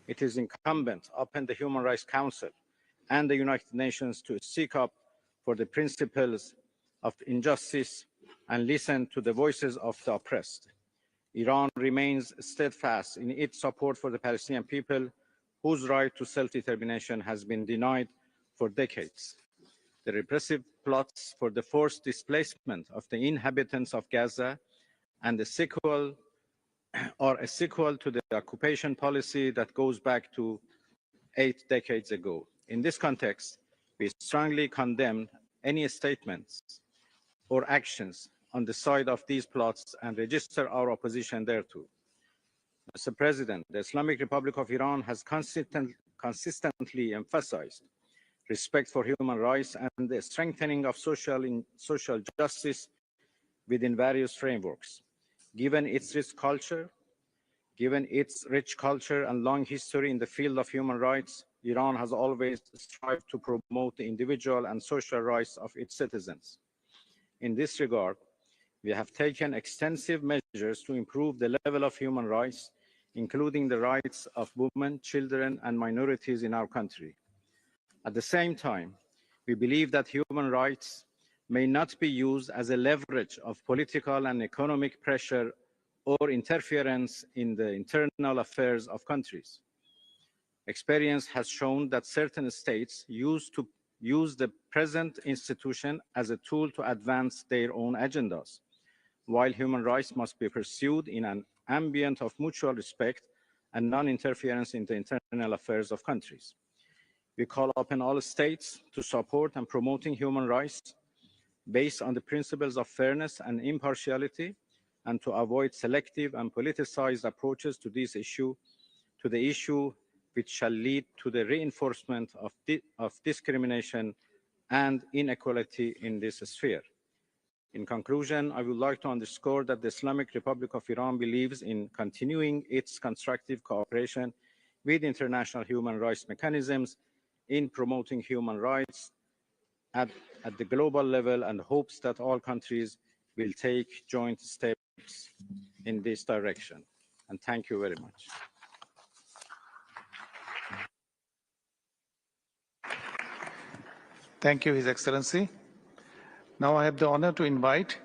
it is incumbent upon the Human Rights Council and the United Nations to speak up for the principles of injustice and listen to the voices of the oppressed. Iran remains steadfast in its support for the Palestinian people, whose right to self-determination has been denied for decades. The repressive plots for the forced displacement of the inhabitants of Gaza and the sequel are a sequel to the occupation policy that goes back to 8 decades ago. In this context, we strongly condemn any statements or actions on the side of these plots and register our opposition thereto. Mr. President, the Islamic Republic of Iran has consistently emphasized respect for human rights and the strengthening of social justice within various frameworks. Given its rich culture and long history in the field of human rights, Iran has always strived to promote the individual and social rights of its citizens. In this regard, we have taken extensive measures to improve the level of human rights, including the rights of women, children, and minorities in our country. At the same time, we believe that human rights may not be used as a leverage of political and economic pressure or interference in the internal affairs of countries. Experience has shown that certain states use the present institution as a tool to advance their own agendas, while human rights must be pursued in an ambient of mutual respect and non-interference in the internal affairs of countries. We call upon all states to support and promoting human rights based on the principles of fairness and impartiality, and to avoid selective and politicized approaches to the issue which shall lead to the reinforcement of discrimination and inequality in this sphere. In conclusion, I would like to underscore that the Islamic Republic of Iran believes in continuing its constructive cooperation with international human rights mechanisms in promoting human rights at the global level, and hopes that all countries will take joint steps in this direction. And thank you very much. Thank you, His Excellency. Now I have the honor to invite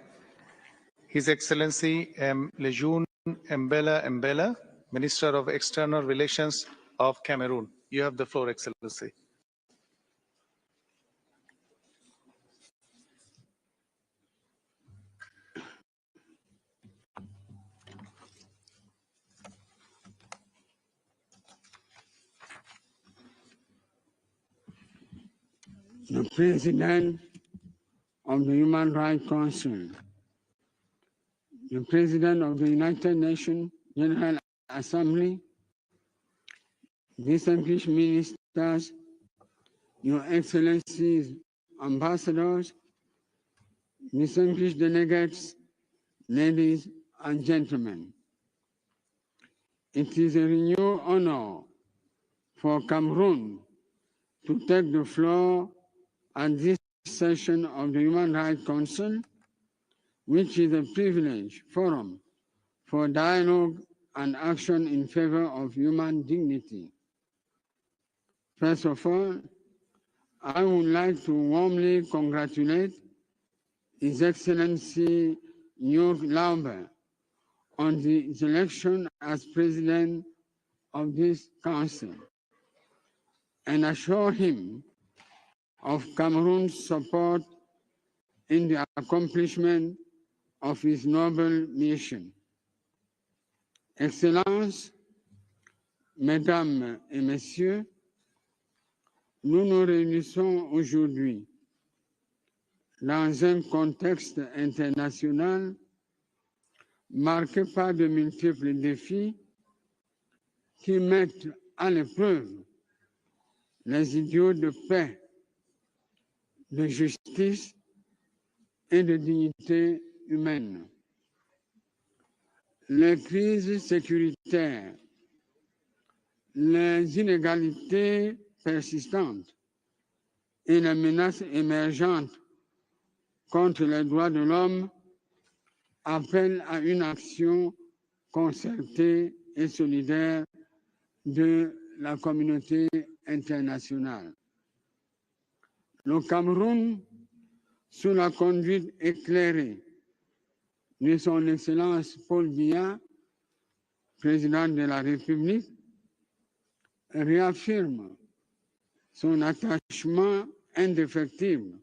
His Excellency Lejeune Mbela, Minister of External Relations of Cameroon. You have the floor, Excellency. The President of the Human Rights Council, the President of the United Nations General Assembly, distinguished ministers, Your Excellencies, ambassadors, distinguished delegates, ladies and gentlemen. It is a renewed honor for Cameroon to take the floor at this session of the Human Rights Council, which is a privileged forum for dialogue and action in favor of human dignity. First of all, I would like to warmly congratulate His Excellency Jörg Lauber on his election as President of this Council, and assure him of Cameroon's support in the accomplishment of his noble mission. Excellences, Mesdames et Messieurs, nous nous réunissons aujourd'hui dans un contexte international marqué par de multiples défis qui mettent à l'épreuve les idéaux de paix, de justice et de dignité humaine. Les crises sécuritaires, les inégalités persistantes et les menaces émergentes contre les droits de l'homme appellent à une action concertée et solidaire de la communauté internationale. Le Cameroun, sous la conduite éclairée de son Excellence Paul Biya, président de la République, réaffirme son attachement indéfectible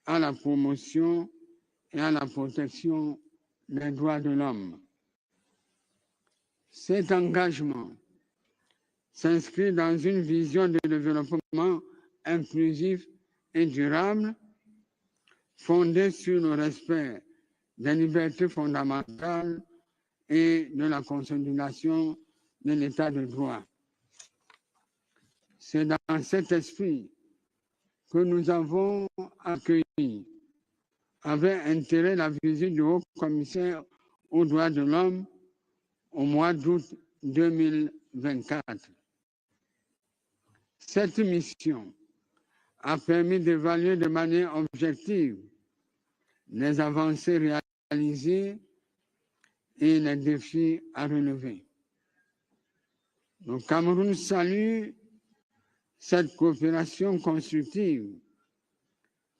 à la promotion et à la protection des droits de l'homme. Cet engagement s'inscrit dans une vision de développement inclusif et durable fondée sur le respect des libertés fondamentales et de la consolidation de l'état de droit. C'est dans cet esprit que nous avons accueilli avec intérêt la visite du haut-commissaire aux droits de l'homme au mois d'août 2024. Cette mission a permis d'évaluer de manière objective les avancées réalisées et les défis à relever. Le Cameroun salue cette coopération constructive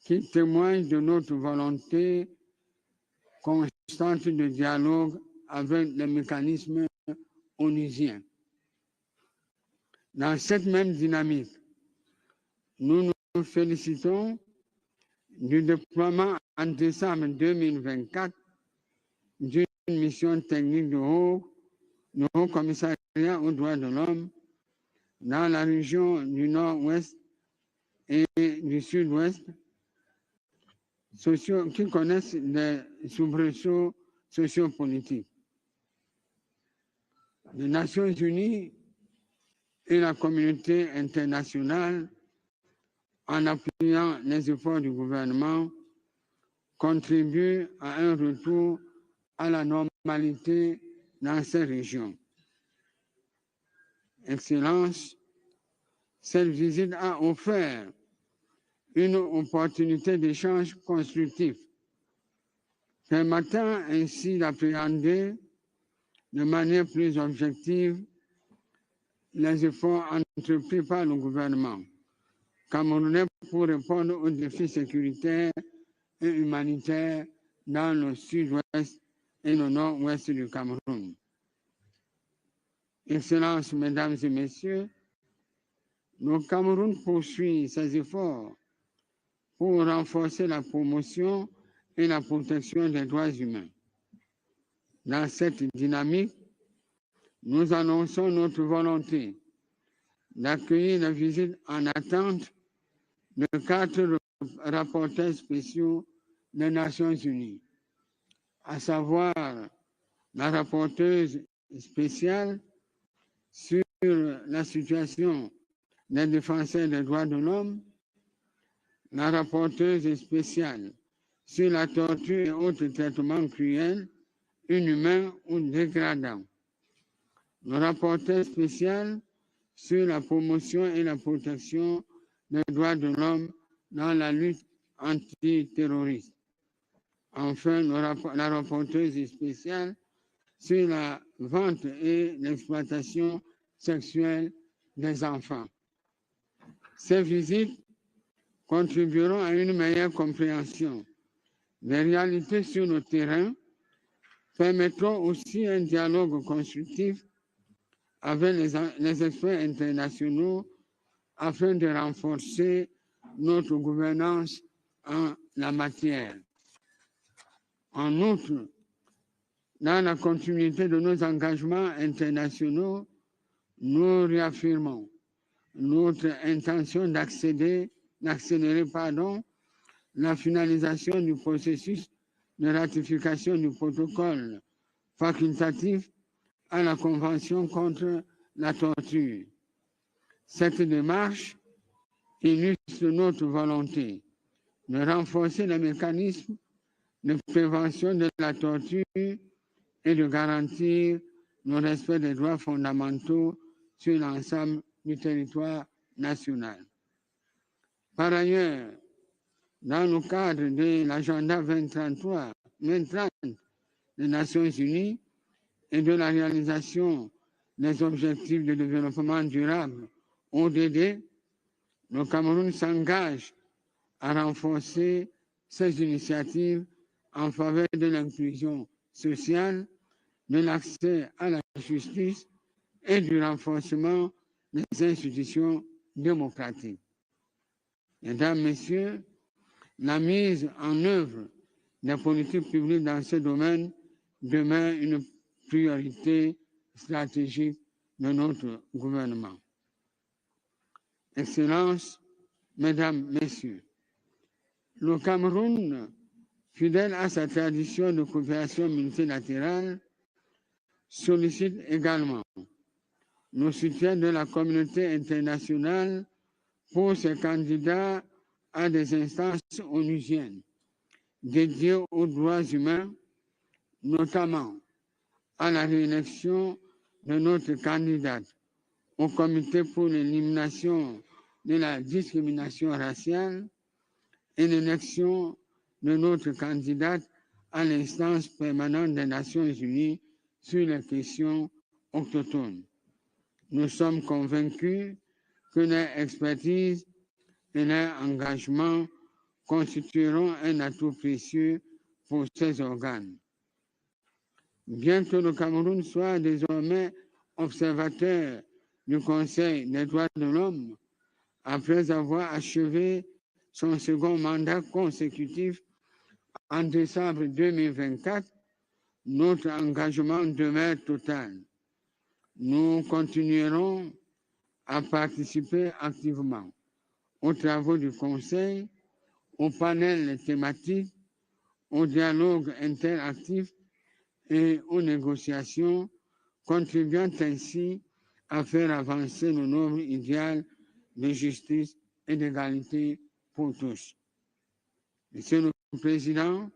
qui témoigne de notre volonté constante de dialogue avec les mécanismes onusiens. Dans cette même dynamique, nous nous félicitons du déploiement en décembre 2024 d'une mission technique du Haut Commissariat aux droits de l'homme dans la région du Nord-Ouest et du Sud-Ouest, qui connaissent des soubresauts sociopolitiques. Les Nations Unies et la communauté internationale, en appuyant les efforts du gouvernement, contribuent à un retour à la normalité dans ces régions. Excellence, cette visite a offert une opportunité d'échange constructif, permettant ainsi d'appréhender de manière plus objective les efforts entrepris par le gouvernement camerounais pour répondre aux défis sécuritaires et humanitaires dans le sud-ouest et le nord-ouest du Cameroun. Excellences, Mesdames et Messieurs, le Cameroun poursuit ses efforts pour renforcer la promotion et la protection des droits humains. Dans cette dynamique, nous annonçons notre volonté d'accueillir la visite en attente de 4 rapporteurs spéciaux des Nations Unies, à savoir la rapporteuse spéciale sur la situation des défenseurs des droits de l'homme, la rapporteuse spéciale sur la torture et autres traitements cruels, inhumains ou dégradants, le rapporteur spécial sur la promotion et la protection des droits de l'homme dans la lutte antiterroriste. Enfin, la rapporteuse spéciale sur la vente et l'exploitation sexuelle des enfants. Ces visites contribueront à une meilleure compréhension des réalités sur le terrain, permettront aussi un dialogue constructif avec les experts internationaux afin de renforcer notre gouvernance en la matière. En outre, dans la continuité de nos engagements internationaux, nous réaffirmons notre intention d'accélérer la finalisation du processus de ratification du protocole facultatif à la Convention contre la torture. Cette démarche illustre notre volonté de renforcer les mécanismes de prévention de la torture et de garantir le respect des droits fondamentaux sur l'ensemble du territoire national. Par ailleurs, dans le cadre de l'agenda 2030 des Nations Unies et de la réalisation les objectifs de développement durable, ODD, le Cameroun s'engage à renforcer ses initiatives en faveur de l'inclusion sociale, de l'accès à la justice et du renforcement des institutions démocratiques. Mesdames, Messieurs, la mise en œuvre des politiques publiques dans ce domaine demeure une priorité stratégique de notre gouvernement. Excellences, Mesdames, Messieurs, le Cameroun, fidèle à sa tradition de coopération multilatérale, sollicite également le soutien de la communauté internationale pour ses candidats à des instances onusiennes dédiées aux droits humains, notamment à la réélection de notre candidate au comité pour l'élimination de la discrimination raciale et l'élection de notre candidate à l'instance permanente des Nations Unies sur les questions autochtones. Nous sommes convaincus que leur expertise et leur engagement constitueront un atout précieux pour ces organes. Bien que le Cameroun soit désormais observateur du Conseil des droits de l'homme, après avoir achevé son second mandat consécutif en décembre 2024, notre engagement demeure total. Nous continuerons à participer activement aux travaux du Conseil, aux panels thématiques, au dialogue interactif et aux négociations, contribuant ainsi à faire avancer le nombre idéal de justice et d'égalité pour tous. Monsieur le Président,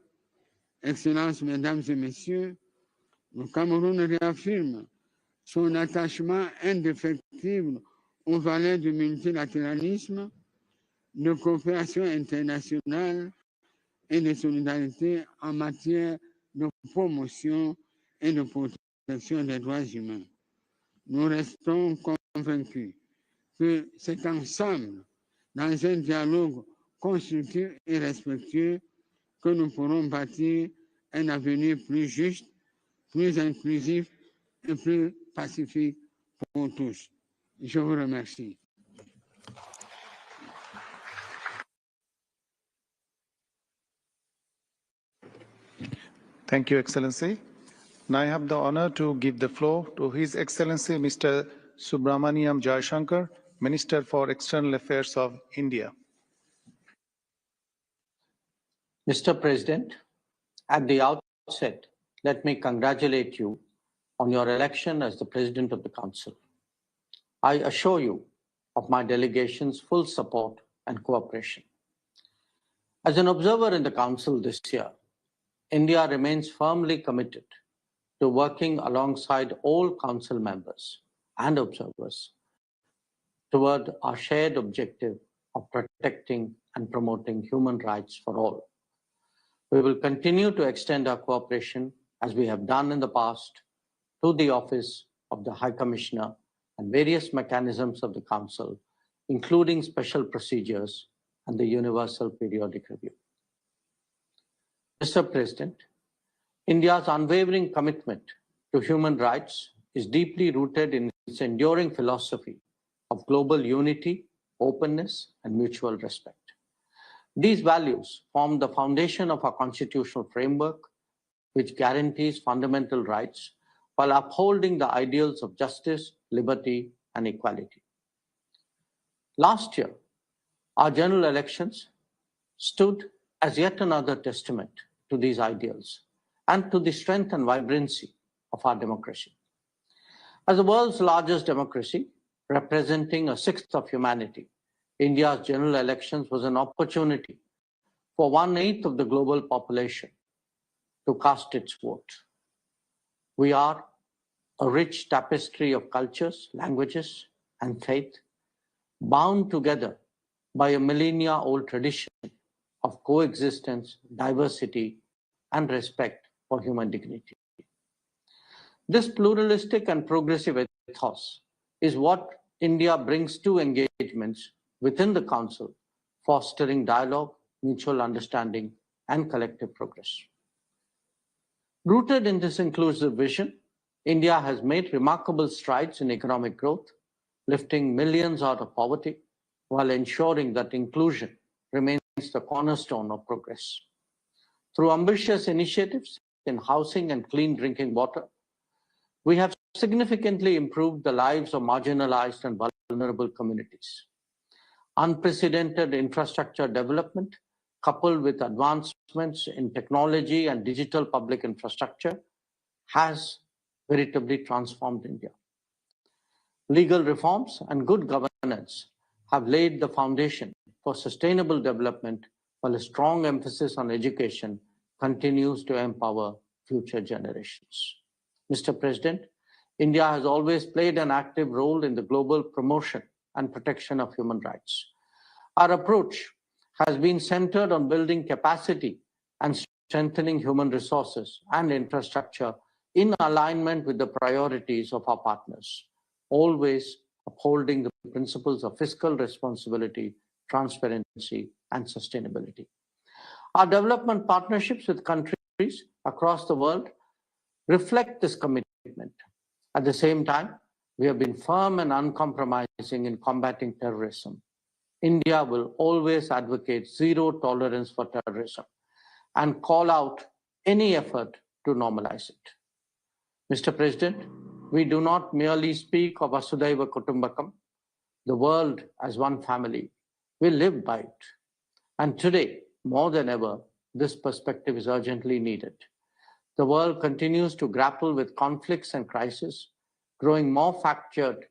Excellences, Mesdames et Messieurs, le Cameroun réaffirme son attachement indéfectible aux valeurs du multilatéralisme, de coopération internationale et de solidarité en matière de promotion et de protection des droits humains. Nous restons convaincus que c'est ensemble, dans un dialogue constructif et respectueux, que nous pourrons bâtir un avenir plus juste, plus inclusif et plus pacifique pour tous. Je vous remercie. Thank you, Excellency. Now I have the honor to give the floor to His Excellency Mr. Subramaniam Jaishankar, Minister for External Affairs of India. Mr. President, at the outset, let me congratulate you on your election as the President of the Council. I assure you of my delegation's full support and cooperation. As an observer in the Council this year, India remains firmly committed to working alongside all Council members and observers toward our shared objective of protecting and promoting human rights for all. We will continue to extend our cooperation, as we have done in the past, to the Office of the High Commissioner and various mechanisms of the Council, including special procedures and the Universal Periodic Review. Mr. President, India's unwavering commitment to human rights is deeply rooted in its enduring philosophy of global unity, openness, and mutual respect. These values form the foundation of our constitutional framework, which guarantees fundamental rights while upholding the ideals of justice, liberty, and equality. Last year, our general elections stood as yet another testament to these ideals and to the strength and vibrancy of our democracy. As the world's largest democracy, representing a sixth of humanity, India's general elections was an opportunity for 1/8 of the global population to cast its vote. We are a rich tapestry of cultures, languages, and faith, bound together by a millennia-old tradition of coexistence, diversity, and respect for human dignity. This pluralistic and progressive ethos is what India brings to engagements within the Council, fostering dialogue, mutual understanding, and collective progress. Rooted in this inclusive vision, India has made remarkable strides in economic growth, lifting millions out of poverty, while ensuring that inclusion remains the cornerstone of progress. Through ambitious initiatives in housing and clean drinking water, we have significantly improved the lives of marginalized and vulnerable communities. Unprecedented infrastructure development, coupled with advancements in technology and digital public infrastructure, has veritably transformed India. Legal reforms and good governance have laid the foundation for sustainable development, while a strong emphasis on education continues to empower future generations. Mr. President, India has always played an active role in the global promotion and protection of human rights. Our approach has been centered on building capacity and strengthening human resources and infrastructure in alignment with the priorities of our partners, always upholding the principles of fiscal responsibility, transparency, and sustainability. Our development partnerships with countries across the world reflect this commitment. At the same time, we have been firm and uncompromising in combating terrorism. India will always advocate zero tolerance for terrorism and call out any effort to normalize it. Mr. President, we do not merely speak of Vasudhaiva Kutumbakam, the world as one family. We live by it. And today, more than ever, this perspective is urgently needed. The world continues to grapple with conflicts and crises, growing more fractured,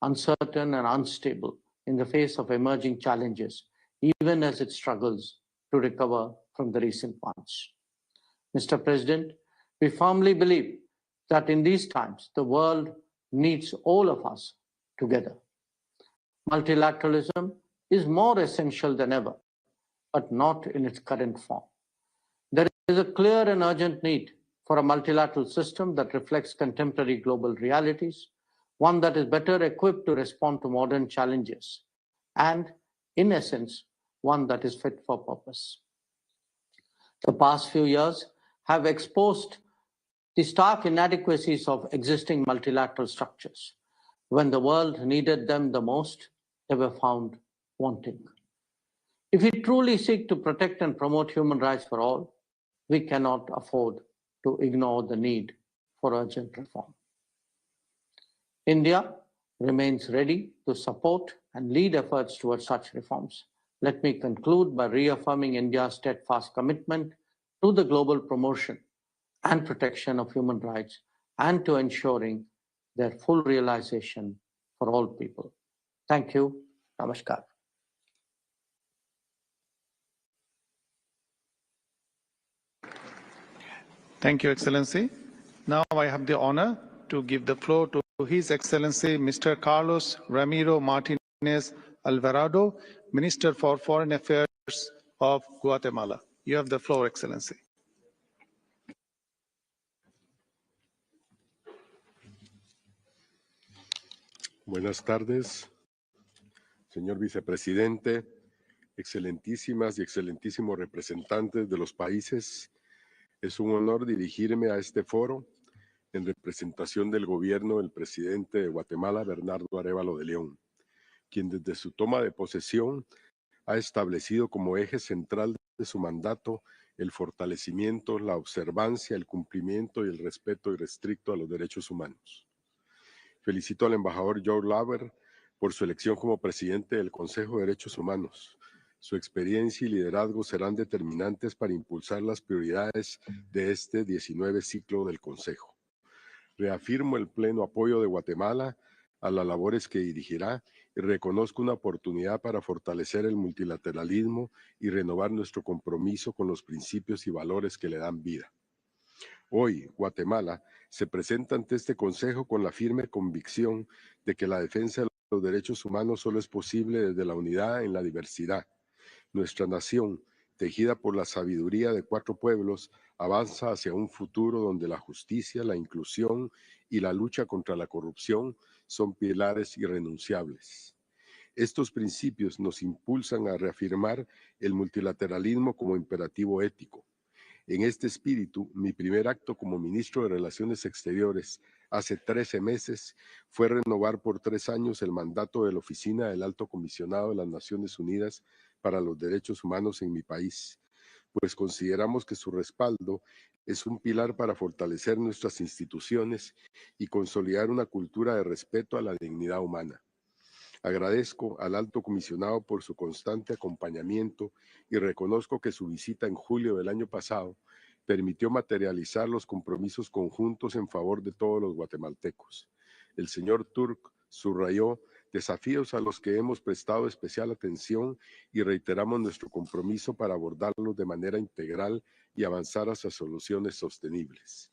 uncertain, and unstable in the face of emerging challenges, even as it struggles to recover from the recent ones. Mr. President, we firmly believe that in these times, the world needs all of us together. Multilateralism is more essential than ever, but not in its current form. There is a clear and urgent need for a multilateral system that reflects contemporary global realities, one that is better equipped to respond to modern challenges, and, in essence, one that is fit for purpose. The past few years have exposed the stark inadequacies of existing multilateral structures. When the world needed them the most, they were found wanting. If we truly seek to protect and promote human rights for all, we cannot afford to ignore the need for urgent reform. India remains ready to support and lead efforts towards such reforms. Let me conclude by reaffirming India's steadfast commitment to the global promotion and protection of human rights and to ensuring their full realization for all people. Thank you. Namaskar. Thank you, Excellency. Now I have the honor to give the floor to His Excellency Mr. Carlos Ramiro Martinez Alvarado, Minister for Foreign Affairs of Guatemala. You have the floor, Excellency. Buenas tardes, señor vicepresidente, excelentísimas y excelentísimos representantes de los países. Es un honor dirigirme a este foro en representación del gobierno del presidente de Guatemala, Bernardo Arévalo de León, quien desde su toma de posesión ha establecido como eje central de su mandato el fortalecimiento, la observancia, el cumplimiento y el respeto irrestricto a los derechos humanos. Felicito al embajador Joe Lauer por su elección como presidente del Consejo de Derechos Humanos. Su experiencia y liderazgo serán determinantes para impulsar las prioridades de este 19 ciclo del Consejo. Reafirmo el pleno apoyo de Guatemala a las labores que dirigirá y reconozco una oportunidad para fortalecer el multilateralismo y renovar nuestro compromiso con los principios y valores que le dan vida. Hoy, Guatemala se presenta ante este Consejo con la firme convicción de que la defensa de los derechos humanos solo es posible desde la unidad en la diversidad. Nuestra nación, tejida por la sabiduría de 4 pueblos, avanza hacia un futuro donde la justicia, la inclusión y la lucha contra la corrupción son pilares irrenunciables. Estos principios nos impulsan a reafirmar el multilateralismo como imperativo ético. En este espíritu, mi primer acto como ministro de Relaciones Exteriores hace 13 meses fue renovar por 3 años el mandato de la Oficina del Alto Comisionado de las Naciones Unidas para los Derechos Humanos en mi país, pues consideramos que su respaldo es un pilar para fortalecer nuestras instituciones y consolidar una cultura de respeto a la dignidad humana. Agradezco al Alto Comisionado por su constante acompañamiento y reconozco que su visita en julio del año pasado permitió materializar los compromisos conjuntos en favor de todos los guatemaltecos. El señor Turk subrayó desafíos a los que hemos prestado especial atención y reiteramos nuestro compromiso para abordarlos de manera integral y avanzar hacia soluciones sostenibles.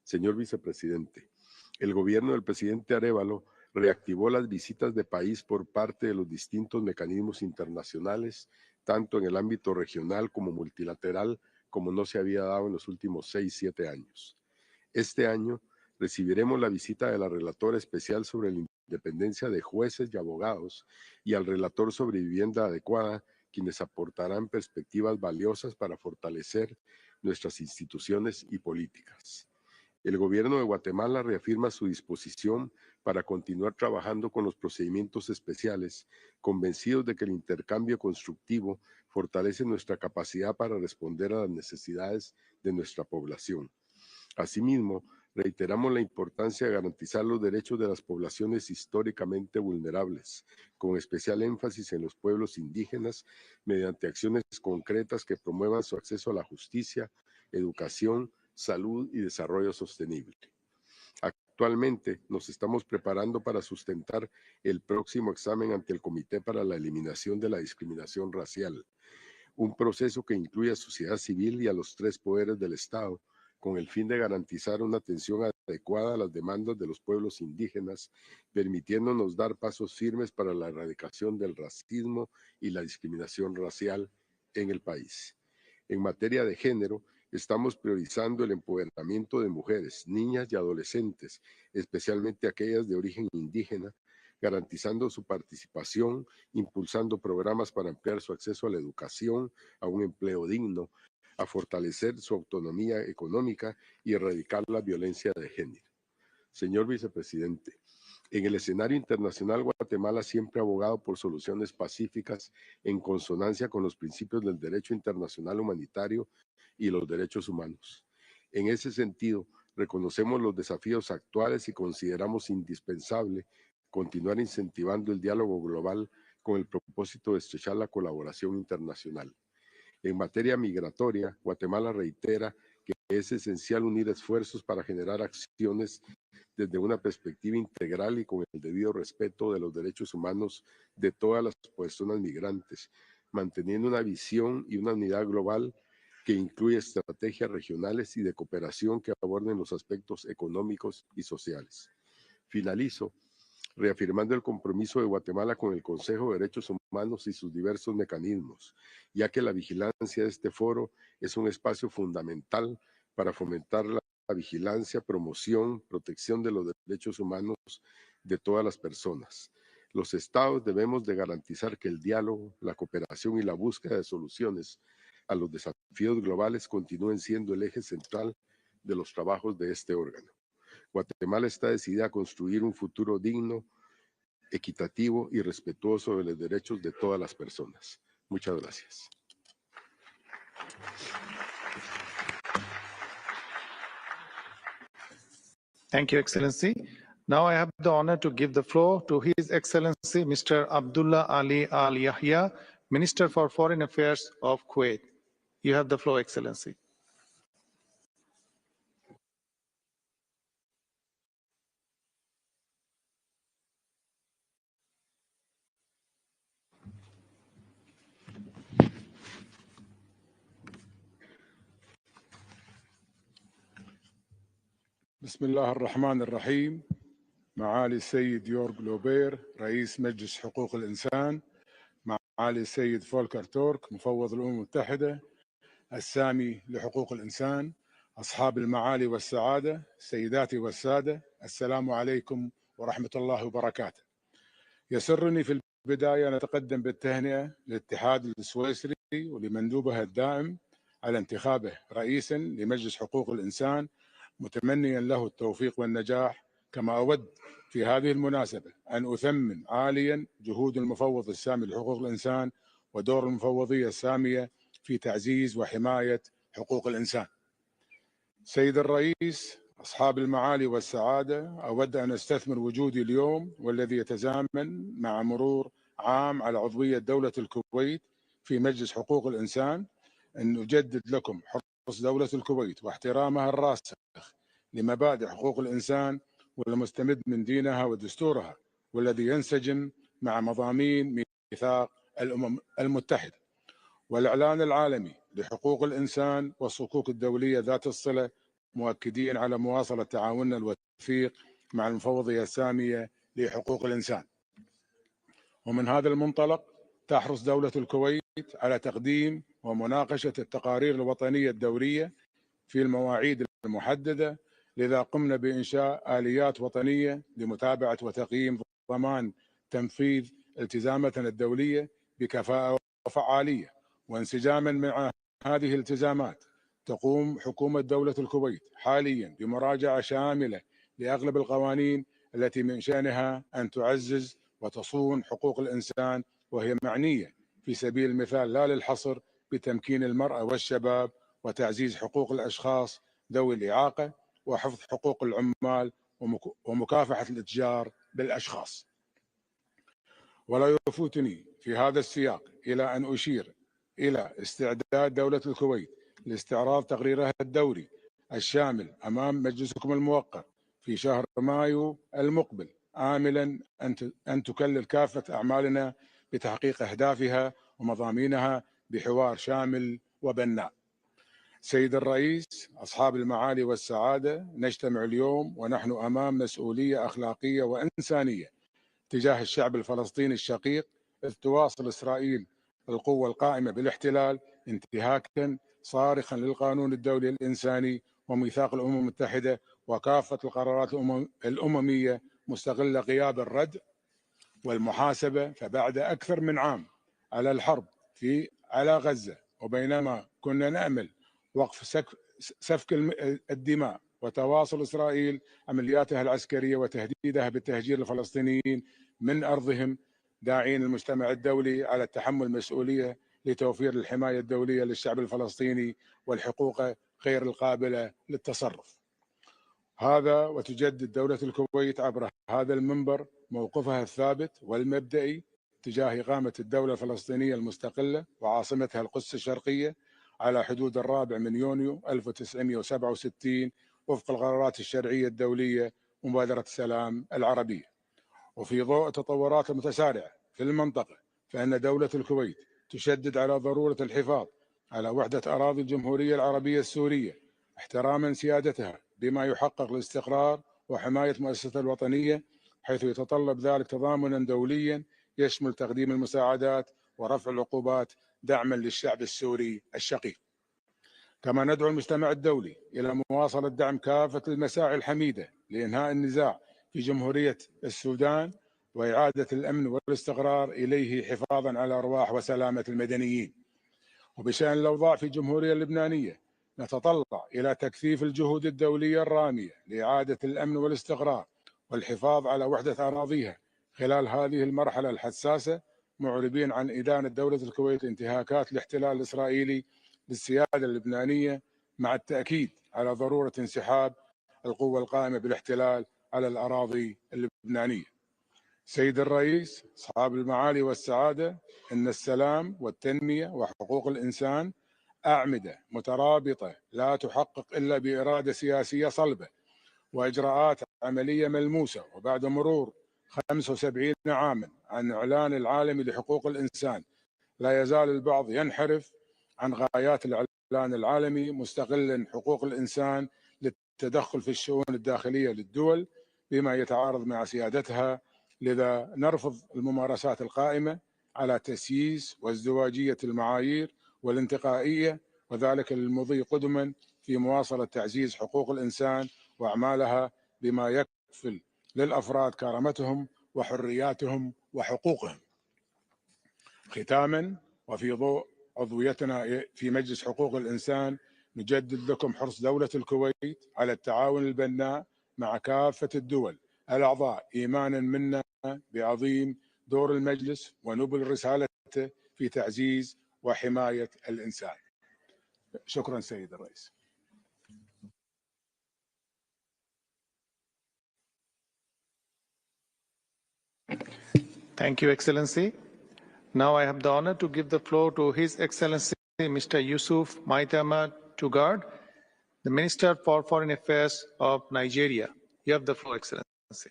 Señor Vicepresidente, el gobierno del presidente Arévalo reactivó las visitas de país por parte de los distintos mecanismos internacionales, tanto en el ámbito regional como multilateral, como no se había dado en los últimos 6-7 años. Este año recibiremos la visita de la relatora especial sobre la independencia de jueces y abogados y al relator sobre vivienda adecuada, quienes aportarán perspectivas valiosas para fortalecer nuestras instituciones y políticas. El gobierno de Guatemala reafirma su disposición para continuar trabajando con los procedimientos especiales, convencidos de que el intercambio constructivo fortalece nuestra capacidad para responder a las necesidades de nuestra población. Asimismo, reiteramos la importancia de garantizar los derechos de las poblaciones históricamente vulnerables, con especial énfasis en los pueblos indígenas, mediante acciones concretas que promuevan su acceso a la justicia, educación, salud y desarrollo sostenible. Actualmente nos estamos preparando para sustentar el próximo examen ante el Comité para la Eliminación de la Discriminación Racial, un proceso que incluye a sociedad civil y a los 3 poderes del Estado, con el fin de garantizar una atención adecuada a las demandas de los pueblos indígenas, permitiéndonos dar pasos firmes para la erradicación del racismo y la discriminación racial en el país. En materia de género, estamos priorizando el empoderamiento de mujeres, niñas y adolescentes, especialmente aquellas de origen indígena, garantizando su participación, impulsando programas para ampliar su acceso a la educación, a un empleo digno, a fortalecer su autonomía económica y erradicar la violencia de género. Señor Vicepresidente, en el escenario internacional, Guatemala siempre ha abogado por soluciones pacíficas en consonancia con los principios del derecho internacional humanitario y los derechos humanos. En ese sentido, reconocemos los desafíos actuales y consideramos indispensable continuar incentivando el diálogo global con el propósito de estrechar la colaboración internacional. En materia migratoria, Guatemala reitera que es esencial unir esfuerzos para generar acciones desde una perspectiva integral y con el debido respeto de los derechos humanos de todas las personas migrantes, manteniendo una visión y una unidad global que incluye estrategias regionales y de cooperación que aborden los aspectos económicos y sociales. Finalizo reafirmando el compromiso de Guatemala con el Consejo de Derechos Humanos y sus diversos mecanismos, ya que la vigilancia de este foro es un espacio fundamental para fomentar la vigilancia, promoción, protección de los derechos humanos de todas las personas. Los estados debemos de garantizar que el diálogo, la cooperación y la búsqueda de soluciones a los desafíos globales continúen siendo el eje central de los trabajos de este órgano. Guatemala está decidida a construir un futuro digno, equitativo y respetuoso de los derechos de todas las personas. Muchas gracias. Thank you, Excellency. Now I have the honor to give the floor to His Excellency Mr. Abdullah Ali Al Yahya, Minister for Foreign Affairs of Kuwait. You have the floor, Excellency. بسم الله الرحمن الرحيم. معالي السيد يورغ لوبير رئيس مجلس حقوق الإنسان، معالي السيد فولكر تورك مفوض الأمم المتحدة السامي لحقوق الإنسان، أصحاب المعالي والسعادة، سيداتي والسادة، السلام عليكم ورحمة الله وبركاته. يسرني في البداية أن أتقدم بالتهنئة للاتحاد السويسري ولمندوبه الدائم على انتخابه رئيسا لمجلس حقوق الإنسان، متمنيا له التوفيق والنجاح. كما أود في هذه المناسبة أن أثمن عاليا جهود المفوض السامي لحقوق الإنسان ودور المفوضية السامية في تعزيز وحماية حقوق الإنسان. سيد الرئيس، أصحاب المعالي والسعادة، أود أن أستثمر وجودي اليوم والذي يتزامن مع مرور عام على عضوية دولة الكويت في مجلس حقوق الإنسان أن أجدد لكم حرص دولة الكويت واحترامها الراسخ لمبادئ حقوق الإنسان والمستمد من دينها ودستورها، والذي ينسجم مع مضامين ميثاق الأمم المتحدة والإعلان العالمي لحقوق الإنسان والصكوك الدولية ذات الصلة، مؤكدين على مواصلة تعاوننا الوثيق مع المفوضية السامية لحقوق الإنسان. ومن هذا المنطلق تحرص دولة الكويت على تقديم ومناقشة التقارير الوطنية الدورية في المواعيد المحددة، لذا قمنا بإنشاء آليات وطنية لمتابعة وتقييم ضمان تنفيذ التزاماتنا الدولية بكفاءة وفعالية. وانسجاما مع هذه الالتزامات تقوم حكومة دولة الكويت حاليا بمراجعة شاملة لأغلب القوانين التي من شأنها أن تعزز وتصون حقوق الإنسان، وهي معنية في سبيل المثال لا للحصر بتمكين المرأة والشباب وتعزيز حقوق الأشخاص ذوي الإعاقة وحفظ حقوق العمال ومكافحة الإتجار بالأشخاص. ولا يفوتني في هذا السياق إلى أن أشير إلى استعداد دولة الكويت لاستعراض تقريرها الدوري الشامل أمام مجلسكم الموقر في شهر مايو المقبل، آملا أن تكلل كافة أعمالنا بتحقيق أهدافها ومضامينها بحوار شامل وبناء. سيد الرئيس، أصحاب المعالي والسعادة، نجتمع اليوم ونحن أمام مسؤولية أخلاقية وإنسانية تجاه الشعب الفلسطيني الشقيق، إذ تواصل إسرائيل القوة القائمة بالاحتلال انتهاكا صارخا للقانون الدولي الإنساني وميثاق الأمم المتحدة وكافة القرارات الأممية، مستغلة غياب الردع والمحاسبة. فبعد أكثر من عام على الحرب على غزة، وبينما كنا نأمل وقف سفك الدماء وتواصل إسرائيل عملياتها العسكرية وتهديدها بالتهجير الفلسطينيين من أرضهم، داعين المجتمع الدولي على التحمل المسؤولية لتوفير الحماية الدولية للشعب الفلسطيني والحقوق غير القابلة للتصرف. هذا وتجدد دولة الكويت عبر هذا المنبر موقفها الثابت والمبدئي تجاه إقامة الدولة الفلسطينية المستقلة وعاصمتها القدس الشرقية على حدود 4 يونيو 1967 وفق القرارات الشرعية الدولية ومبادرة السلام العربية. وفي ضوء التطورات المتسارعة في المنطقة، فإن دولة الكويت تشدد على ضرورة الحفاظ على وحدة أراضي الجمهورية العربية السورية احتراما سيادتها بما يحقق الاستقرار وحماية مؤسسة الوطنية، حيث يتطلب ذلك تضامنا دوليا يشمل تقديم المساعدات ورفع العقوبات دعما للشعب السوري الشقيق. كما ندعو المجتمع الدولي إلى مواصلة دعم كافة المساعي الحميدة لإنهاء النزاع في جمهورية السودان وإعادة الأمن والاستقرار إليه حفاظا على أرواح وسلامة المدنيين. وبشأن الأوضاع في الجمهورية اللبنانية، نتطلع إلى تكثيف الجهود الدولية الرامية لإعادة الأمن والاستقرار والحفاظ على وحدة أراضيها خلال هذه المرحلة الحساسة، معربين عن إدانة دولة الكويت انتهاكات الاحتلال الإسرائيلي للسيادة اللبنانية، مع التأكيد على ضرورة انسحاب القوة القائمة بالاحتلال على الأراضي اللبنانية. سيد الرئيس، أصحاب المعالي والسعادة، إن السلام والتنمية وحقوق الإنسان أعمدة مترابطة لا تحقق إلا بإرادة سياسية صلبة وإجراءات عملية ملموسة. وبعد مرور 75 عاما عن إعلان العالمي لحقوق الإنسان، لا يزال البعض ينحرف عن غايات الإعلان العالمي، مستغلا حقوق الإنسان للتدخل في الشؤون الداخلية للدول بما يتعارض مع سيادتها. لذا نرفض الممارسات القائمة على تسييس وازدواجية المعايير والانتقائية، وذلك للمضي قدما في مواصلة تعزيز حقوق الإنسان وأعمالها بما يكفل للأفراد كرامتهم وحرياتهم وحقوقهم. ختاما، وفي ضوء عضويتنا في مجلس حقوق الإنسان، نجدد لكم حرص دولة الكويت على التعاون البناء مع كافة الدول الأعضاء، إيمانا منا بعظيم دور المجلس ونبل رسالته في تعزيز وحماية الإنسان. شكرا سيد الرئيس. Thank you, Excellency. Now I have the honor to give the floor to His Excellency Mr. Yusuf Maitama Tugard, the Minister for Foreign Affairs of Nigeria. You have the floor, Excellency.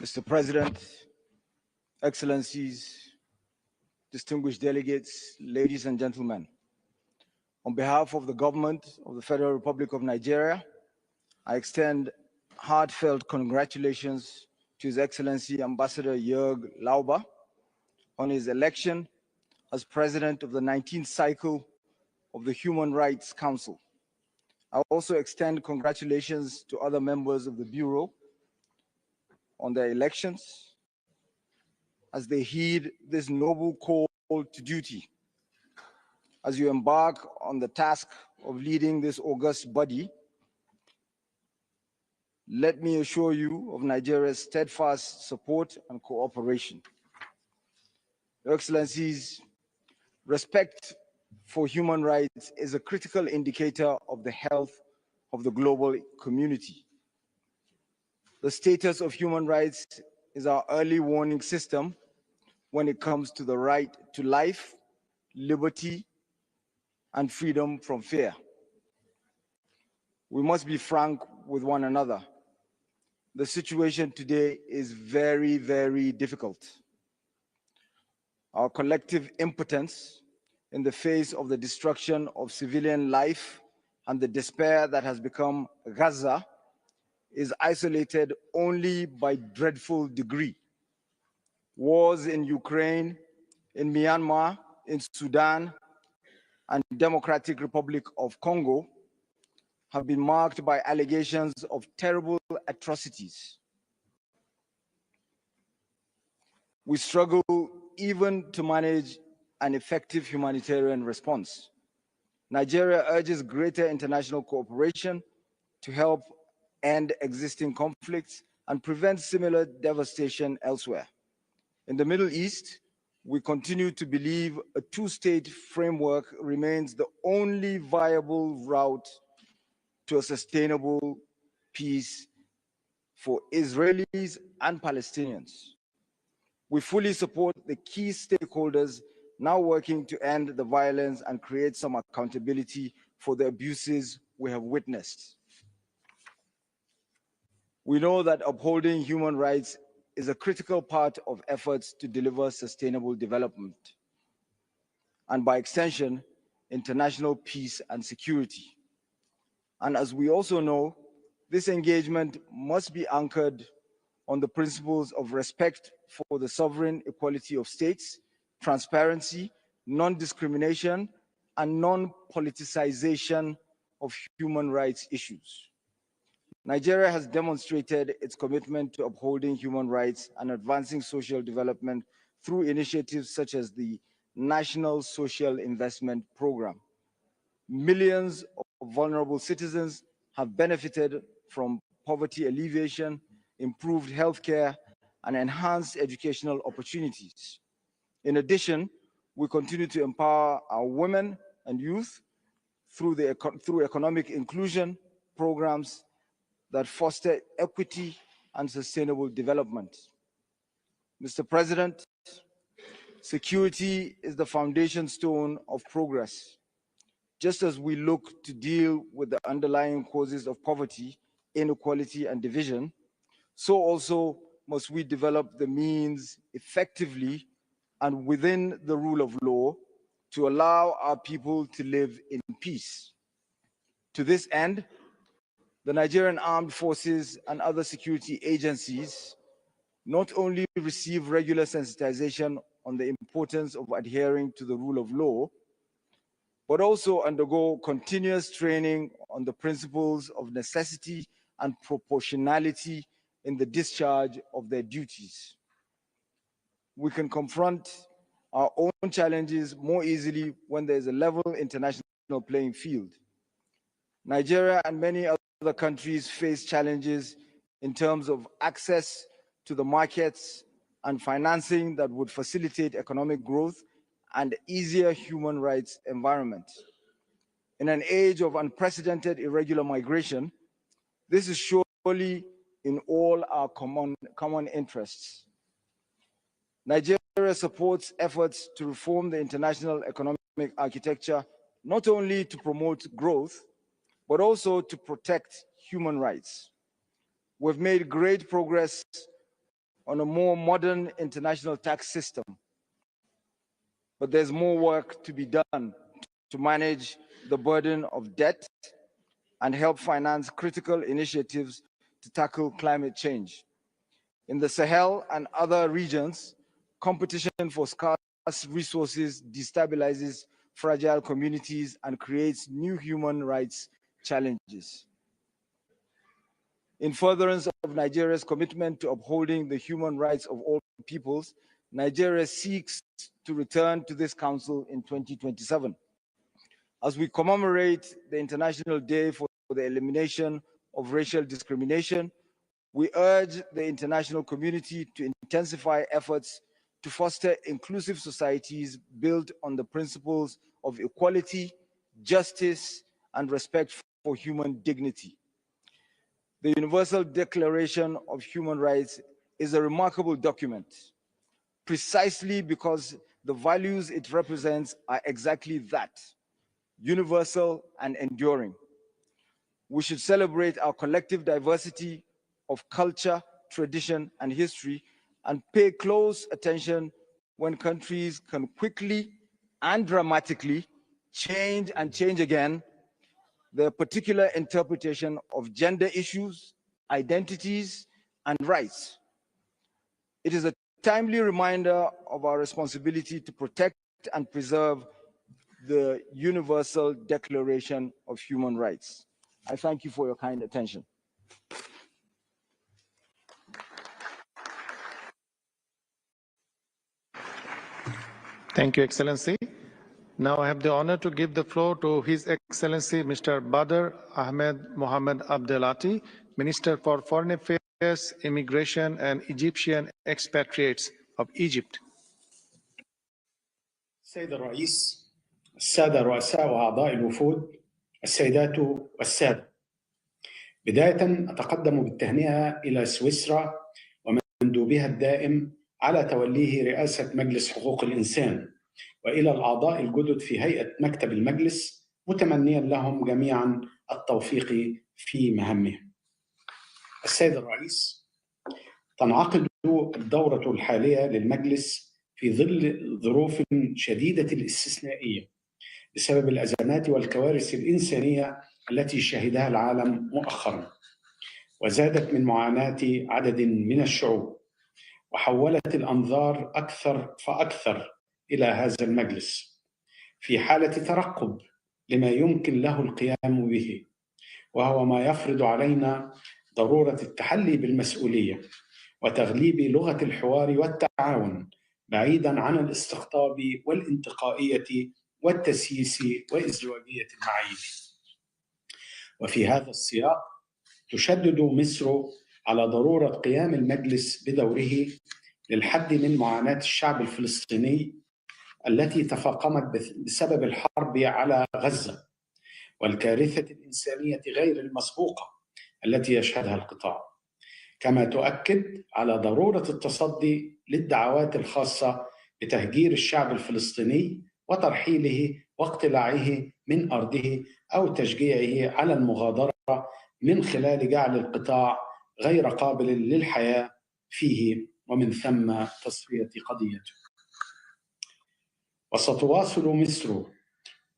Mr. President, Excellencies, distinguished delegates, ladies and gentlemen, on behalf of the government of the Federal Republic of Nigeria, I extend heartfelt congratulations to His Excellency Ambassador Jörg Lauber on his election as President of the 19th cycle of the Human Rights Council. I also extend congratulations to other members of the Bureau on their elections as they heed this noble call to duty. As you embark on the task of leading this august body, let me assure you of Nigeria's steadfast support and cooperation. Your Excellencies, respect for human rights is a critical indicator of the health of the global community. The status of human rights is our early warning system when it comes to the right to life, liberty, and freedom from fear. We must be frank with one another. The situation today is very, very difficult. Our collective impotence in the face of the destruction of civilian life and the despair that has become Gaza is isolated only by dreadful degree. Wars in Ukraine, in Myanmar, in Sudan, and Democratic Republic of Congo have been marked by allegations of terrible atrocities. We struggle even to manage an effective humanitarian response. Nigeria urges greater international cooperation to help end existing conflicts and prevent similar devastation elsewhere. In the Middle East, we continue to believe a two-state framework remains the only viable route to a sustainable peace for Israelis and Palestinians. We fully support the key stakeholders now working to end the violence and create some accountability for the abuses we have witnessed. We know that upholding human rights is a critical part of efforts to deliver sustainable development, and by extension, international peace and security. And as we also know, this engagement must be anchored on the principles of respect for the sovereign equality of states, transparency, non-discrimination, and non-politicization of human rights issues. Nigeria has demonstrated its commitment to upholding human rights and advancing social development through initiatives such as the National Social Investment Program. Millions of vulnerable citizens have benefited from poverty alleviation, improved healthcare, and enhanced educational opportunities. In addition, we continue to empower our women and youth through economic inclusion programs that foster equity and sustainable development. Mr. President, security is the foundation stone of progress. Just as we look to deal with the underlying causes of poverty, inequality, and division, so also must we develop the means effectively and within the rule of law to allow our people to live in peace. To this end, the Nigerian Armed Forces and other security agencies not only receive regular sensitization on the importance of adhering to the rule of law, but also undergo continuous training on the principles of necessity and proportionality in the discharge of their duties. We can confront our own challenges more easily when there is a level international playing field. Nigeria and many other countries face challenges in terms of access to the markets and financing that would facilitate economic growth and easier human rights environment. In an age of unprecedented irregular migration, this is surely in all our common interests. Nigeria supports efforts to reform the international economic architecture, not only to promote growth, but also to protect human rights. We've made great progress on a more modern international tax system, but there's more work to be done to manage the burden of debt and help finance critical initiatives to tackle climate change. In the Sahel and other regions, competition for scarce resources destabilizes fragile communities and creates new human rights challenges. In furtherance of Nigeria's commitment to upholding the human rights of all peoples, Nigeria seeks to return to this council in 2027. As we commemorate the International Day for the Elimination of Racial Discrimination, we urge the international community to intensify efforts to foster inclusive societies built on the principles of equality, justice, and respect for human dignity. The Universal Declaration of Human Rights is a remarkable document, precisely because the values it represents are exactly that, universal and enduring. We should celebrate our collective diversity of culture, tradition, and history, and pay close attention when countries can quickly and dramatically change and change again their particular interpretation of gender issues, identities, and rights. It is a timely reminder of our responsibility to protect and preserve the Universal Declaration of Human Rights. I thank you for your kind attention. Thank you, Excellency. Now I have the honor to give the floor to His Excellency Mr. Badr Ahmed Mohammed Abdelati, Minister for Foreign Affairs, Immigration and Egyptian Expatriates of Egypt. السيد الرئيس، السادة رؤساء وأعضاء الوفود، السيدات والسادة. بداية أتقدم بالتهنئة إلى سويسرا ومندوبها الدائم على توليه رئاسة مجلس حقوق الإنسان، وإلى الأعضاء الجدد في هيئة مكتب المجلس، متمنيا لهم جميعا التوفيق في مهامهم. السيد الرئيس، تنعقد الدورة الحالية للمجلس في ظل ظروف شديدة الاستثنائية بسبب الأزمات والكوارث الإنسانية التي شهدها العالم مؤخرا، وزادت من معاناة عدد من الشعوب، وحولت الأنظار أكثر فأكثر إلى هذا المجلس في حالة ترقب لما يمكن له القيام به، وهو ما يفرض علينا ضرورة التحلي بالمسؤولية وتغليب لغة الحوار والتعاون بعيداً عن الاستقطاب والانتقائية والتسييس وازدواجية المعايير. وفي هذا السياق تشدد مصر على ضرورة قيام المجلس بدوره للحد من معاناة الشعب الفلسطيني التي تفاقمت بسبب الحرب على غزة والكارثة الإنسانية غير المسبوقة التي يشهدها القطاع، كما تؤكد على ضرورة التصدي للدعوات الخاصة بتهجير الشعب الفلسطيني وترحيله واقتلاعه من أرضه أو تشجيعه على المغادرة من خلال جعل القطاع غير قابل للحياة فيه ومن ثم تصفية قضيته. وستواصل مصر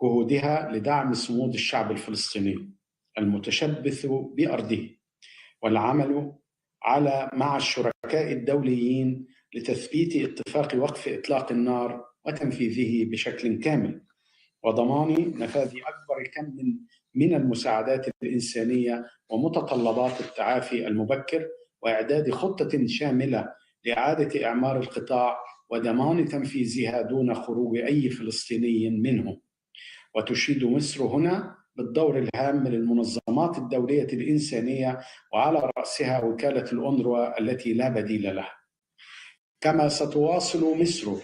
جهودها لدعم صمود الشعب الفلسطيني المتشبث بأرضه والعمل مع الشركاء الشركاء الدوليين لتثبيت اتفاق وقف إطلاق النار وتنفيذه بشكل كامل، وضمان نفاذ أكبر كم من المساعدات الإنسانية ومتطلبات التعافي المبكر، وإعداد خطة شاملة لإعادة إعمار القطاع وضمان تنفيذها دون خروج أي فلسطيني منه. وتشيد مصر هنا بالدور الهام للمنظمات الدولية الإنسانية، وعلى رأسها وكالة الأونروا التي لا بديل لها. كما ستواصل مصر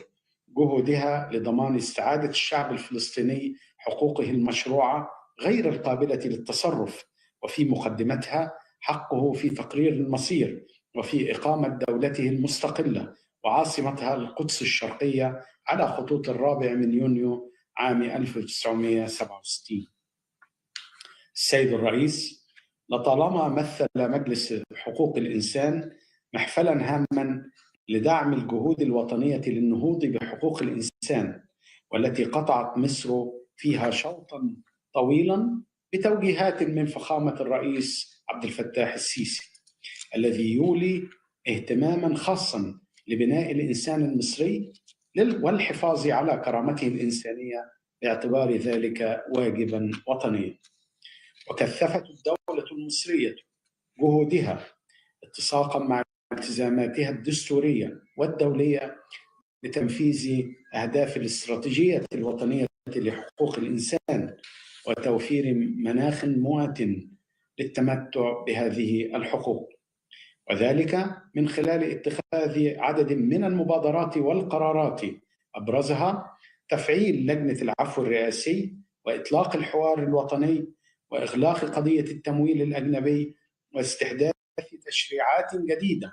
جهودها لضمان استعادة الشعب الفلسطيني حقوقه المشروعة غير القابلة للتصرف، وفي مقدمتها حقه في تقرير المصير وفي إقامة دولته المستقلة وعاصمتها القدس الشرقية على خطوط 4 يونيو عام 1967. السيد الرئيس، لطالما مثل مجلس حقوق الإنسان محفلا هاما لدعم الجهود الوطنية للنهوض بحقوق الإنسان، والتي قطعت مصر فيها شوطا طويلا بتوجيهات من فخامة الرئيس عبد الفتاح السيسي، الذي يولي اهتماما خاصا لبناء الإنسان المصري والحفاظ على كرامته الإنسانية باعتبار ذلك واجبا وطنيا. وكثفت الدولة المصرية جهودها اتساقا مع التزاماتها الدستورية والدولية لتنفيذ أهداف الاستراتيجية الوطنية لحقوق الإنسان وتوفير مناخ مواتٍ للتمتع بهذه الحقوق، وذلك من خلال اتخاذ عدد من المبادرات والقرارات أبرزها تفعيل لجنة العفو الرئاسي وإطلاق الحوار الوطني وإغلاق قضية التمويل الأجنبي واستحداث تشريعات جديدة،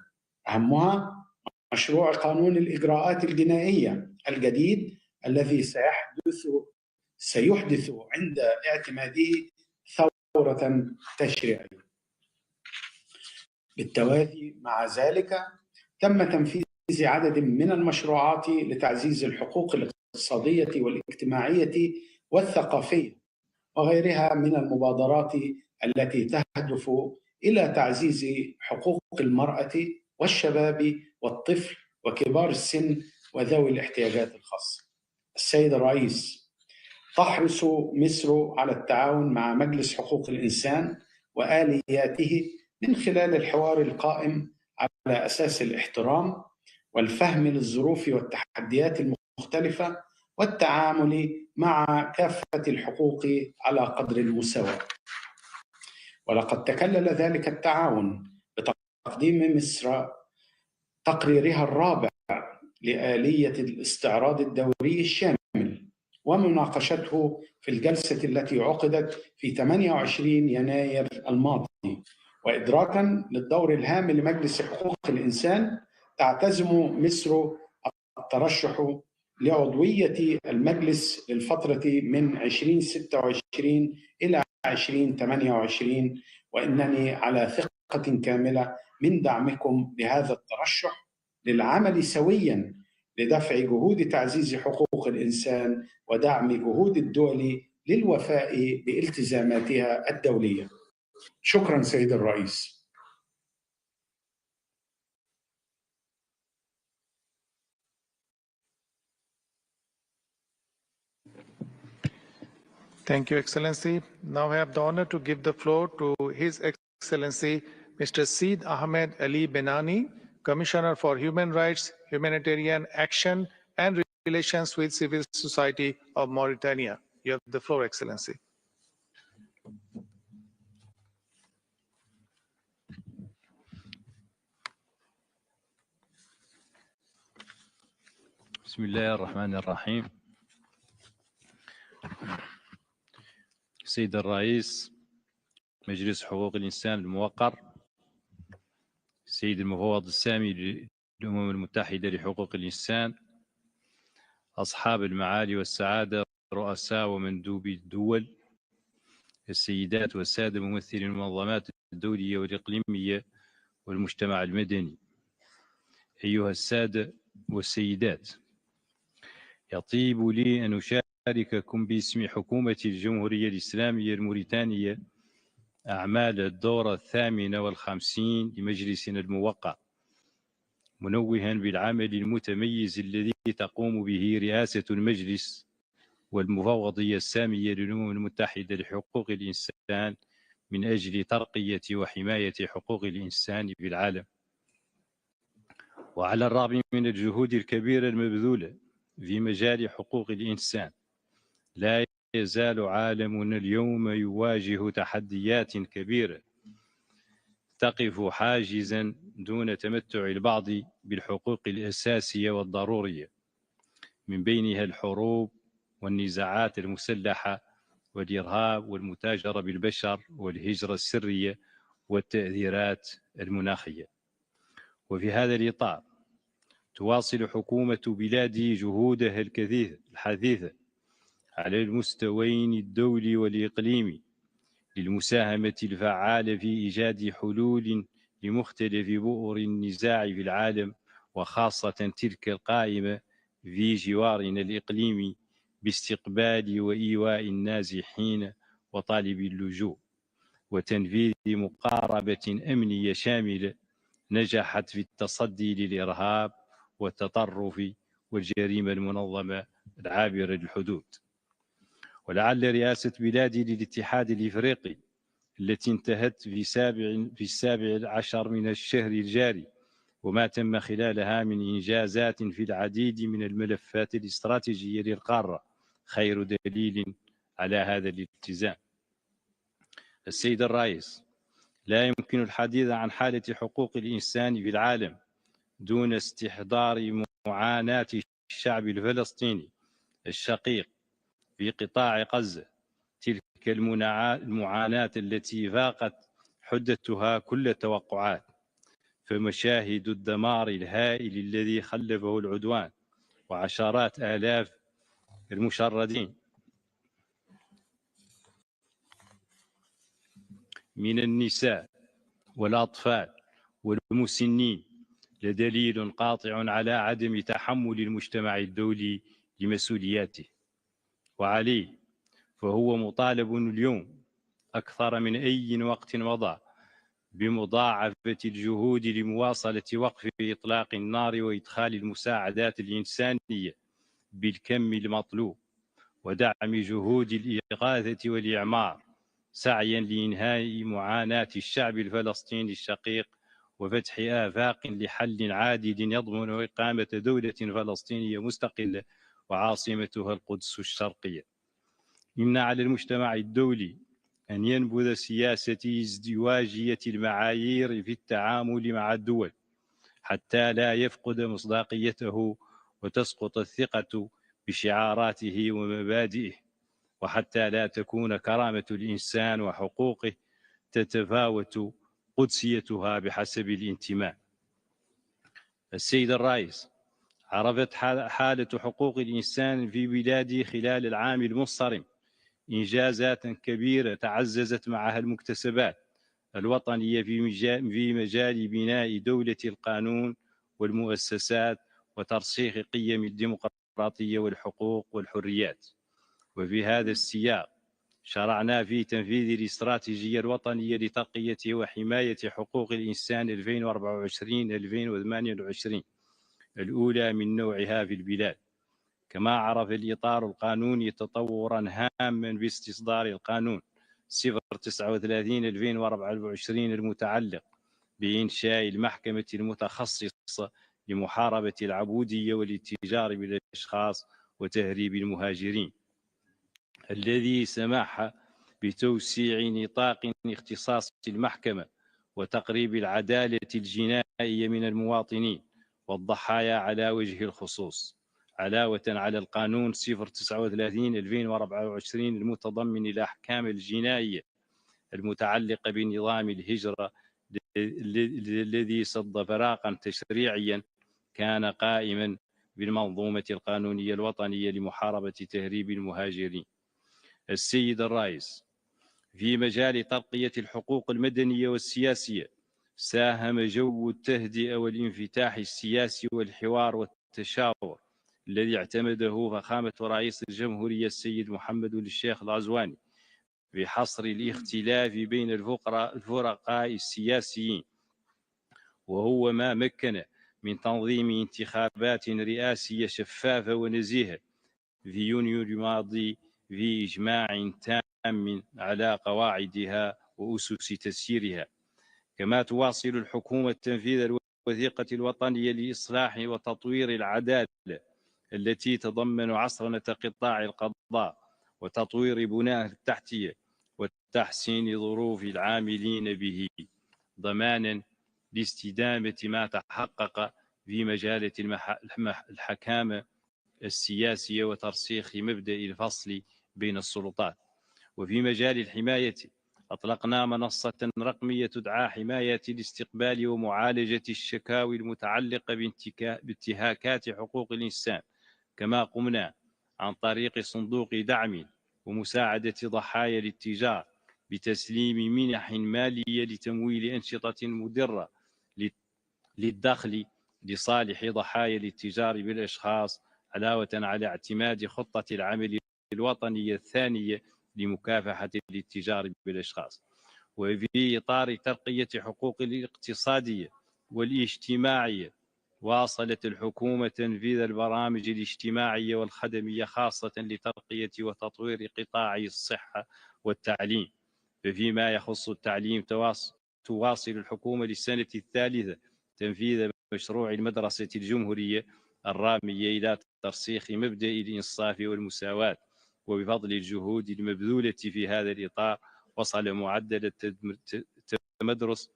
أهمها مشروع قانون الإجراءات الجنائية الجديد الذي سيحدث عند اعتماده ثورة تشريعية. بالتوازي مع ذلك تم تنفيذ عدد من المشروعات لتعزيز الحقوق الاقتصادية والاجتماعية والثقافية وغيرها من المبادرات التي تهدف إلى تعزيز حقوق المرأة والشباب والطفل وكبار السن وذوي الاحتياجات الخاصة. السيد الرئيس، تحرص مصر على التعاون مع مجلس حقوق الإنسان وآلياته من خلال الحوار القائم على أساس الاحترام والفهم للظروف والتحديات المختلفة والتعامل مع كافة الحقوق على قدر المساواة. ولقد تكلل ذلك التعاون بتقديم مصر تقريرها الرابع لآلية الاستعراض الدوري الشامل ومناقشته في الجلسة التي عقدت في 28 يناير الماضي. وإدراكاً للدور الهام لمجلس حقوق الإنسان، تعتزم مصر الترشح لعضوية المجلس للفترة من 2026 إلى 2028، وإنني على ثقة كاملة من دعمكم لهذا الترشح للعمل سوياً لدفع جهود تعزيز حقوق الإنسان ودعم جهود الدول للوفاء بالتزاماتها الدولية. شكراً سيد الرئيس. Thank you, Excellency. Now I have the honor to give the floor to His Excellency Mr. Seed Ahmed Ali Benani, Commissioner for Human Rights, Humanitarian Action and Relations with Civil Society of Mauritania. You have the floor, Excellency. بسم الله الرحمن الرحيم. سيد الرئيس مجلس حقوق الإنسان الموقر، السيد المفوض السامي للأمم المتحدة لحقوق الإنسان، أصحاب المعالي والسعادة، رؤساء ومندوبي الدول، السيدات والسادة ممثلي المنظمات الدولية والإقليمية والمجتمع المدني، أيها السادة والسيدات، يطيب لي أن أشارككم باسم حكومة الجمهورية الإسلامية الموريتانية أعمال الدورة 58 لمجلسنا الموقر منوها بالعمل المتميز الذي تقوم به رئاسة المجلس والمفوضية السامية للأمم المتحدة لحقوق الإنسان من أجل ترقية وحماية حقوق الإنسان في العالم. وعلى الرغم من الجهود الكبيرة المبذولة في مجال حقوق الإنسان، لا يزال عالمنا اليوم يواجه تحديات كبيرة تقف حاجزا دون تمتع البعض بالحقوق الأساسية والضرورية، من بينها الحروب والنزاعات المسلحة والإرهاب والمتاجرة بالبشر والهجرة السرية والتأثيرات المناخية. وفي هذا الإطار تواصل حكومة بلادي جهودها الحثيثة على المستويين الدولي والإقليمي للمساهمة الفعالة في إيجاد حلول لمختلف بؤر النزاع في العالم، وخاصة تلك القائمة في جوارنا الإقليمي باستقبال وإيواء النازحين وطالبي اللجوء، وتنفيذ مقاربة أمنية شاملة نجحت في التصدي للإرهاب والتطرف والجريمة المنظمة العابرة للحدود. ولعل رئاسة بلادي للاتحاد الإفريقي التي انتهت في 17 من الشهر الجاري، وما تم خلالها من إنجازات في العديد من الملفات الاستراتيجية للقارة، خير دليل على هذا الالتزام. السيد الرئيس، لا يمكن الحديث عن حالة حقوق الإنسان في العالم دون استحضار معاناة الشعب الفلسطيني الشقيق في قطاع غزة، تلك المعاناة التي فاقت حدتها كل التوقعات. فمشاهد الدمار الهائل الذي خلفه العدوان وعشرات آلاف المشردين من النساء والأطفال والمسنين لدليل قاطع على عدم تحمل المجتمع الدولي لمسؤولياته، وعليه فهو مطالب اليوم أكثر من أي وقت مضى بمضاعفة الجهود لمواصلة وقف إطلاق النار وإدخال المساعدات الإنسانية بالكم المطلوب، ودعم جهود الإغاثة والإعمار سعيا لإنهاء معاناة الشعب الفلسطيني الشقيق وفتح آفاق لحل عادل يضمن إقامة دولة فلسطينية مستقلة وعاصمتها القدس الشرقية. إن على المجتمع الدولي أن ينبذ سياسة ازدواجية المعايير في التعامل مع الدول حتى لا يفقد مصداقيته وتسقط الثقة بشعاراته ومبادئه، وحتى لا تكون كرامة الإنسان وحقوقه تتفاوت قدسيتها بحسب الانتماء. السيد الرئيس، عرفت حالة حقوق الإنسان في بلادي خلال العام المنصرم إنجازات كبيرة تعززت معها المكتسبات الوطنية في مجال بناء دولة القانون والمؤسسات وترسيخ قيم الديمقراطية والحقوق والحريات. وفي هذا السياق شرعنا في تنفيذ الاستراتيجية الوطنية لترقية وحماية حقوق الإنسان 2024-2028 الأولى من نوعها في البلاد. كما عرف الإطار القانوني تطورا هاما باستصدار القانون 039/2024 المتعلق بإنشاء المحكمة المتخصصة لمحاربة العبودية والاتجار بالأشخاص وتهريب المهاجرين، الذي سمح بتوسيع نطاق اختصاص المحكمة وتقريب العدالة الجنائية من المواطنين والضحايا على وجه الخصوص، علاوة على القانون 039/2024 المتضمن الأحكام الجنائية المتعلقة بنظام الهجرة الذي سد فراغا تشريعيا كان قائما بالمنظومة القانونية الوطنية لمحاربة تهريب المهاجرين. السيد الرئيس، في مجال ترقية الحقوق المدنية والسياسية ساهم جو التهدئة والانفتاح السياسي والحوار والتشاور الذي اعتمده فخامة رئيس الجمهورية السيد محمد الشيخ الغزواني في حصر الاختلاف بين الفرقاء السياسيين، وهو ما مكن من تنظيم انتخابات رئاسية شفافة ونزيهة في يونيو الماضي في إجماع تام على قواعدها وأسس تسييرها. كما تواصل الحكومة تنفيذ الوثيقة الوطنية لإصلاح وتطوير العدالة التي تضمن عصرنة قطاع القضاء وتطوير بناء التحتية وتحسين ظروف العاملين به، ضمانا لاستدامة ما تحقق في مجال الحكامة السياسية وترسيخ مبدأ الفصل بين السلطات. وفي مجال الحماية أطلقنا منصة رقمية تدعى حماية الاستقبال ومعالجة الشكاوي المتعلقة بانتهاكات حقوق الإنسان. كما قمنا عن طريق صندوق دعم ومساعدة ضحايا الاتجار بتسليم منح مالية لتمويل أنشطة مدرة للدخل لصالح ضحايا الاتجار بالأشخاص، علاوة على اعتماد خطة العمل الوطنية الثانية لمكافحة الاتجار بالأشخاص. وفي إطار ترقية حقوق الاقتصادية والاجتماعية، واصلت الحكومة تنفيذ البرامج الاجتماعية والخدمية خاصة لترقية وتطوير قطاع الصحة والتعليم. ففيما يخص التعليم تواصل الحكومة للسنة الثالثة تنفيذ مشروع المدرسة الجمهورية الرامية إلى ترسيخ مبدأ الإنصاف والمساواة. وبفضل الجهود المبذولة في هذا الإطار وصل معدل التمدرس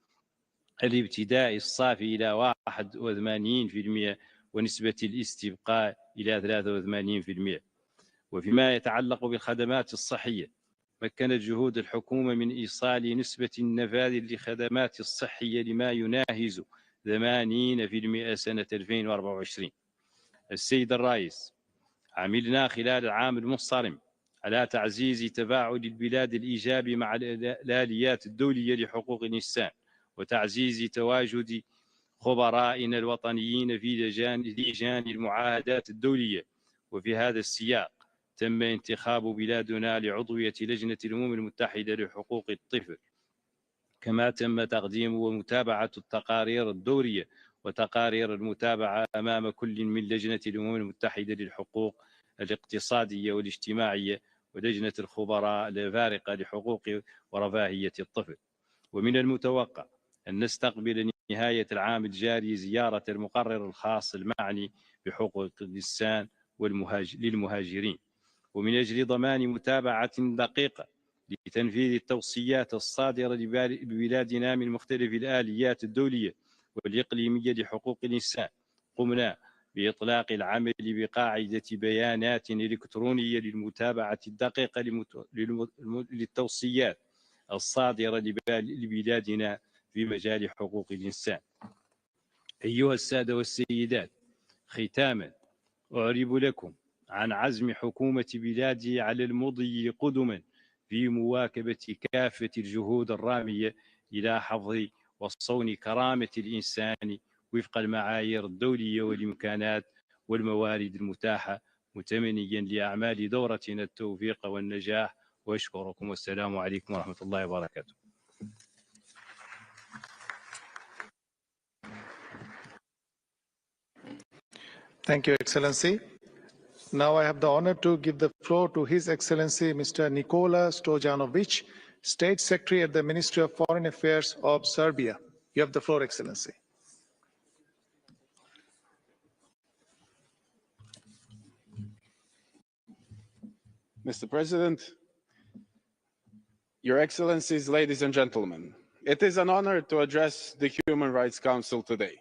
الابتدائي الصافي إلى 81% ونسبة الاستبقاء إلى 83%. وفيما يتعلق بالخدمات الصحية، مكنت جهود الحكومة من إيصال نسبة النفاذ للخدمات الصحية لما يناهز 80% سنة 2024. السيد الرئيس، عملنا خلال العام المنصرم على تعزيز تفاعل البلاد الإيجابي مع الآليات الدولية لحقوق الإنسان وتعزيز تواجد خبرائنا الوطنيين في لجان المعاهدات الدولية. وفي هذا السياق تم انتخاب بلادنا لعضوية لجنة الأمم المتحدة لحقوق الطفل. كما تم تقديم ومتابعة التقارير الدورية وتقارير المتابعة أمام كل من لجنة الأمم المتحدة للحقوق الاقتصادية والاجتماعية ولجنة الخبراء الفارقة لحقوق ورفاهية الطفل. ومن المتوقع أن نستقبل نهاية العام الجاري زيارة المقرر الخاص المعني بحقوق الإنسان للمهاجرين، ومن أجل ضمان متابعة دقيقة لتنفيذ التوصيات الصادرة ببلادنا من مختلف الآليات الدولية والإقليمية لحقوق الإنسان، قمنا بإطلاق العمل بقاعدة بيانات إلكترونية للمتابعة الدقيقة للتوصيات الصادرة لبلادنا في مجال حقوق الإنسان. أيها السادة والسيدات، ختاما أعرب لكم عن عزم حكومة بلادي على المضي قدما في مواكبة كافة الجهود الرامية إلى حفظ وصون كرامة الإنسان وفق المعايير الدولية والإمكانات والموارد المتاحة، متمنيا لأعمال دورتنا التوفيق والنجاح. وأشكركم، والسلام عليكم ورحمة الله وبركاته. Thank you, Excellency. Now I have the honor to give the floor to His Excellency Mr. Nikola Stojanovic, State Secretary at the Ministry of Foreign Affairs of Serbia. You have the floor, Excellency. Mr. President, Your Excellencies, ladies and gentlemen, it is an honor to address the Human Rights Council today.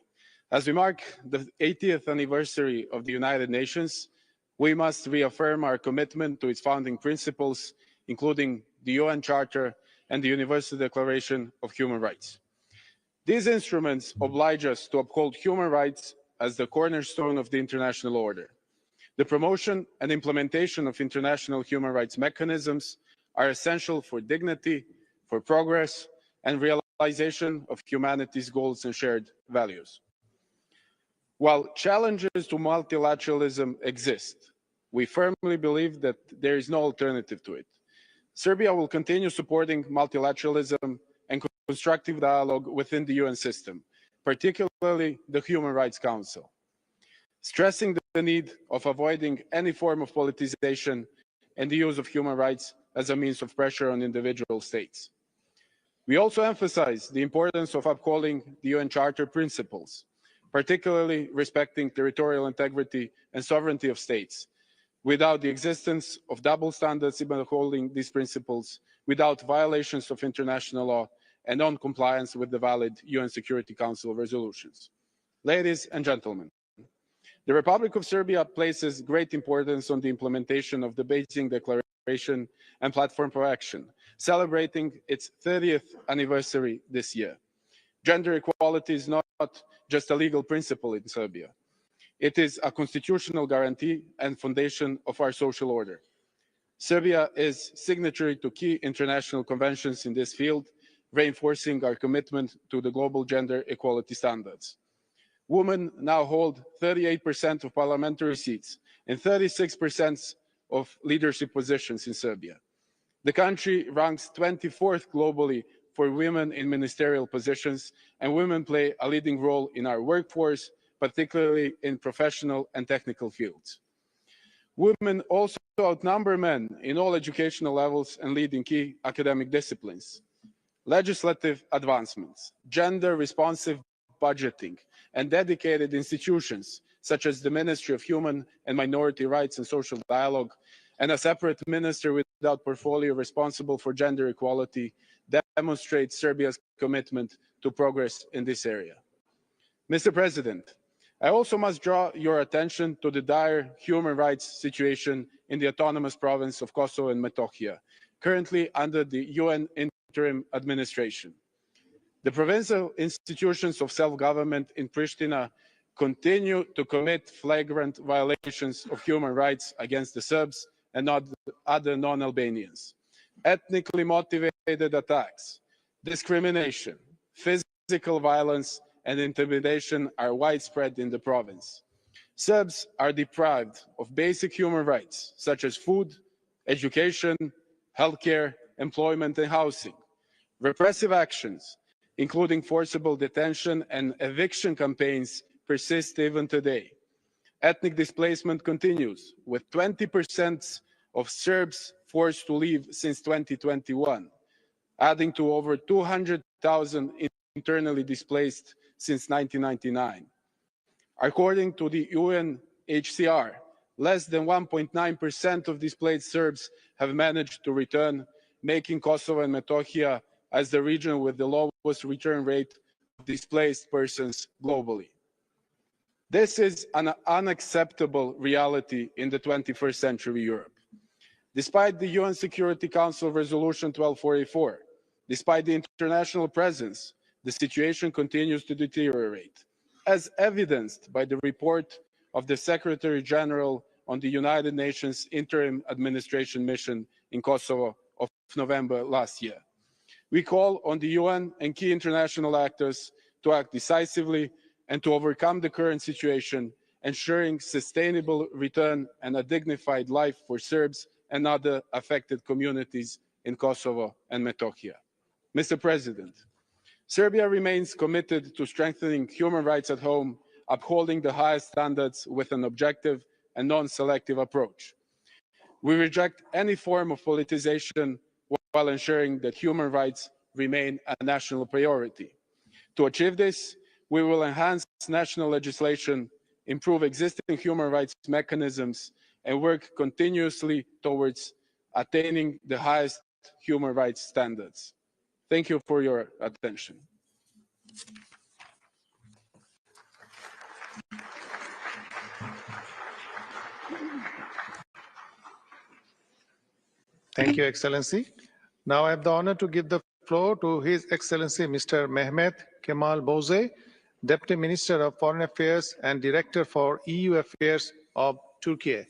As we mark the 80th anniversary of the United Nations, we must reaffirm our commitment to its founding principles, including the UN Charter and the Universal Declaration of Human Rights. These instruments oblige us to uphold human rights as the cornerstone of the international order. The promotion and implementation of international human rights mechanisms are essential for dignity, for progress, and realization of humanity's goals and shared values. While challenges to multilateralism exist, we firmly believe that there is no alternative to it. Serbia will continue supporting multilateralism and constructive dialogue within the UN system, particularly the Human Rights Council, stressing the need of avoiding any form of politicization and the use of human rights as a means of pressure on individual states. We also emphasize the importance of upholding the UN Charter principles, particularly respecting territorial integrity and sovereignty of states, without the existence of double standards in upholding these principles, without violations of international law, and non-compliance with the valid UN Security Council resolutions. Ladies and gentlemen, the Republic of Serbia places great importance on the implementation of the Beijing Declaration and Platform for Action, celebrating its 30th anniversary this year. Gender equality is not just a legal principle in Serbia. It is a constitutional guarantee and foundation of our social order. Serbia is signatory to key international conventions in this field, reinforcing our commitment to the global gender equality standards. Women now hold 38% of parliamentary seats and 36% of leadership positions in Serbia. The country ranks 24th globally for women in ministerial positions, and women play a leading role in our workforce, particularly in professional and technical fields. Women also outnumber men in all educational levels and lead in key academic disciplines. Legislative advancements, gender-responsive budgeting, and dedicated institutions, such as the Ministry of Human and Minority Rights and Social Dialogue, and a separate minister without portfolio responsible for gender equality, demonstrate Serbia's commitment to progress in this area. Mr. President, I also must draw your attention to the dire human rights situation in the autonomous province of Kosovo and Metohija, currently under the UN interim administration. The provincial institutions of self-government in Pristina continue to commit flagrant violations of human rights against the Serbs and other non-Albanians. Ethnically motivated attacks, discrimination, physical violence, and intimidation are widespread in the province. Serbs are deprived of basic human rights, such as food, education, healthcare, employment, and housing. Repressive actions, including forcible detention and eviction campaigns, persist even today. Ethnic displacement continues, with 20% of Serbs forced to leave since 2021, adding to over 200,000 internally displaced since 1999. According to the UNHRC, less than 1.9% of displaced Serbs have managed to return, making Kosovo and Metohija as the region with the lowest return rate of displaced persons globally. This is an unacceptable reality in the 21st century Europe. Despite the UN Security Council Resolution 1244, despite the international presence, the situation continues to deteriorate, as evidenced by the report of the Secretary General on the United Nations Interim Administration Mission in Kosovo of November last year. We call on the UN and key international actors to act decisively and to overcome the current situation, ensuring sustainable return and a dignified life for Serbs and other affected communities in Kosovo and Metohija. Mr. President, Serbia remains committed to strengthening human rights at home, upholding the highest standards with an objective and non-selective approach. We reject any form of politicization while ensuring that human rights remain a national priority. To achieve this, we will enhance national legislation, improve existing human rights mechanisms, and work continuously towards attaining the highest human rights standards. Thank you for your attention. Thank you, Excellency. Now I have the honor to give the floor to His Excellency Mr. Mehmet Kemal Bozey, Deputy Minister of Foreign Affairs and Director for EU Affairs of Turkey.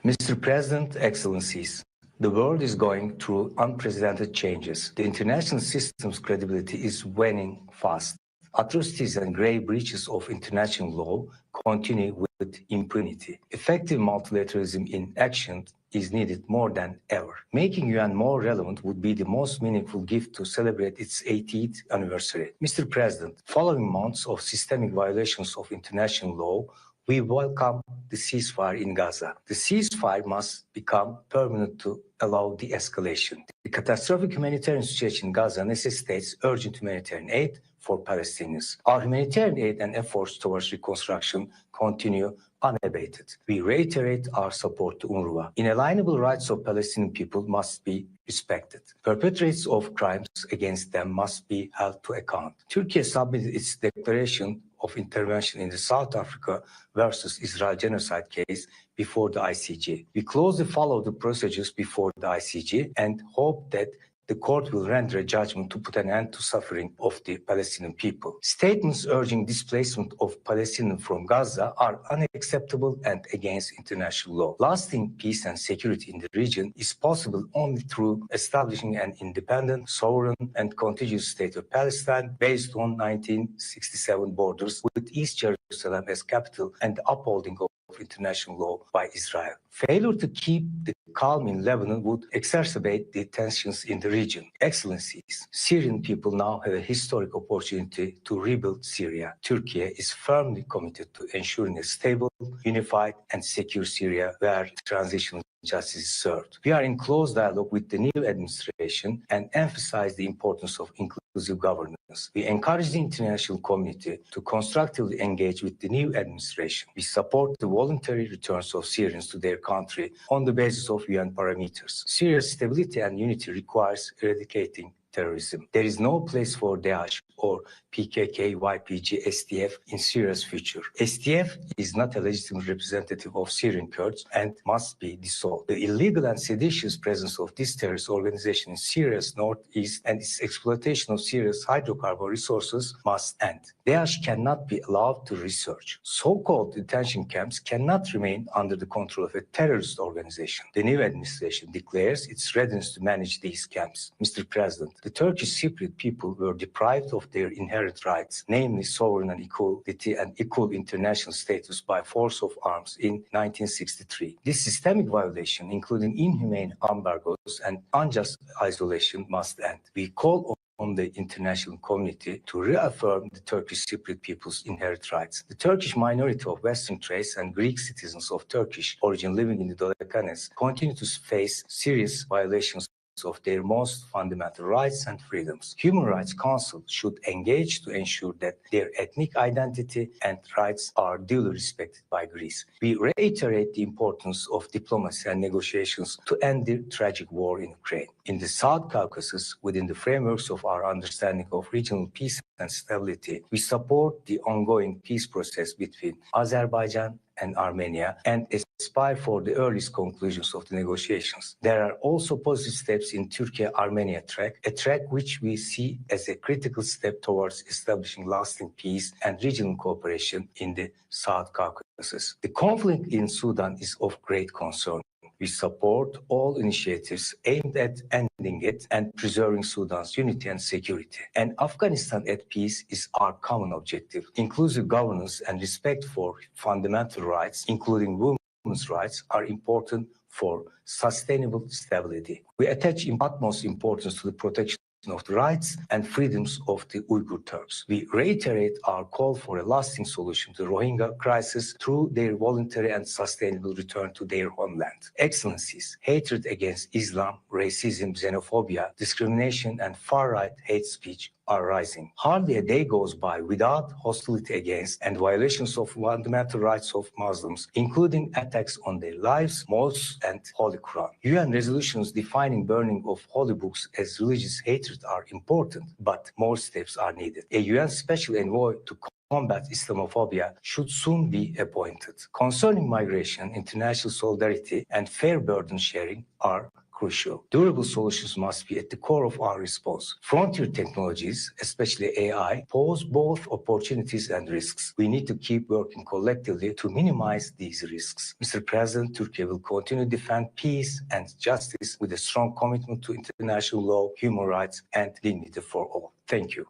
Mr. President, Excellencies, the world is going through unprecedented changes. The international system's credibility is waning fast. Atrocities and grave breaches of international law continue with impunity. Effective multilateralism in action is needed more than ever. Making UN more relevant would be the most meaningful gift to celebrate its 80th anniversary. Mr. President, following months of systemic violations of international law, we welcome the ceasefire in Gaza. The ceasefire must become permanent to allow de-escalation. The catastrophic humanitarian situation in Gaza necessitates urgent humanitarian aid for Palestinians. Our humanitarian aid and efforts towards reconstruction continue unabated. We reiterate our support to UNRWA. Inalienable rights of Palestinian people must be respected. Perpetrators of crimes against them must be held to account. Turkey submitted its declaration of intervention in the South Africa versus Israel genocide case before the ICJ. We closely follow the procedures before the ICJ and hope that the court will render a judgment to put an end to suffering of the Palestinian people. Statements urging displacement of Palestinians from Gaza are unacceptable and against international law. Lasting peace and security in the region is possible only through establishing an independent, sovereign, and contiguous state of Palestine based on 1967 borders with East Jerusalem as capital and the upholding of international law by Israel. Failure to keep the calm in Lebanon would exacerbate the tensions in the region. Excellencies, Syrian people now have a historic opportunity to rebuild Syria. Turkey is firmly committed to ensuring a stable, unified, and secure Syria where transitional justice is served. We are in close dialogue with the new administration and emphasize the importance of inclusive governance. We encourage the international community to constructively engage with the new administration. We support the voluntary returns of Syrians to their country on the basis of UN parameters. Syria's stability and unity requires eradicating terrorism. There is no place for Daesh or PKK, YPG, SDF in Syria's future. SDF is not a legitimate representative of Syrian Kurds and must be dissolved. The illegal and seditious presence of this terrorist organization in Syria's northeast and its exploitation of Syria's hydrocarbon resources must end. Daesh cannot be allowed to research. So-called detention camps cannot remain under the control of a terrorist organization. The new administration declares its readiness to manage these camps. Mr. President, the Turkish Cypriot people were deprived of their inherent rights, namely sovereign and equality and equal international status by force of arms in 1963. This systemic violation, including inhumane embargoes and unjust isolation, must end. We call on the international community to reaffirm the Turkish Cypriot people's inherent rights. The Turkish minority of Western Thrace and Greek citizens of Turkish origin living in the delegations continue to face serious violations of their most fundamental rights and freedoms. Human Rights Council should engage to ensure that their ethnic identity and rights are duly respected by Greece. We reiterate the importance of diplomacy and negotiations to end the tragic war in Ukraine. In the South Caucasus, within the frameworks of our understanding of regional peace and stability, we support the ongoing peace process between Azerbaijan and Armenia and aspire for the earliest conclusions of the negotiations. There are also positive steps in Turkey-Armenia track, a track which we see as a critical step towards establishing lasting peace and regional cooperation in the South Caucasus. The conflict in Sudan is of great concern. We support all initiatives aimed at ending it and preserving Sudan's unity and security. And Afghanistan at peace is our common objective. Inclusive governance and respect for fundamental rights, including women's rights, are important for sustainable stability. We attach utmost importance to the protection of the rights and freedoms of the Uyghur Turks. We reiterate our call for a lasting solution to the Rohingya crisis through their voluntary and sustainable return to their homeland. Excellencies, hatred against Islam, racism, xenophobia, discrimination, and far-right hate speech are rising. Hardly a day goes by without hostility against and violations of fundamental rights of Muslims, including attacks on their lives, mosques, and Holy Quran. UN resolutions defining burning of holy books as religious hatred are important, but more steps are needed. A UN special envoy to combat Islamophobia should soon be appointed. Concerning migration, international solidarity and fair burden sharing are crucial. Durable solutions must be at the core of our response. Frontier technologies, especially AI, pose both opportunities and risks. We need to keep working collectively to minimize these risks. Mr. President, Turkey will continue to defend peace and justice with a strong commitment to international law, human rights, and dignity for all. Thank you.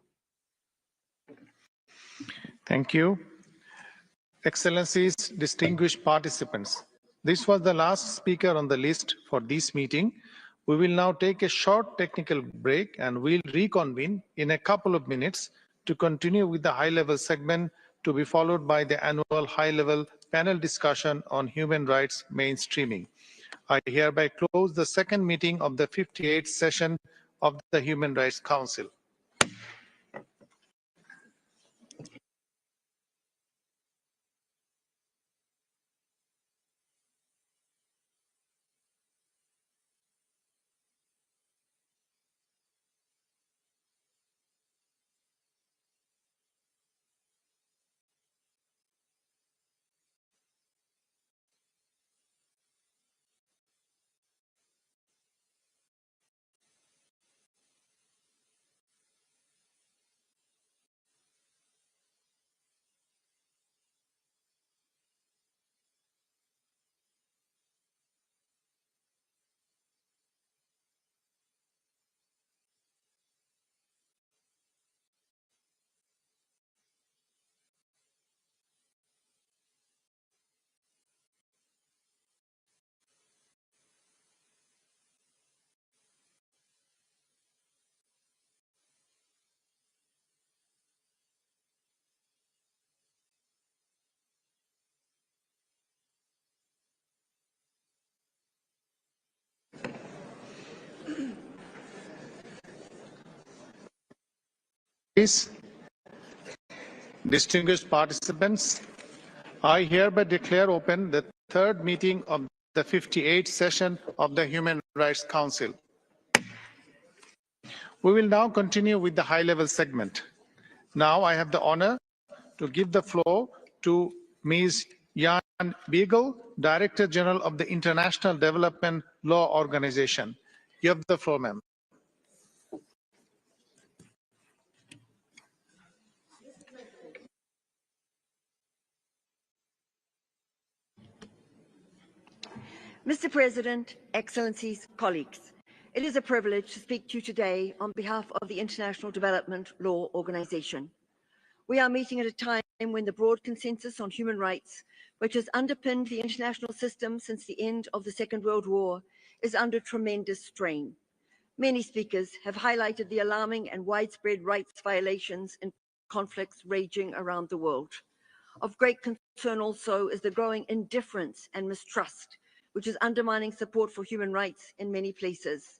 Thank you. Excellencies, distinguished participants, this was the last speaker on the list for this meeting. We will now take a short technical break and we'll reconvene in a couple of minutes to continue with the high-level segment to be followed by the annual high-level panel discussion on human rights mainstreaming. I hereby close the second meeting of the 58th session of the Human Rights Council. Distinguished participants, I hereby declare open the third meeting of the 58th session of the Human Rights Council. We will now continue with the high-level segment. Now I have the honor to give the floor to Ms. Jan Beagle, Director General of the International Development Law Organization. You have the floor, ma'am. Mr. President, Excellencies, colleagues, it is a privilege to speak to you today on behalf of the International Development Law Organization. We are meeting at a time when the broad consensus on human rights, which has underpinned the international system since the end of the Second World War, is under tremendous strain. Many speakers have highlighted the alarming and widespread rights violations in conflicts raging around the world. Of great concern also is the growing indifference and mistrust, which is undermining support for human rights in many places.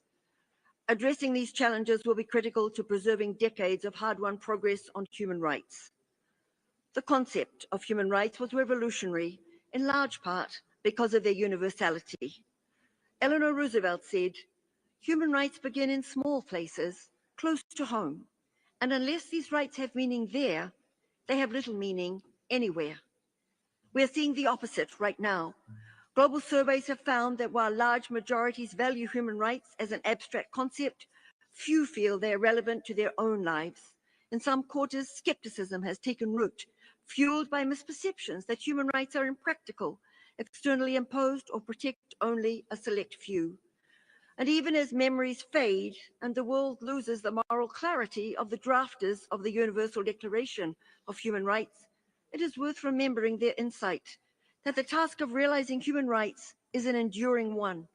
Addressing these challenges will be critical to preserving decades of hard-won progress on human rights. The concept of human rights was revolutionary, in large part because of their universality. Eleanor Roosevelt said, "Human rights begin in small places, close to home, and unless these rights have meaning there, they have little meaning anywhere." We are seeing the opposite right now. Global surveys have found that while large majorities value human rights as an abstract concept, few feel they are relevant to their own lives. In some quarters, skepticism has taken root, fueled by misperceptions that human rights are impractical, externally imposed, or protect only a select few. And even as memories fade and the world loses the moral clarity of the drafters of the Universal Declaration of Human Rights, it is worth remembering their insight that the task of realizing human rights is an enduring one.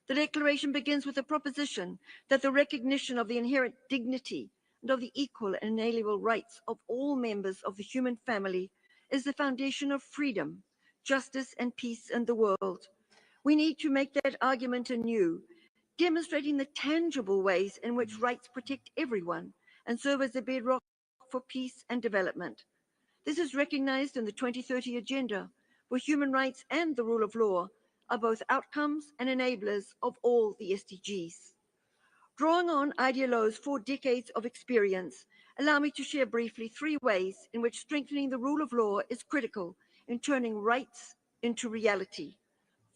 The Declaration begins with the proposition that the recognition of the inherent dignity and of the equal and inalienable rights of all members of the human family is the foundation of freedom, justice, and peace in the world. We need to make that argument anew, demonstrating the tangible ways in which rights protect everyone and serve as a bedrock for peace and development. This is recognized in the 2030 Agenda, where human rights and the rule of law are both outcomes and enablers of all the SDGs. Drawing on IDLO's 4 decades of experience, allow me to share briefly 3 ways in which strengthening the rule of law is critical in turning rights into reality.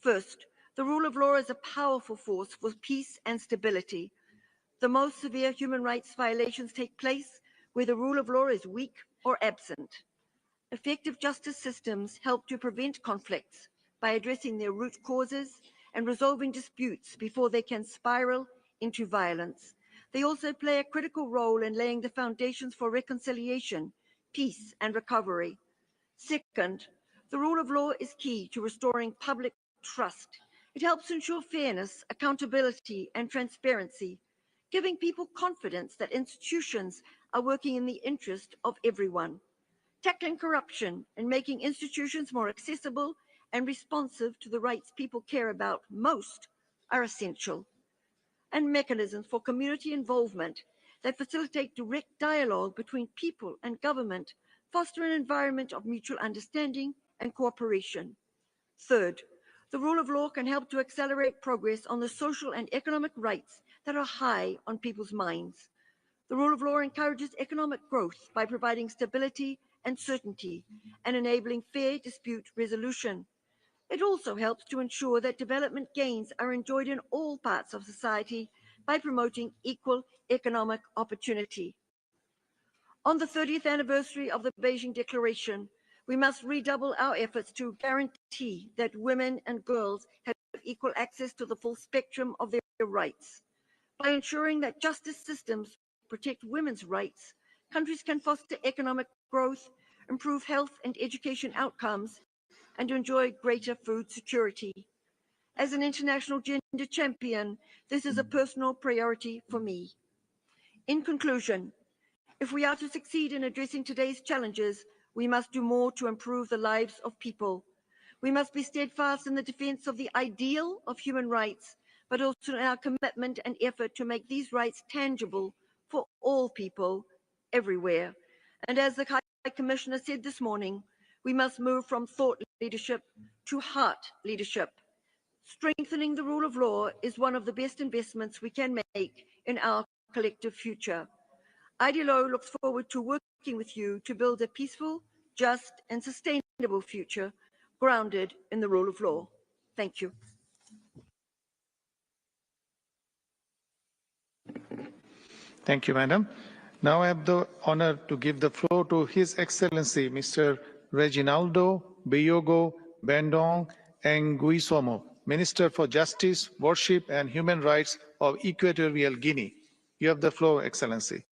First, the rule of law is a powerful force for peace and stability. The most severe human rights violations take place where the rule of law is weak or absent. Effective justice systems help to prevent conflicts by addressing their root causes and resolving disputes before they can spiral into violence. They also play a critical role in laying the foundations for reconciliation, peace, and recovery. Second, the rule of law is key to restoring public trust. It helps ensure fairness, accountability, and transparency, giving people confidence that institutions are working in the interest of everyone. Tackling corruption and making institutions more accessible and responsive to the rights people care about most are essential. And mechanisms for community involvement that facilitate direct dialogue between people and government foster an environment of mutual understanding and cooperation. Third, the rule of law can help to accelerate progress on the social and economic rights that are high on people's minds. The rule of law encourages economic growth by providing stability and certainty and enabling fair dispute resolution. It also helps to ensure that development gains are enjoyed in all parts of society by promoting equal economic opportunity. On the 30th anniversary of the Beijing Declaration, we must redouble our efforts to guarantee that women and girls have equal access to the full spectrum of their rights. By ensuring that justice systems protect women's rights, countries can foster economic growth, improve health and education outcomes, and enjoy greater food security. As an international gender champion, this is a personal priority for me. In conclusion, if we are to succeed in addressing today's challenges, we must do more to improve the lives of people. We must be steadfast in the defense of the ideal of human rights, but also in our commitment and effort to make these rights tangible for all people everywhere. And as the High Commissioner said this morning, we must move from thought leadership to heart leadership. Strengthening the rule of law is one of the best investments we can make in our collective future. IDLO looks forward to working with you to build a peaceful, just, and sustainable future grounded in the rule of law. Thank you. Thank you, Madam. Now I have the honor to give the floor to His Excellency, Mr. Reginaldo Biogo Bandong Nguissomo, Minister for Justice, Worship and Human Rights of Equatorial Guinea. You have the floor, Excellency.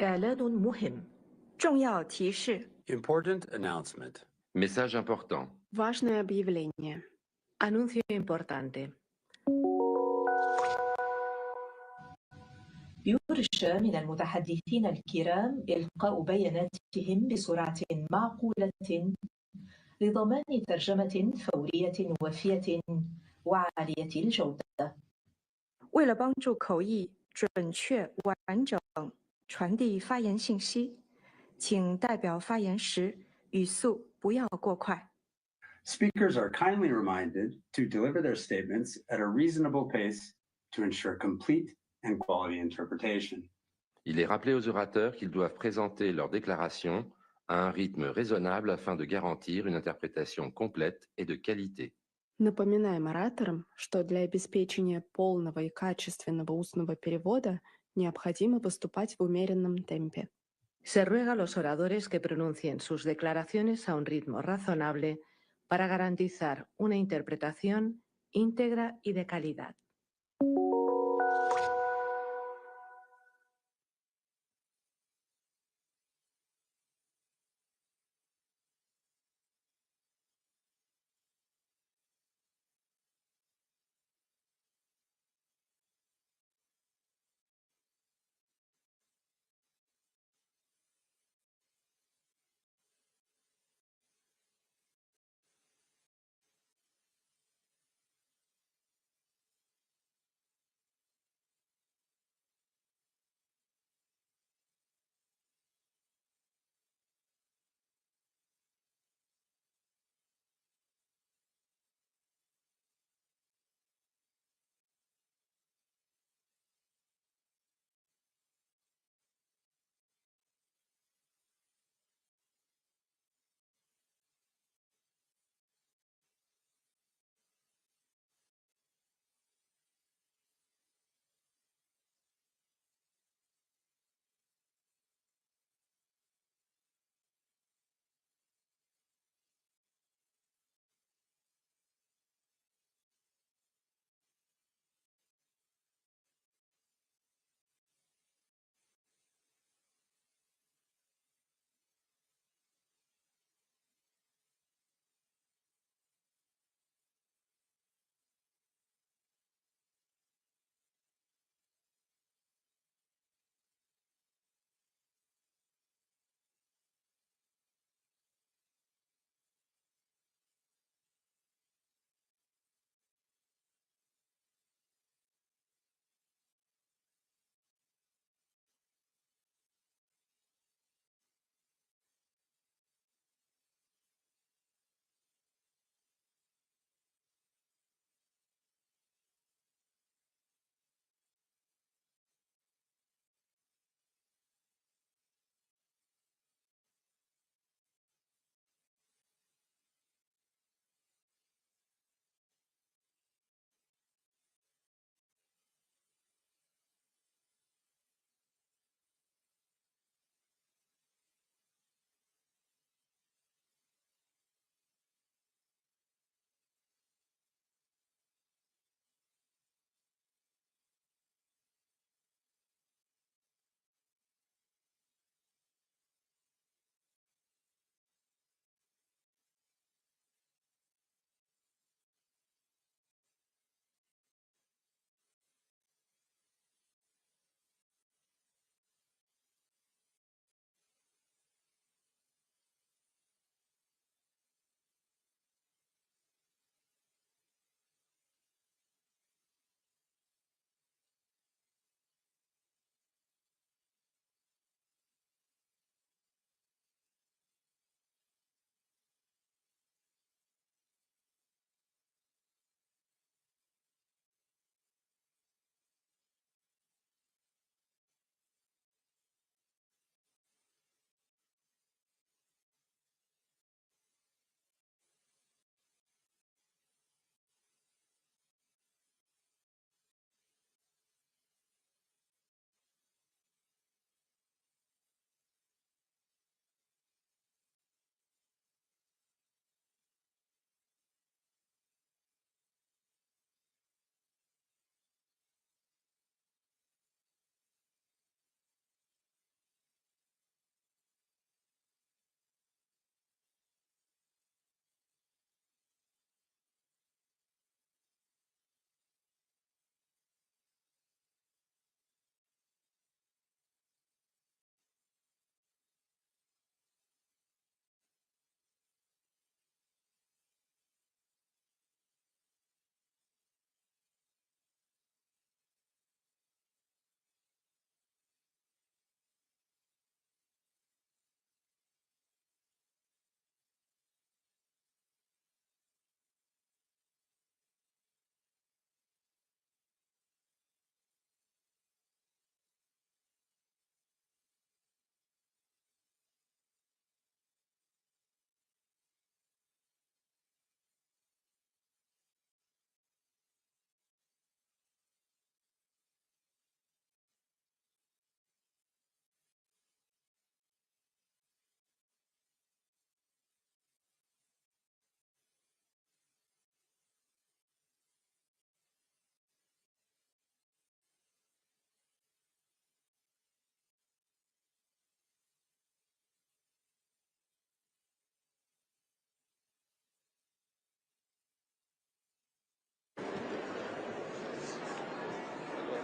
إعلان مهم. 重要提示 Important announcement. Message important. Важное объявление. Anuncio importante. يرجى من المتحدثين الكرام إلقاء بياناتهم بسرعة معقولة لضمان ترجمة فورية وافية وعالية الجودة. 为了帮助口译准确完整传递发言信息，请代表发言时语速不要过快。 Speakers are kindly reminded to deliver their statements at a reasonable pace to ensure complete and quality interpretation. Il est rappelé aux orateurs qu'ils doivent présenter leur déclaration à un rythme raisonnable afin de garantir une interprétation complète et de qualité. Напоминаем ораторам, что для обеспечения полного и качественного устного перевода необходимо выступать в умеренном темпе. Se ruega a los oradores que pronuncien sus declaraciones a un ritmo razonable para garantizar una interpretación íntegra y de calidad.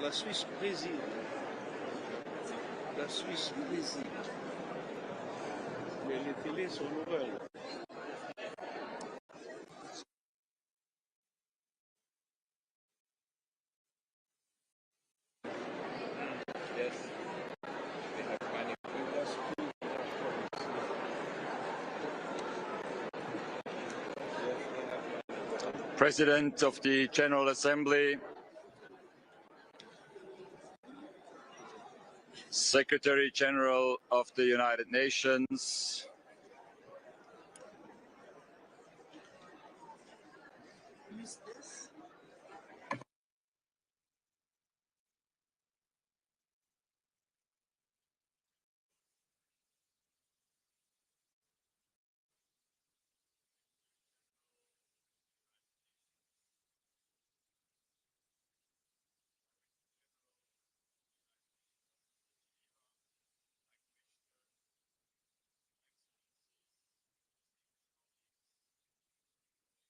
La Suisse-Brésil. La Suisse-Brésil. Mais les télés sont nouvelles. President of the General Assembly, Secretary General of the United Nations,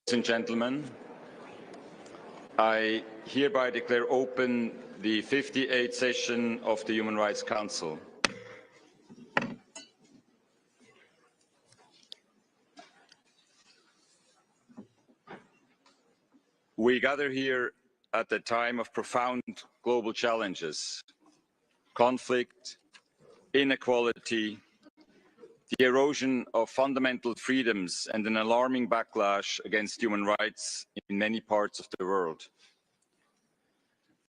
ladies and gentlemen, I hereby declare open the 58th session of the Human Rights Council. We gather here at a time of profound global challenges: conflict, inequality, the erosion of fundamental freedoms, and an alarming backlash against human rights in many parts of the world.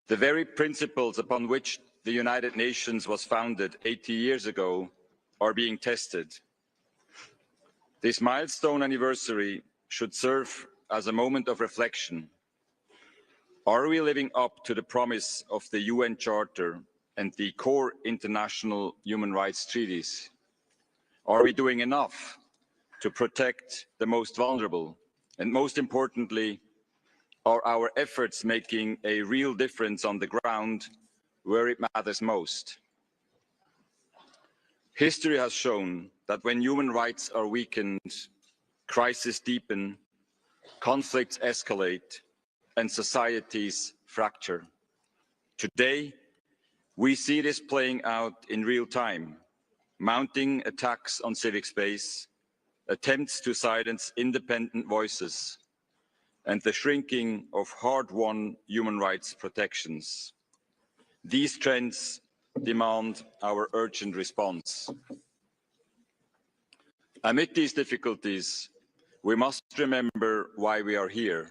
The very principles upon which the United Nations was founded 80 years ago are being tested. This milestone anniversary should serve as a moment of reflection. Are we living up to the promise of the UN Charter and the core international human rights treaties? Are we doing enough to protect the most vulnerable? And most importantly, are our efforts making a real difference on the ground where it matters most? History has shown that when human rights are weakened, crises deepen, conflicts escalate, and societies fracture. Today, we see this playing out in real time: mounting attacks on civic space, attempts to silence independent voices, and the shrinking of hard-won human rights protections. These trends demand our urgent response. Amid these difficulties, we must remember why we are here.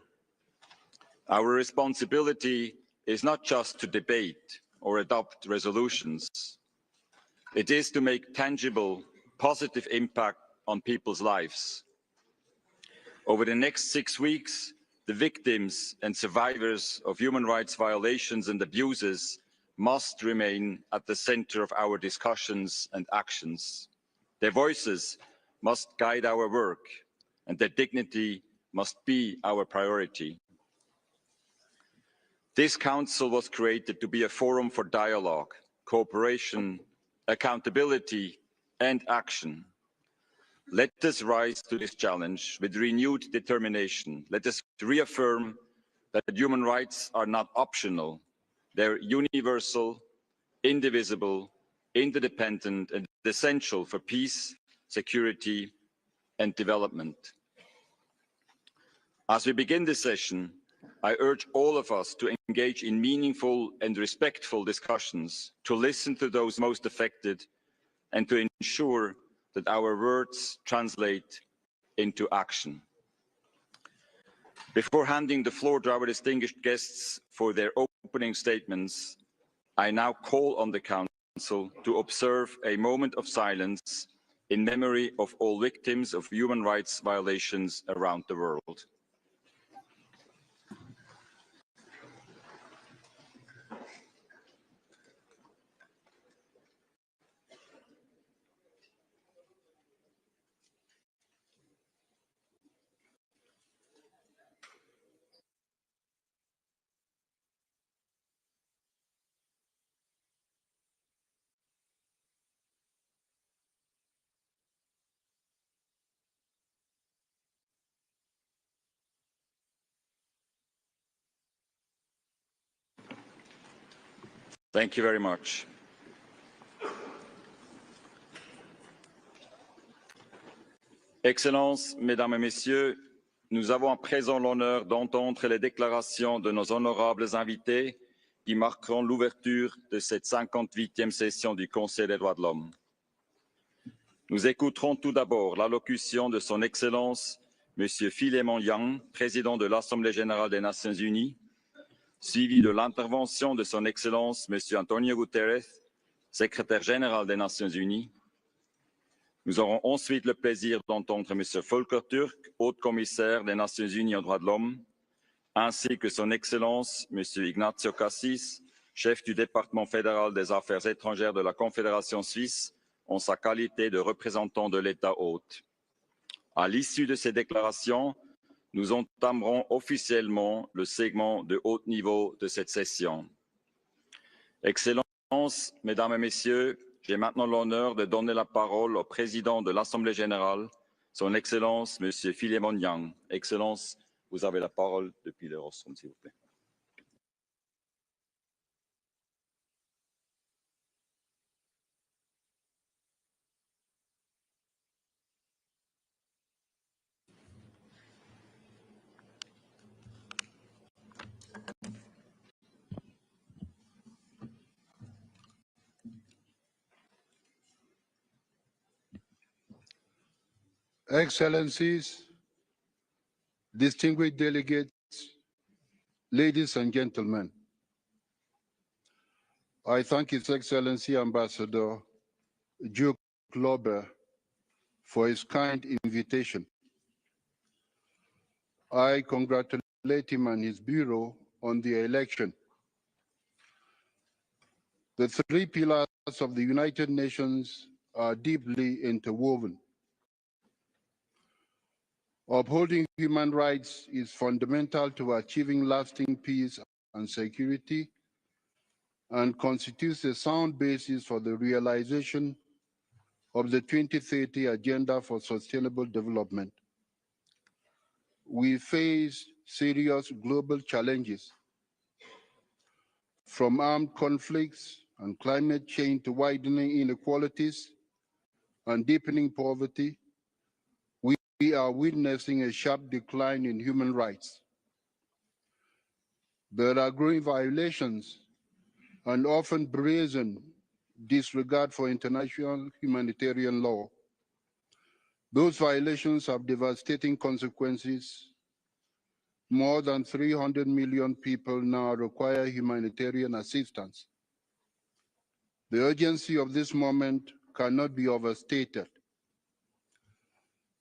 Our responsibility is not just to debate or adopt resolutions. It is to make tangible, positive impact on people's lives. Over the next 6 weeks, the victims and survivors of human rights violations and abuses must remain at the center of our discussions and actions. Their voices must guide our work, and their dignity must be our priority. This Council was created to be a forum for dialogue, cooperation, accountability, and action. Let us rise to this challenge with renewed determination. Let us reaffirm that human rights are not optional. They're universal, indivisible, interdependent, and essential for peace, security, and development. As we begin this session, I urge all of us to engage in meaningful and respectful discussions, to listen to those most affected, and to ensure that our words translate into action. Before handing the floor to our distinguished guests for their opening statements, I now call on the Council to observe a moment of silence in memory of all victims of human rights violations around the world. Thank you very much. Excellences, Mesdames et Messieurs, nous avons à présent l'honneur d'entendre les déclarations de nos honorables invités qui marqueront l'ouverture de cette 58e session du Conseil des droits de l'homme. Nous écouterons tout d'abord l'allocution de Son Excellence M. Philémon Yang, président de l'Assemblée générale des Nations unies, suivi de l'intervention de Son Excellence M. Antonio Guterres, secrétaire général des Nations unies. Nous aurons ensuite le plaisir d'entendre M. Volker Turk, haut-commissaire des Nations unies aux droits de l'homme, ainsi que Son Excellence M. Ignacio Cassis, chef du département fédéral des affaires étrangères de la Confédération suisse, en sa qualité de représentant de l'État hôte. À l'issue de ces déclarations, nous entamerons officiellement le segment de haut niveau de cette session. Excellences, Mesdames et Messieurs, j'ai maintenant l'honneur de donner la parole au président de l'Assemblée générale, Son Excellence M. Philémon Yang. Excellence, vous avez la parole depuis le rostrum, s'il vous plaît. Excellencies, distinguished delegates, ladies and gentlemen, I thank His Excellency Ambassador Duke Glober for his kind invitation. I congratulate him and his Bureau on the election. The three pillars of the United Nations are deeply interwoven. Upholding human rights is fundamental to achieving lasting peace and security and constitutes a sound basis for the realization of the 2030 Agenda for Sustainable Development. We face serious global challenges, from armed conflicts and climate change to widening inequalities and deepening poverty. We are witnessing a sharp decline in human rights. There are growing violations and often brazen disregard for international humanitarian law. Those violations have devastating consequences. More than 300 million people now require humanitarian assistance. The urgency of this moment cannot be overstated.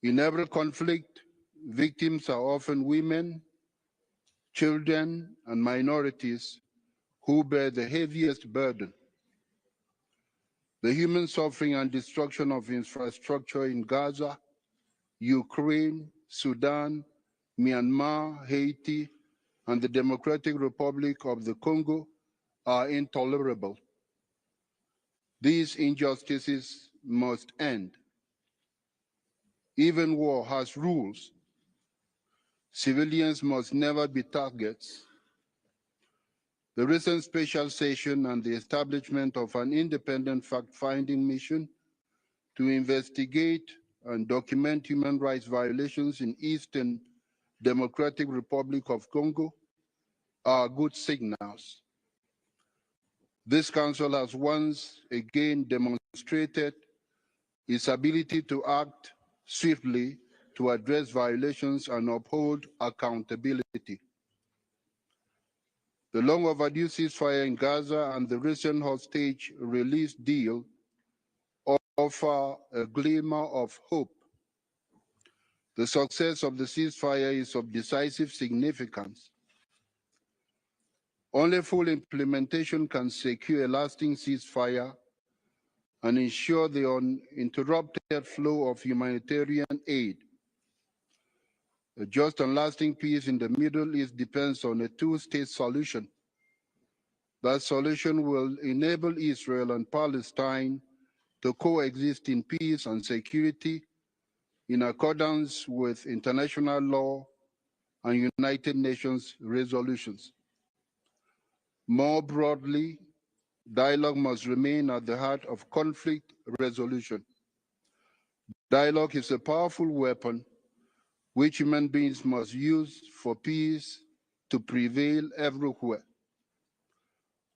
In every conflict, victims are often women, children, and minorities who bear the heaviest burden. The human suffering and destruction of infrastructure in Gaza, Ukraine, Sudan, Myanmar, Haiti, and the Democratic Republic of the Congo are intolerable. These injustices must end. Even war has rules. Civilians must never be targets. The recent special session and the establishment of an independent fact-finding mission to investigate and document human rights violations in Eastern Democratic Republic of Congo are good signals. This Council has once again demonstrated its ability to act swiftly to address violations and uphold accountability. The long overdue ceasefire in Gaza and the recent hostage release deal offer a glimmer of hope. The success of the ceasefire is of decisive significance. Only full implementation can secure a lasting ceasefire and ensure the uninterrupted flow of humanitarian aid. A just and lasting peace in the Middle East depends on a two-state solution. That solution will enable Israel and Palestine to coexist in peace and security in accordance with international law and United Nations resolutions. More broadly, Dialogue must remain at the heart of conflict resolution. Dialogue is a powerful weapon which human beings must use for peace to prevail everywhere.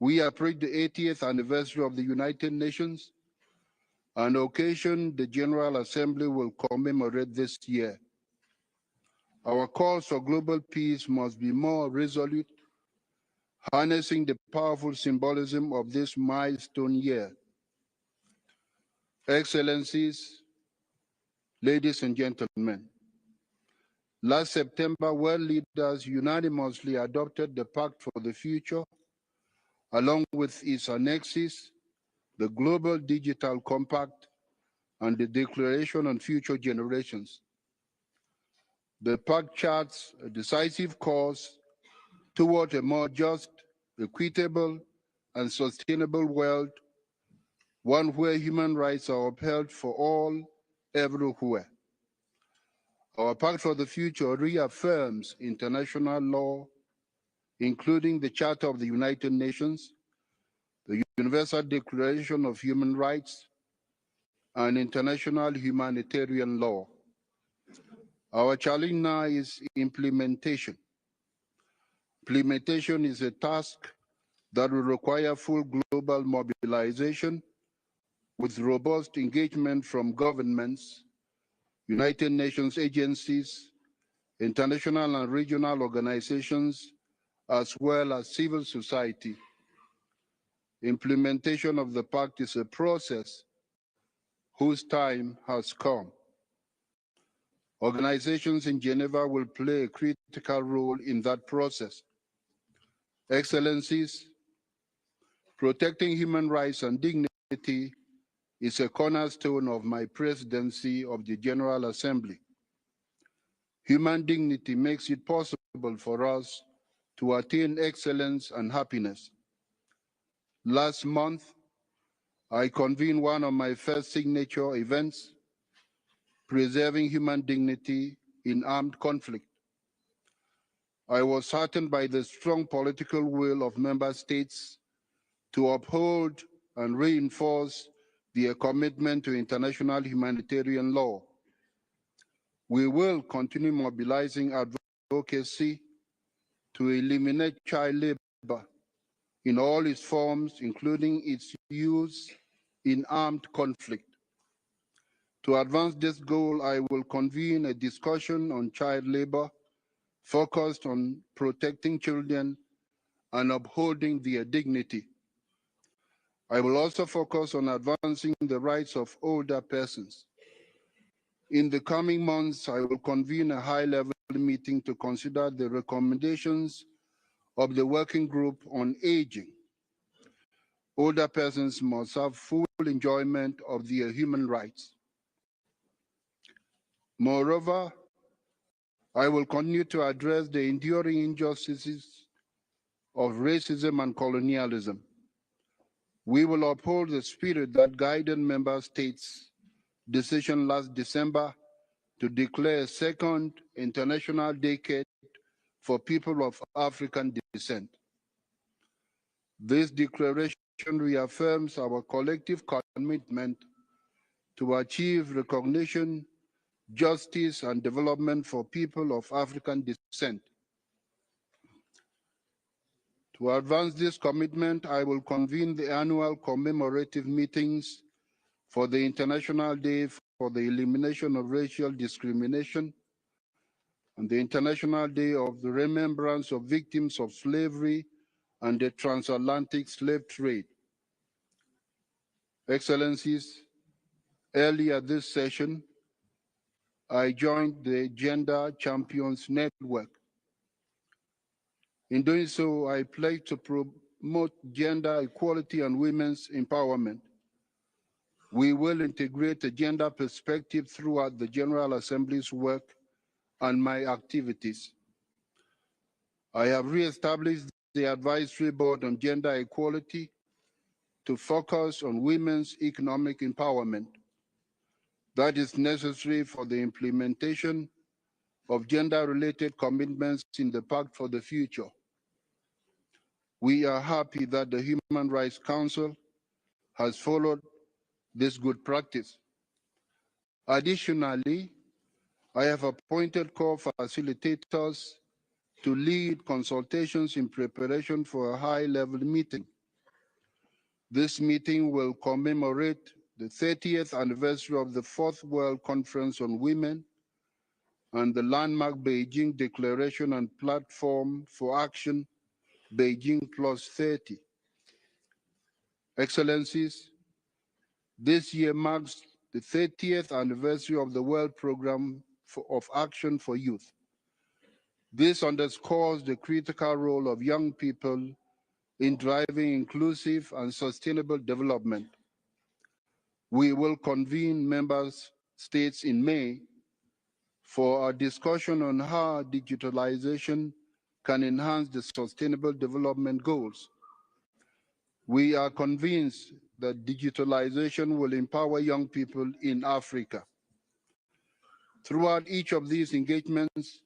We approach the 80th anniversary of the United Nations, an occasion the General Assembly will commemorate this year. Our calls for global peace must be more resolute, harnessing the powerful symbolism of this milestone year. Excellencies, ladies and gentlemen, last September, world leaders unanimously adopted the Pact for the Future, along with its annexes, the Global Digital Compact, and the Declaration on Future Generations. The Pact charts a decisive course toward a more just, equitable, and sustainable world, one where human rights are upheld for all, everywhere. Our Pact for the Future reaffirms international law, including the Charter of the United Nations, the Universal Declaration of Human Rights, and international humanitarian law. Our challenge now is implementation. Implementation is a task that will require full global mobilization with robust engagement from governments, United Nations agencies, international and regional organizations, as well as civil society. Implementation of the Pact is a process whose time has come. Organizations in Geneva will play a critical role in that process. Excellencies, protecting human rights and dignity is a cornerstone of my presidency of the General Assembly. Human dignity makes it possible for us to attain excellence and happiness. Last month, I convened one of my first signature events, Preserving Human Dignity in Armed Conflict. I was heartened by the strong political will of member states to uphold and reinforce their commitment to international humanitarian law. We will continue mobilizing advocacy to eliminate child labor in all its forms, including its use in armed conflict. To advance this goal, I will convene a discussion on child labor focused on protecting children and upholding their dignity. I will also focus on advancing the rights of older persons. In the coming months, I will convene a high-level meeting to consider the recommendations of the Working Group on Aging. Older persons must have full enjoyment of their human rights. Moreover, I will continue to address the enduring injustices of racism and colonialism. We will uphold the spirit that guided member states' decision last December to declare a second international decade for people of African descent. This declaration reaffirms our collective commitment to achieve recognition, justice, and development for people of African descent. To advance this commitment, I will convene the annual commemorative meetings for the International Day for the Elimination of Racial Discrimination and the International Day of the Remembrance of Victims of Slavery and the Transatlantic Slave Trade. Excellencies, earlier this session, I joined the Gender Champions Network. In doing so, I pledge to promote gender equality and women's empowerment. We will integrate a gender perspective throughout the General Assembly's work and my activities. I have re-established the Advisory Board on Gender Equality to focus on women's economic empowerment. That is necessary for the implementation of gender-related commitments in the Pact for the Future. We are happy that the Human Rights Council has followed this good practice. Additionally, I have appointed co-facilitators to lead consultations in preparation for a high-level meeting. This meeting will commemorate the 30th anniversary of the Fourth World Conference on Women and the landmark Beijing Declaration and Platform for Action, Beijing Plus 30. Excellencies, this year marks the 30th anniversary of the World Programme of Action for Youth. This underscores the critical role of young people in driving inclusive and sustainable development. We will convene member states in May for a discussion on how digitalization can enhance the sustainable development goals. We are convinced that digitalization will empower young people in Africa. Throughout each of these engagements,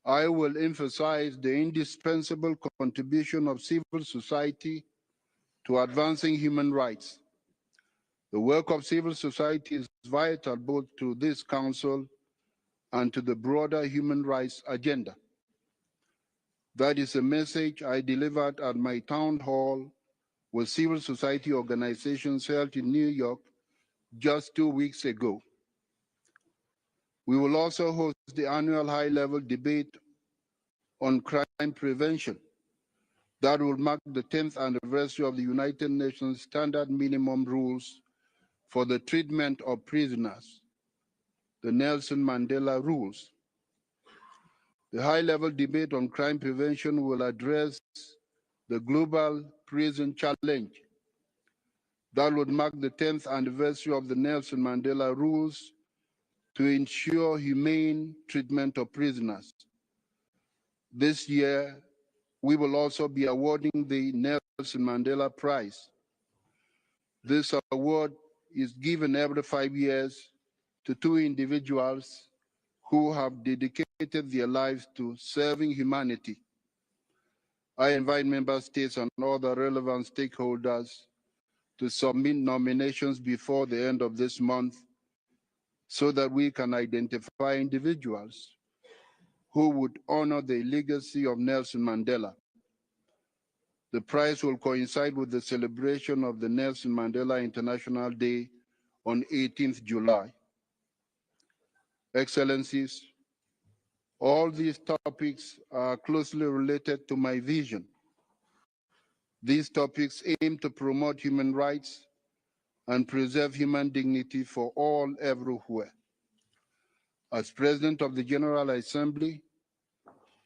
I will emphasize the indispensable contribution of civil society to advancing human rights. The work of civil society is vital both to this Council and to the broader human rights agenda. That is a message I delivered at my town hall with civil society organizations held in New York just 2 weeks ago. We will also host the annual high-level debate on crime prevention. That will mark the 10th anniversary of the United Nations Standard Minimum Rules for the Treatment of Prisoners, the Nelson Mandela Rules. The high-level debate on crime prevention will address the global prison challenge. That would mark the 10th anniversary of the Nelson Mandela Rules to ensure humane treatment of prisoners. This year, we will also be awarding the Nelson Mandela Prize. This award is given every 5 years to 2 individuals who have dedicated their lives to serving humanity. I invite member states and other relevant stakeholders to submit nominations before the end of this month so that we can identify individuals who would honor the legacy of Nelson Mandela. The prize will coincide with the celebration of the Nelson Mandela International Day on 18th July. Excellencies, all these topics are closely related to my vision. These topics aim to promote human rights and preserve human dignity for all everywhere. As President of the General Assembly,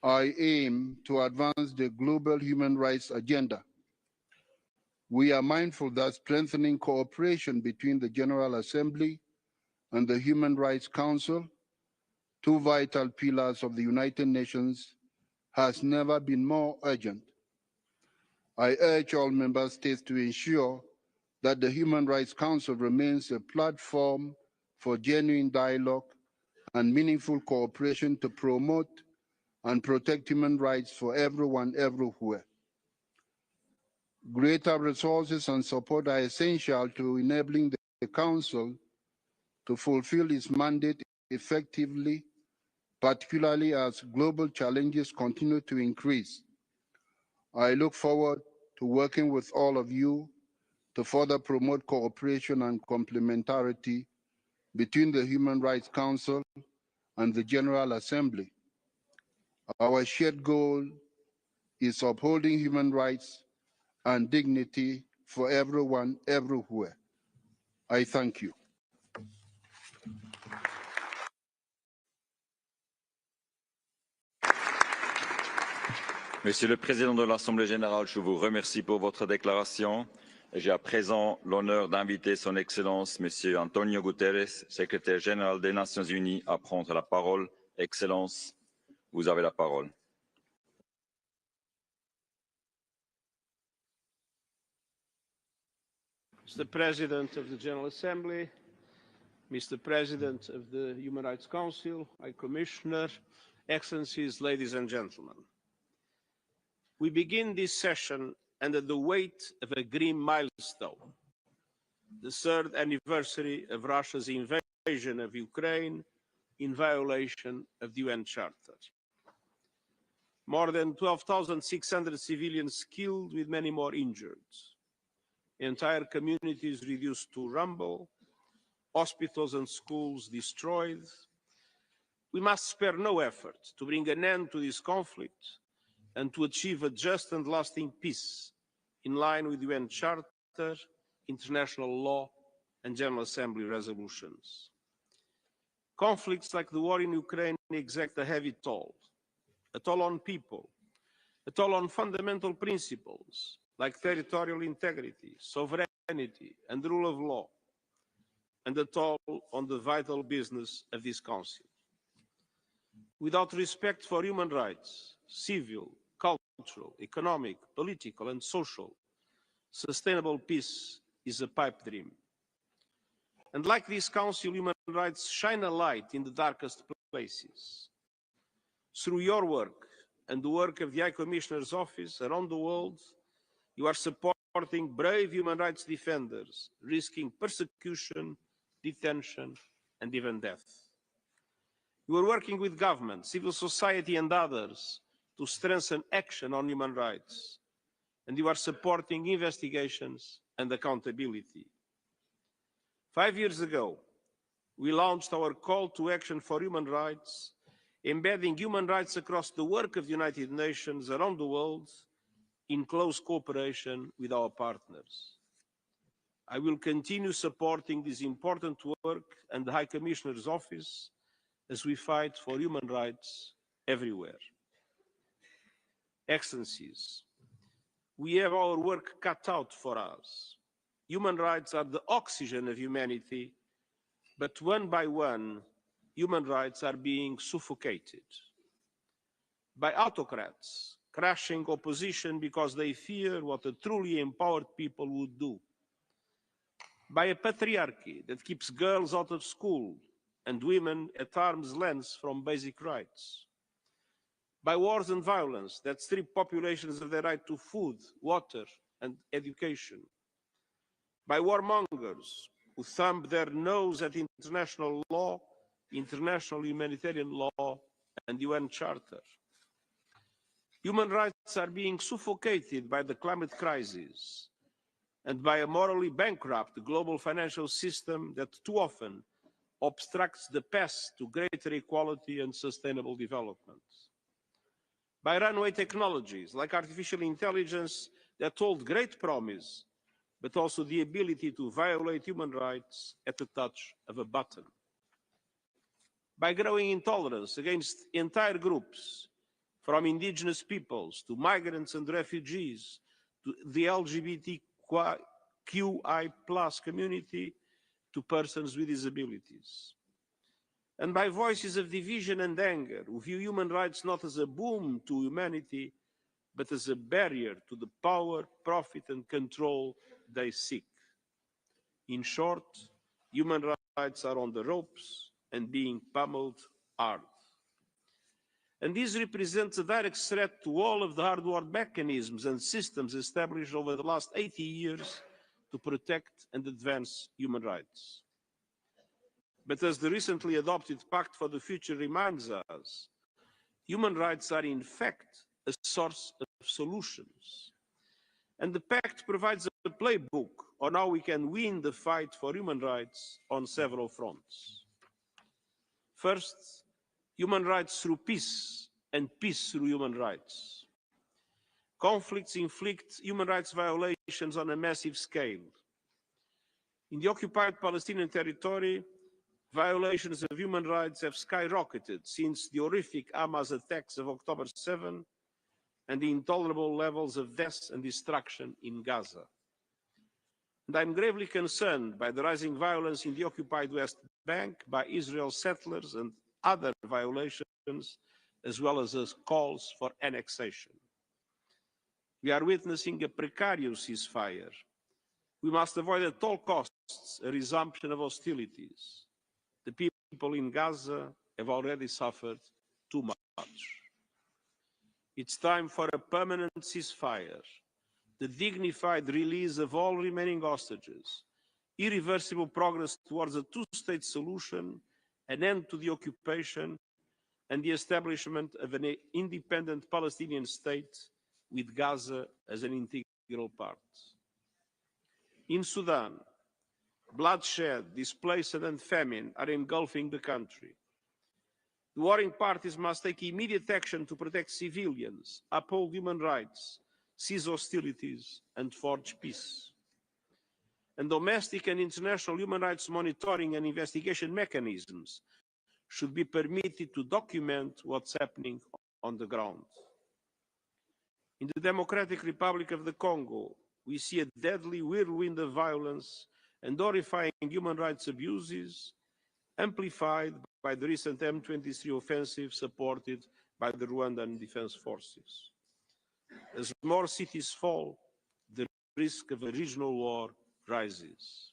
I aim to advance the global human rights agenda. We are mindful that strengthening cooperation between the General Assembly and the Human Rights Council, 2 vital pillars of the United Nations, has never been more urgent. I urge all member states to ensure that the Human Rights Council remains a platform for genuine dialogue and meaningful cooperation to promote and protect human rights for everyone, everywhere. Greater resources and support are essential to enabling the Council to fulfill its mandate effectively, particularly as global challenges continue to increase. I look forward to working with all of you to further promote cooperation and complementarity between the Human Rights Council and the General Assembly. Our shared goal is upholding human rights and dignity for everyone, everywhere. I thank you. Monsieur le Président de l'Assemblée générale, je vous remercie pour votre déclaration. J'ai à présent l'honneur d'inviter Son Excellence Monsieur Antonio Guterres, secrétaire général des Nations Unies, à prendre la parole. Excellence, vous avez la parole. Mr. President of the General Assembly, Mr. President of the Human Rights Council, High Commissioner, Excellencies, ladies and gentlemen. We begin this session under the weight of a grim milestone, the 3rd anniversary of Russia's invasion of Ukraine in violation of the UN Charter. More than 12,600 civilians killed, with many more injured. Entire communities reduced to rubble, hospitals and schools destroyed. We must spare no effort to bring an end to this conflict and to achieve a just and lasting peace in line with the UN Charter, international law and General Assembly resolutions. Conflicts like the war in Ukraine exact a heavy toll on people, a toll on fundamental principles like territorial integrity, sovereignty and the rule of law, and a toll on the vital business of this Council. Without respect for human rights, civil, cultural, economic, political and social, sustainable peace is a pipe dream. And like this Council, human rights shine a light in the darkest places. Through your work and the work of the High Commissioner's Office around the world, you are supporting brave human rights defenders, risking persecution, detention, and even death. You are working with government, civil society and others to strengthen action on human rights, and you are supporting investigations and accountability. 5 years ago, we launched our call to action for human rights, embedding human rights across the work of the United Nations around the world in close cooperation with our partners. I will continue supporting this important work and the High Commissioner's Office as we fight for human rights everywhere. Excellencies, we have our work cut out for us. Human rights are the oxygen of humanity, but one by one, human rights are being suffocated by autocrats, crushing opposition because they fear what a truly empowered people would do, by a patriarchy that keeps girls out of school and women at arm's length from basic rights, by wars and violence that strip populations of their right to food, water and education, by warmongers who thumb their nose at international law, international humanitarian law and the UN Charter. Human rights are being suffocated by the climate crisis and by a morally bankrupt global financial system that too often obstructs the path to greater equality and sustainable development. By runaway technologies like artificial intelligence that hold great promise, but also the ability to violate human rights at the touch of a button. By growing intolerance against entire groups, from indigenous peoples to migrants and refugees, to the LGBTQI+ community, to persons with disabilities. And by voices of division and anger who view human rights not as a boon to humanity, but as a barrier to the power, profit and control they seek. In short, human rights are on the ropes and being pummeled hard. And this represents a direct threat to all of the hardware mechanisms and systems established over the last 80 years to protect and advance human rights. But as the recently adopted Pact for the Future reminds us, human rights are in fact a source of solutions. And the Pact provides a playbook on how we can win the fight for human rights on several fronts. First, human rights through peace and peace through human rights. Conflicts inflict human rights violations on a massive scale. In the occupied Palestinian territory, violations of human rights have skyrocketed since the horrific Hamas attacks of October 7 and the intolerable levels of death and destruction in Gaza. And I'm gravely concerned by the rising violence in the occupied West Bank by Israel's settlers and other violations, as well as calls for annexation. We are witnessing a precarious ceasefire. We must avoid at all costs a resumption of hostilities. The people in Gaza have already suffered too much. It's time for a permanent ceasefire, the dignified release of all remaining hostages, irreversible progress towards a two-state solution, an end to the occupation, and the establishment of an independent Palestinian state with Gaza as an integral part. In Sudan, bloodshed, displacement and famine are engulfing the country. The warring parties must take immediate action to protect civilians, uphold human rights, cease hostilities and forge peace. And domestic and international human rights monitoring and investigation mechanisms should be permitted to document what's happening on the ground. In the Democratic Republic of the Congo, we see a deadly whirlwind of violence and horrifying human rights abuses, amplified by the recent M23 offensive supported by the Rwandan Defense Forces. As more cities fall, the risk of a regional war rises.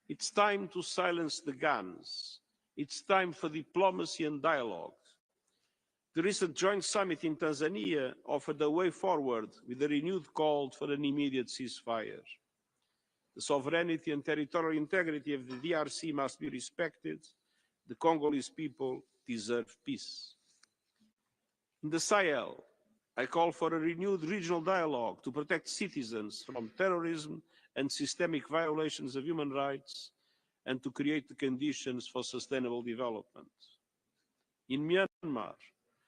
It's time to silence the guns. It's time for diplomacy and dialogue. The recent joint summit in Tanzania offered a way forward with a renewed call for an immediate ceasefire. The sovereignty and territorial integrity of the DRC must be respected. The Congolese people deserve peace. In the Sahel, I call for a renewed regional dialogue to protect citizens from terrorism and systemic violations of human rights and to create the conditions for sustainable development. In Myanmar,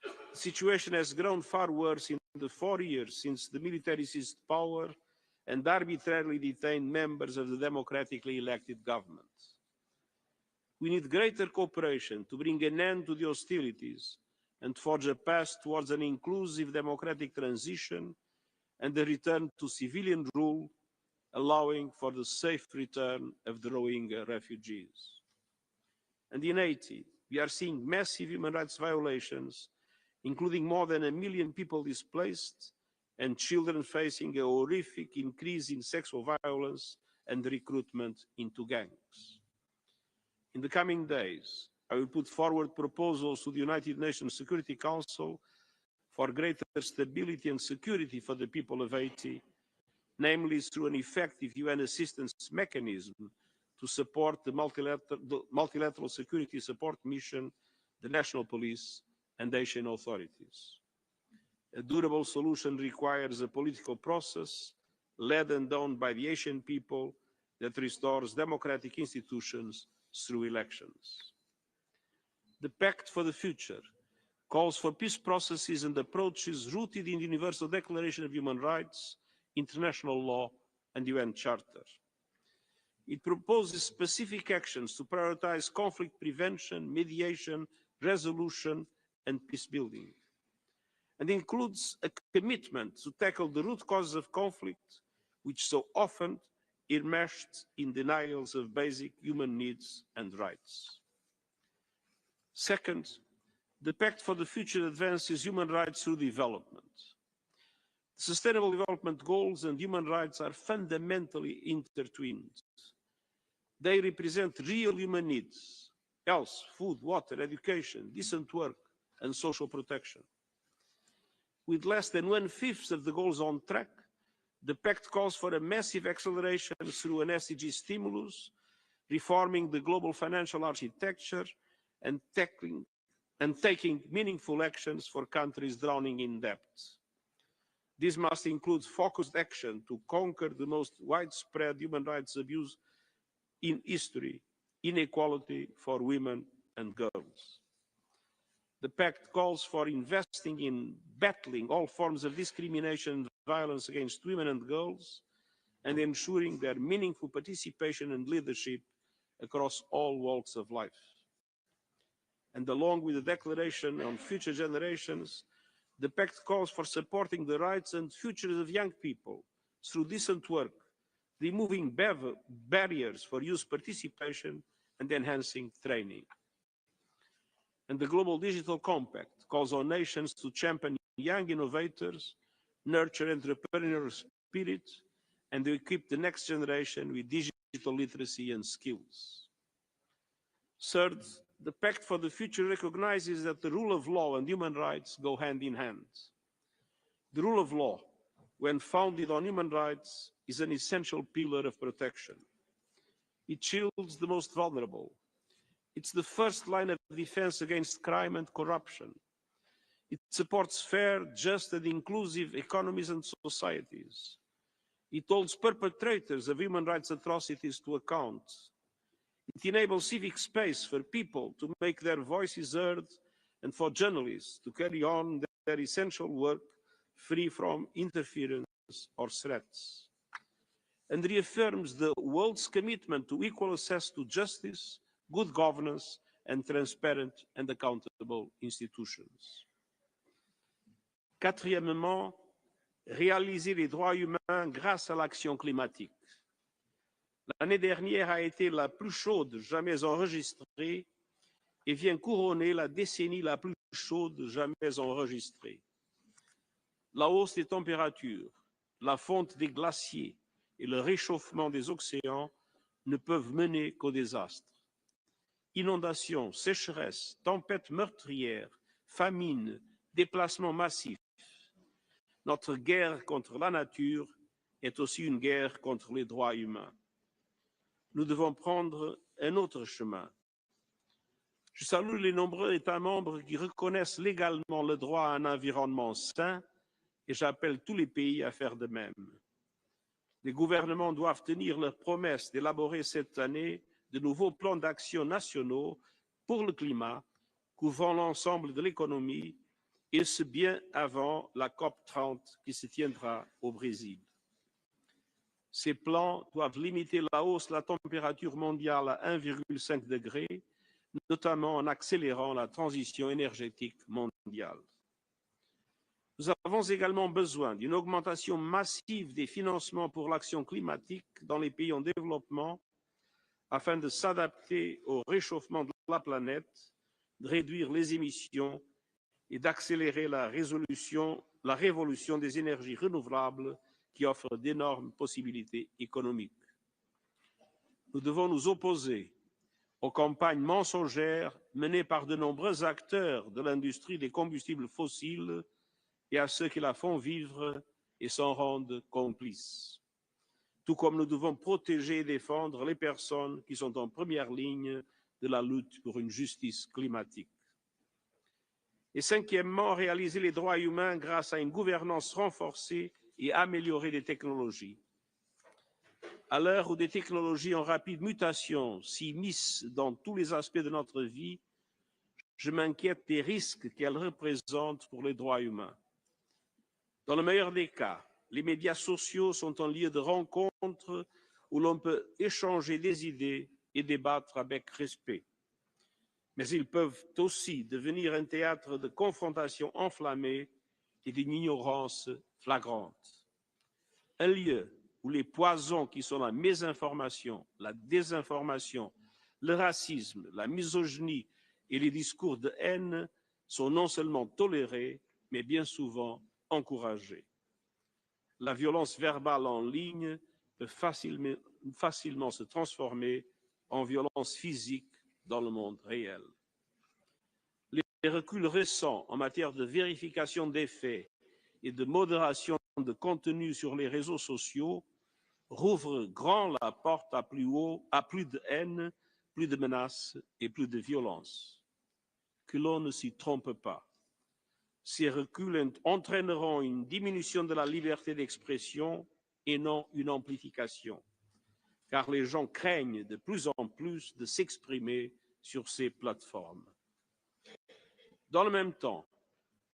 the situation has grown far worse in the 4 years since the military seized power and arbitrarily detained members of the democratically elected government. We need greater cooperation to bring an end to the hostilities and forge a path towards an inclusive democratic transition and the return to civilian rule, allowing for the safe return of the Rohingya refugees. And in Haiti, we are seeing massive human rights violations, including more than 1 million people displaced and children facing a horrific increase in sexual violence and recruitment into gangs. In the coming days, I will put forward proposals to the United Nations Security Council for greater stability and security for the people of Haiti, namely through an effective UN assistance mechanism to support the multilateral security support mission, the national police, and Haitian authorities. A durable solution requires a political process led and done by the Haitian people that restores democratic institutions through elections. The Pact for the Future calls for peace processes and approaches rooted in the Universal Declaration of Human Rights, international law, and UN Charter. It proposes specific actions to prioritize conflict prevention, mediation, resolution, and peace building, and includes a commitment to tackle the root causes of conflict, which so often enmeshed in denials of basic human needs and rights. Second, the Pact for the Future advances human rights through development. Sustainable development goals and human rights are fundamentally intertwined. They represent real human needs: health, food, water, education, decent work, and social protection. With less than 1/5 of the goals on track, the Pact calls for a massive acceleration through an SDG stimulus, reforming the global financial architecture, and taking meaningful actions for countries drowning in debt. This must include focused action to conquer the most widespread human rights abuse in history: inequality for women and girls. The Pact calls for investing in battling all forms of discrimination and violence against women and girls, and ensuring their meaningful participation and leadership across all walks of life. And along with the Declaration on Future Generations, the Pact calls for supporting the rights and futures of young people through decent work, removing barriers for youth participation and enhancing training. And the Global Digital Compact calls on nations to champion young innovators, nurture entrepreneurial spirit, and to equip the next generation with digital literacy and skills. Third, the Pact for the Future recognizes that the rule of law and human rights go hand in hand. The rule of law, when founded on human rights, is an essential pillar of protection. It shields the most vulnerable. It's the first line of defense against crime and corruption. It supports fair, just, and inclusive economies and societies. It holds perpetrators of human rights atrocities to account. It enables civic space for people to make their voices heard and for journalists to carry on their essential work free from interference or threats. And reaffirms the world's commitment to equal access to justice, good governance, and transparent and accountable institutions. Quatrièmement, réaliser les droits humains grâce à l'action climatique. L'année dernière a été la plus chaude jamais enregistrée et vient couronner la décennie la plus chaude jamais enregistrée. La hausse des températures, la fonte des glaciers et le réchauffement des océans ne peuvent mener qu'au désastre. Inondations, sécheresses, tempêtes meurtrières, famines, déplacements massifs. Notre guerre contre la nature est aussi une guerre contre les droits humains. Nous devons prendre un autre chemin. Je salue les nombreux États membres qui reconnaissent légalement le droit à un environnement sain et j'appelle tous les pays à faire de même. Les gouvernements doivent tenir leur promesse d'élaborer cette année de nouveaux plans d'action nationaux pour le climat couvrant l'ensemble de l'économie et ce bien avant la COP30 qui se tiendra au Brésil. Ces plans doivent limiter la hausse de la température mondiale à 1,5 degré, notamment en accélérant la transition énergétique mondiale. Nous avons également besoin d'une augmentation massive des financements pour l'action climatique dans les pays en développement afin de s'adapter au réchauffement de la planète, de réduire les émissions et d'accélérer la révolution des énergies renouvelables qui offrent d'énormes possibilités économiques. Nous devons nous opposer aux campagnes mensongères menées par de nombreux acteurs de l'industrie des combustibles fossiles et à ceux qui la font vivre et s'en rendent complices. Tout comme nous devons protéger et défendre les personnes qui sont en première ligne de la lutte pour une justice climatique. Et cinquièmement, réaliser les droits humains grâce à une gouvernance renforcée et améliorer des technologies. À l'heure où des technologies en rapide mutation s'immiscent dans tous les aspects de notre vie, je m'inquiète des risques qu'elles représentent pour les droits humains. Dans le meilleur des cas, les médias sociaux sont un lieu de rencontre où l'on peut échanger des idées et débattre avec respect. Mais ils peuvent aussi devenir un théâtre de confrontations enflammées et d'une ignorance flagrante. Un lieu où les poisons qui sont la mésinformation, la désinformation, le racisme, la misogynie et les discours de haine sont non seulement tolérés, mais bien souvent encouragés. La violence verbale en ligne peut facilement se transformer en violence physique dans le monde réel. Les reculs récents en matière de vérification des faits et de modération de contenu sur les réseaux sociaux rouvrent grand la porte à plus de haine, plus de menaces et plus de violence. Que l'on ne s'y trompe pas. Ces reculs entraîneront une diminution de la liberté d'expression et non une amplification, car les gens craignent de plus en plus de s'exprimer sur ces plateformes. Dans le même temps,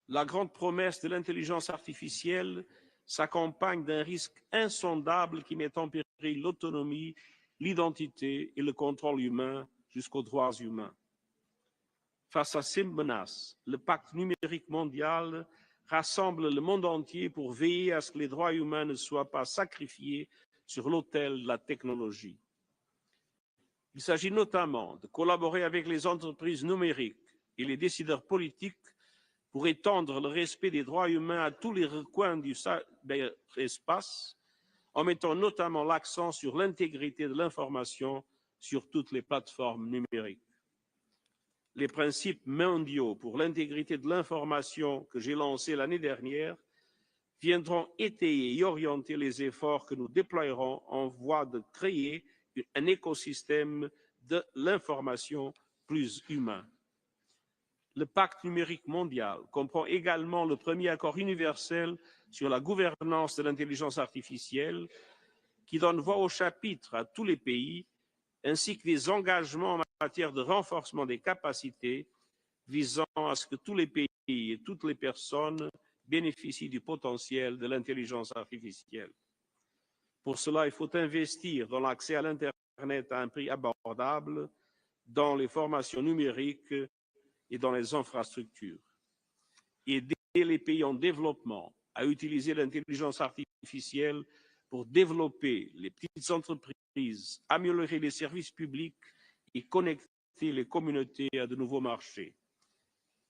la grande promesse de l'intelligence artificielle s'accompagne d'un risque insondable qui met en péril l'autonomie, l'identité et le contrôle humain jusqu'aux droits humains. Face à ces menaces, le pacte numérique mondial rassemble le monde entier pour veiller à ce que les droits humains ne soient pas sacrifiés sur l'autel de la technologie. Il s'agit notamment de collaborer avec les entreprises numériques et les décideurs politiques pour étendre le respect des droits humains à tous les recoins du cyberespace, en mettant notamment l'accent sur l'intégrité de l'information sur toutes les plateformes numériques. Les principes mondiaux pour l'intégrité de l'information que j'ai lancés l'année dernière viendront étayer et orienter les efforts que nous déploierons en voie de créer un écosystème de l'information plus humain. Le pacte numérique mondial comprend également le premier accord universel sur la gouvernance de l'intelligence artificielle qui donne voix au chapitre à tous les pays, ainsi que des engagements en matière de renforcement des capacités visant à ce que tous les pays et toutes les personnes bénéficient du potentiel de l'intelligence artificielle. Pour cela, il faut investir dans l'accès à l'Internet à un prix abordable, dans les formations numériques et dans les infrastructures. Aider les pays en développement à utiliser l'intelligence artificielle pour développer les petites entreprises, améliorer les services publics et connecter les communautés à de nouveaux marchés.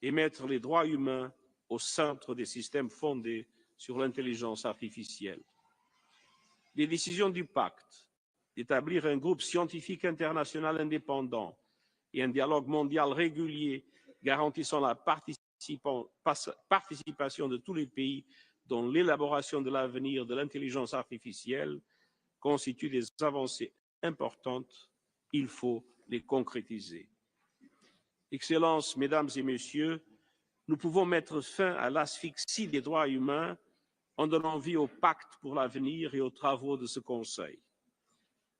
Et mettre les droits humains au centre des systèmes fondés sur l'intelligence artificielle. Les décisions du pacte d'établir un groupe scientifique international indépendant et un dialogue mondial régulier garantissant la participation de tous les pays dans l'élaboration de l'avenir de l'intelligence artificielle constituent des avancées importantes. Il faut les concrétiser. Excellences, Mesdames et Messieurs, nous pouvons mettre fin à l'asphyxie des droits humains en donnant vie au pacte pour l'avenir et aux travaux de ce Conseil.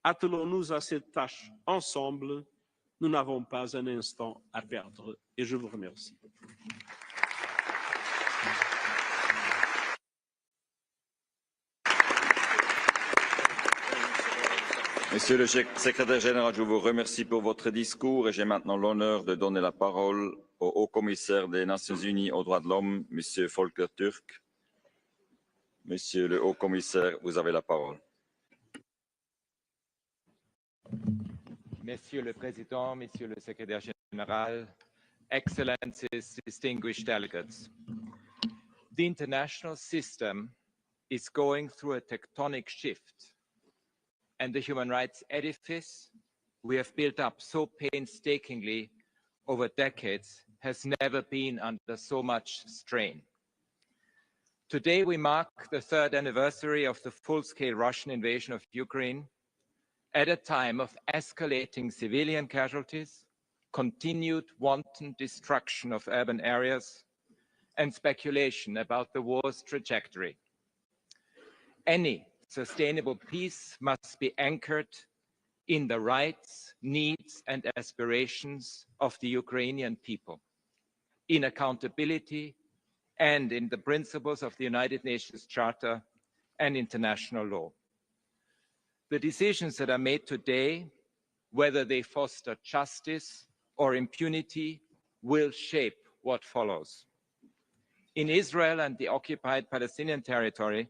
Attelons-nous à cette tâche ensemble. Nous n'avons pas un instant à perdre et je vous remercie. Monsieur le secrétaire général, je vous remercie pour votre discours et j'ai maintenant l'honneur de donner la parole au haut-commissaire des Nations Unies aux droits de l'homme, Monsieur Volker Turk. Monsieur le haut-commissaire, vous avez la parole. Monsieur le Président, Monsieur le Secrétaire Général, Excellencies, distinguished delegates. The international system is going through a tectonic shift, and the human rights edifice we have built up so painstakingly over decades has never been under so much strain. Today we mark the 3rd anniversary of the full-scale Russian invasion of Ukraine, at a time of escalating civilian casualties, continued wanton destruction of urban areas, and speculation about the war's trajectory. Any sustainable peace must be anchored in the rights, needs, and aspirations of the Ukrainian people, in accountability, and in the principles of the United Nations Charter and international law. The decisions that are made today, whether they foster justice or impunity, will shape what follows. In Israel and the occupied Palestinian territory,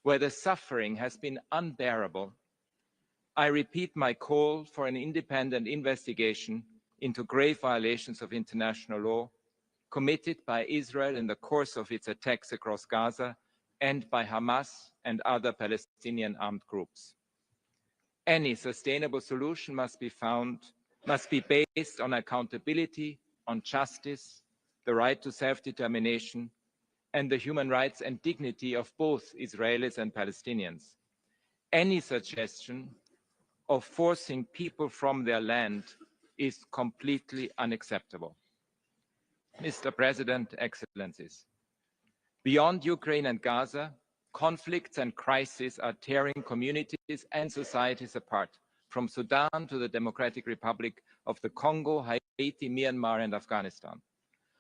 where the suffering has been unbearable, I repeat my call for an independent investigation into grave violations of international law committed by Israel in the course of its attacks across Gaza and by Hamas and other Palestinian armed groups. Any sustainable solution must be based on accountability, on justice, the right to self-determination, and the human rights and dignity of both Israelis and Palestinians. Any suggestion of forcing people from their land is completely unacceptable. Mr. President, Excellencies, beyond Ukraine and Gaza, conflicts and crises are tearing communities and societies apart, from Sudan to the Democratic Republic of the Congo, Haiti, Myanmar, and Afghanistan.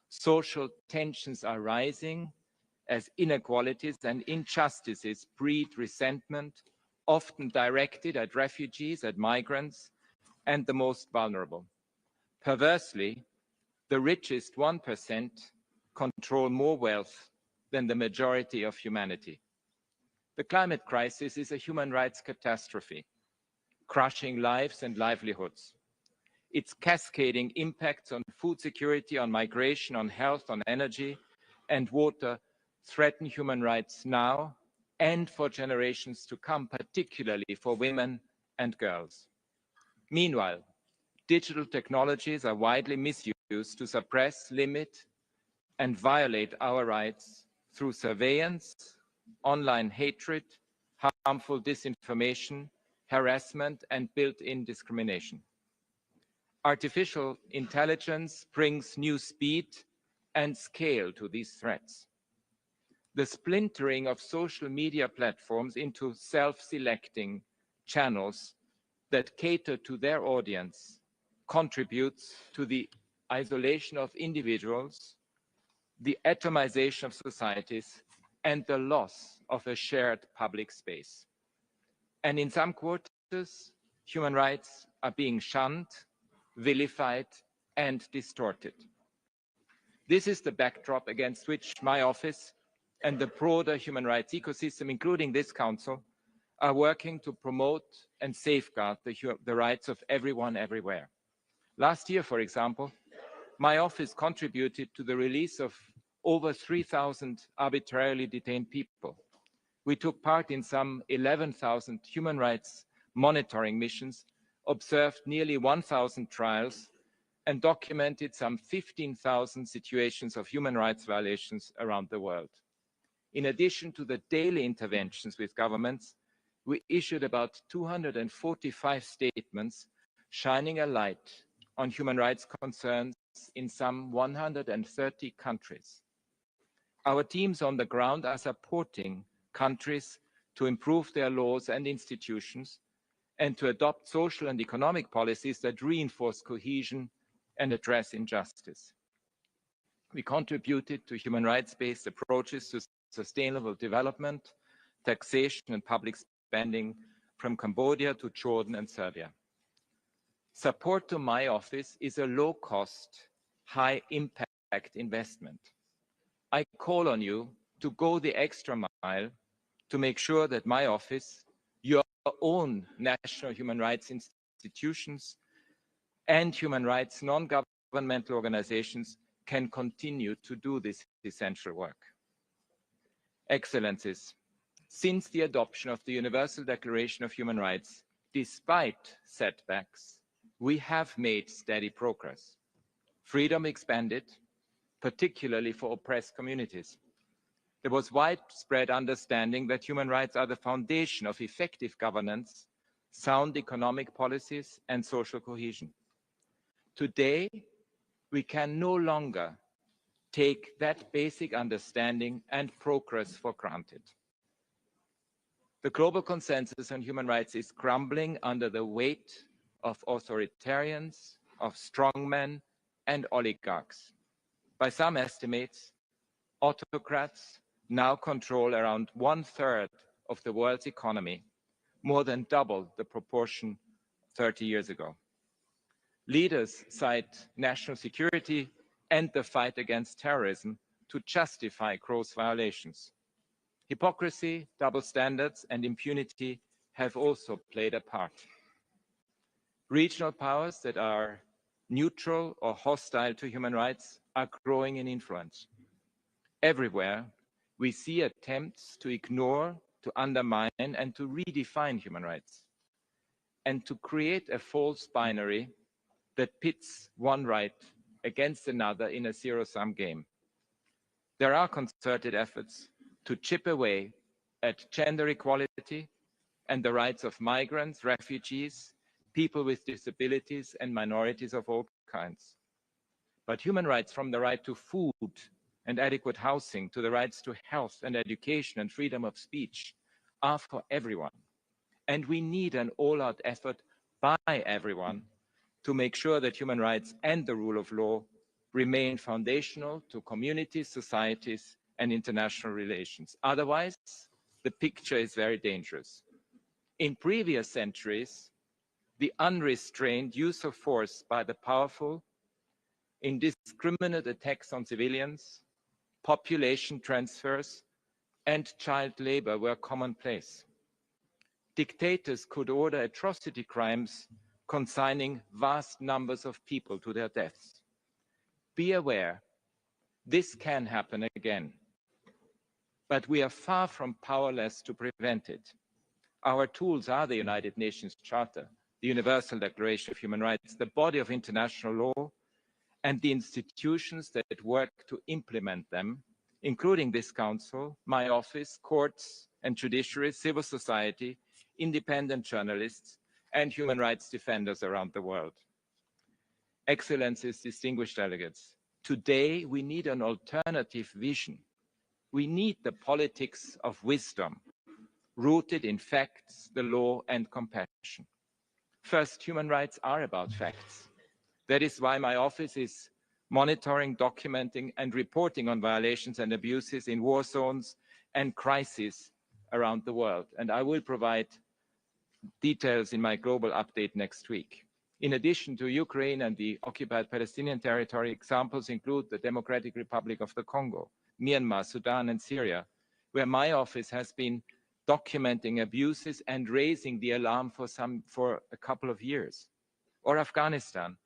Social tensions are rising as inequalities and injustices breed resentment, often directed at refugees, at migrants, and the most vulnerable. Perversely, the richest 1% control more wealth than the majority of humanity. The climate crisis is a human rights catastrophe, crushing lives and livelihoods. Its cascading impacts on food security, on migration, on health, on energy, and water threaten human rights now and for generations to come, particularly for women and girls. Meanwhile, digital technologies are widely misused to suppress, limit, and violate our rights through surveillance, online hatred, harmful disinformation, harassment, and built-in discrimination. Artificial intelligence brings new speed and scale to these threats. The splintering of social media platforms into self-selecting channels that cater to their audience contributes to the isolation of individuals, the atomization of societies, and the loss of a shared public space. And in some quarters, human rights are being shunned, vilified, and distorted. This is the backdrop against which my office and the broader human rights ecosystem, including this Council, are working to promote and safeguard the rights of everyone everywhere. Last year, for example, my office contributed to the release of over 3,000 arbitrarily detained people. We took part in some 11,000 human rights monitoring missions, observed nearly 1,000 trials, and documented some 15,000 situations of human rights violations around the world. In addition to the daily interventions with governments, we issued about 245 statements shining a light on human rights concerns in some 130 countries. Our teams on the ground are supporting countries to improve their laws and institutions and to adopt social and economic policies that reinforce cohesion and address injustice. We contributed to human rights-based approaches to sustainable development, taxation, and public spending from Cambodia to Jordan and Serbia. Support to my office is a low-cost, high-impact investment. I call on you to go the extra mile to make sure that my office, your own national human rights institutions, and human rights non-governmental organizations can continue to do this essential work. Excellencies, since the adoption of the Universal Declaration of Human Rights, despite setbacks, we have made steady progress. Freedom expanded, particularly for oppressed communities. There was widespread understanding that human rights are the foundation of effective governance, sound economic policies, and social cohesion. Today, we can no longer take that basic understanding and progress for granted. The global consensus on human rights is crumbling under the weight of authoritarians, of strongmen, and oligarchs. By some estimates, autocrats now control around 1/3 of the world's economy, more than double the proportion 30 years ago. Leaders cite national security and the fight against terrorism to justify gross violations. Hypocrisy, double standards, and impunity have also played a part. Regional powers that are neutral or hostile to human rights are growing in influence. Everywhere, we see attempts to ignore, to undermine, and to redefine human rights, and to create a false binary that pits one right against another in a zero-sum game. There are concerted efforts to chip away at gender equality and the rights of migrants, refugees, people with disabilities, and minorities of all kinds. But human rights, from the right to food and adequate housing to the rights to health and education and freedom of speech, are for everyone. And we need an all-out effort by everyone to make sure that human rights and the rule of law remain foundational to communities, societies, and international relations. Otherwise, the picture is very dangerous. In previous centuries, the unrestrained use of force by the powerful, indiscriminate attacks on civilians, population transfers, and child labor were commonplace. Dictators could order atrocity crimes consigning vast numbers of people to their deaths. Be aware, this can happen again. But we are far from powerless to prevent it. Our tools are the United Nations Charter, the Universal Declaration of Human Rights, the body of international law, and the institutions that work to implement them, including this council, my office, courts and judiciary, civil society, independent journalists, and human rights defenders around the world. Excellencies, distinguished delegates, today we need an alternative vision. We need the politics of wisdom, rooted in facts, the law, and compassion. First, human rights are about facts. That is why my office is monitoring, documenting, and reporting on violations and abuses in war zones and crises around the world. And I will provide details in my global update next week. In addition to Ukraine and the occupied Palestinian territory, examples include the Democratic Republic of the Congo, Myanmar, Sudan, and Syria, where my office has been documenting abuses and raising the alarm for a couple of years. Or Afghanistan,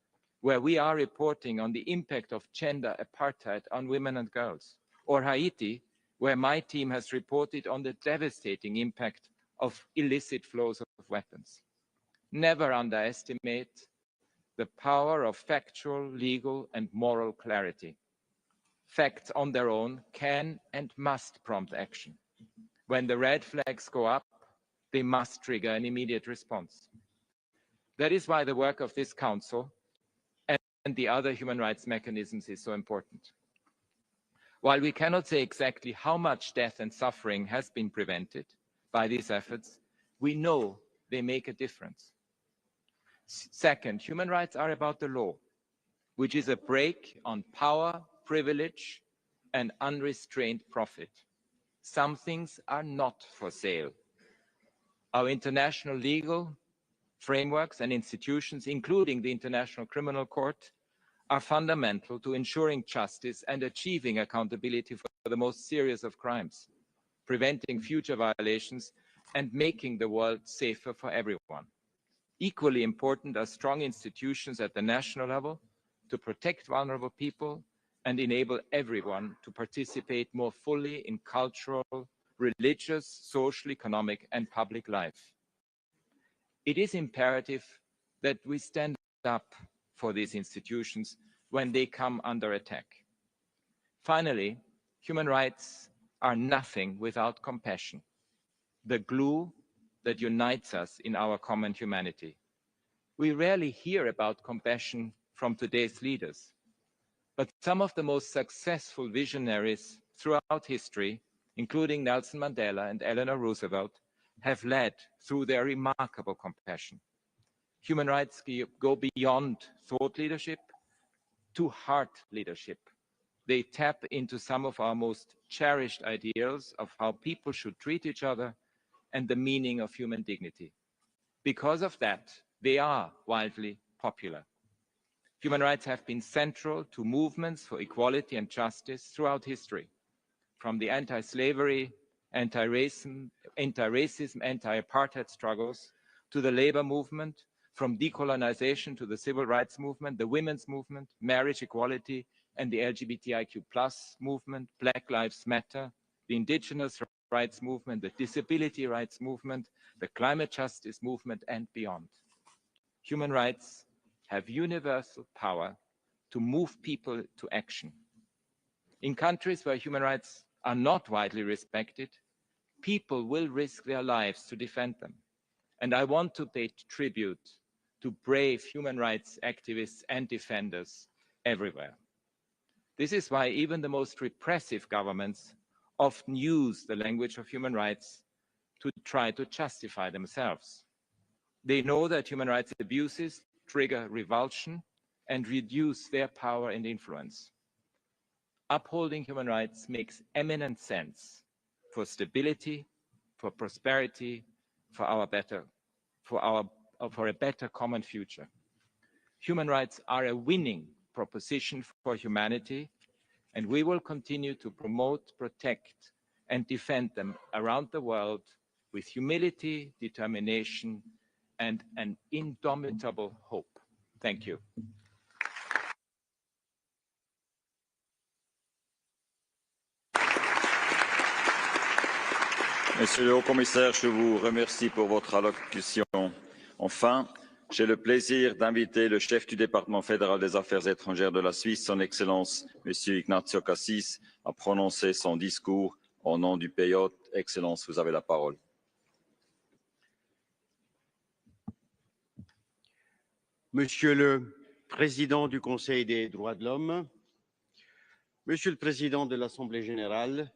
where we are reporting on the impact of gender apartheid on women and girls. Or Haiti, where my team has reported on the devastating impact of illicit flows of weapons. Never underestimate the power of factual, legal, and moral clarity. Facts on their own can and must prompt action. When the red flags go up, they must trigger an immediate response. That is why the work of this Council and the other human rights mechanisms is so important. While we cannot say exactly how much death and suffering has been prevented by these efforts, we know they make a difference. Second, human rights are about the law, which is a brake on power, privilege, and unrestrained profit. Some things are not for sale. Our international legal frameworks and institutions, including the International Criminal Court, are fundamental to ensuring justice and achieving accountability for the most serious of crimes, preventing future violations, and making the world safer for everyone. Equally important are strong institutions at the national level to protect vulnerable people and enable everyone to participate more fully in cultural, religious, social, economic, and public life. It is imperative that we stand up for these institutions when they come under attack. Finally, human rights are nothing without compassion, the glue that unites us in our common humanity. We rarely hear about compassion from today's leaders, but some of the most successful visionaries throughout history, including Nelson Mandela and Eleanor Roosevelt, have led through their remarkable compassion. Human rights go beyond thought leadership to heart leadership. They tap into some of our most cherished ideals of how people should treat each other and the meaning of human dignity. Because of that, they are widely popular. Human rights have been central to movements for equality and justice throughout history, from the anti-slavery, anti-racism, anti-apartheid struggles to the labor movement, from decolonization to the civil rights movement, the women's movement, marriage equality, and the LGBTIQ+ movement, Black Lives Matter, the indigenous rights movement, the disability rights movement, the climate justice movement, and beyond. Human rights have universal power to move people to action. In countries where human rights are not widely respected, people will risk their lives to defend them. And I want to pay tribute to brave human rights activists and defenders everywhere. This is why even the most repressive governments often use the language of human rights to try to justify themselves. They know that human rights abuses trigger revulsion and reduce their power and influence. Upholding human rights makes eminent sense for stability, for prosperity, for a better common future. Human rights are a winning proposition for humanity, and we will continue to promote, protect, and defend them around the world with humility, determination, and an indomitable hope. Thank you. Monsieur le Haut-Commissaire, je vous remercie pour votre allocution. Enfin, j'ai le plaisir d'inviter le chef du département fédéral des affaires étrangères de la Suisse, son Excellence, Monsieur Ignazio Cassis, à prononcer son discours au nom du pays hôte. Excellence, vous avez la parole. Monsieur le Président du Conseil des droits de l'homme, Monsieur le Président de l'Assemblée générale,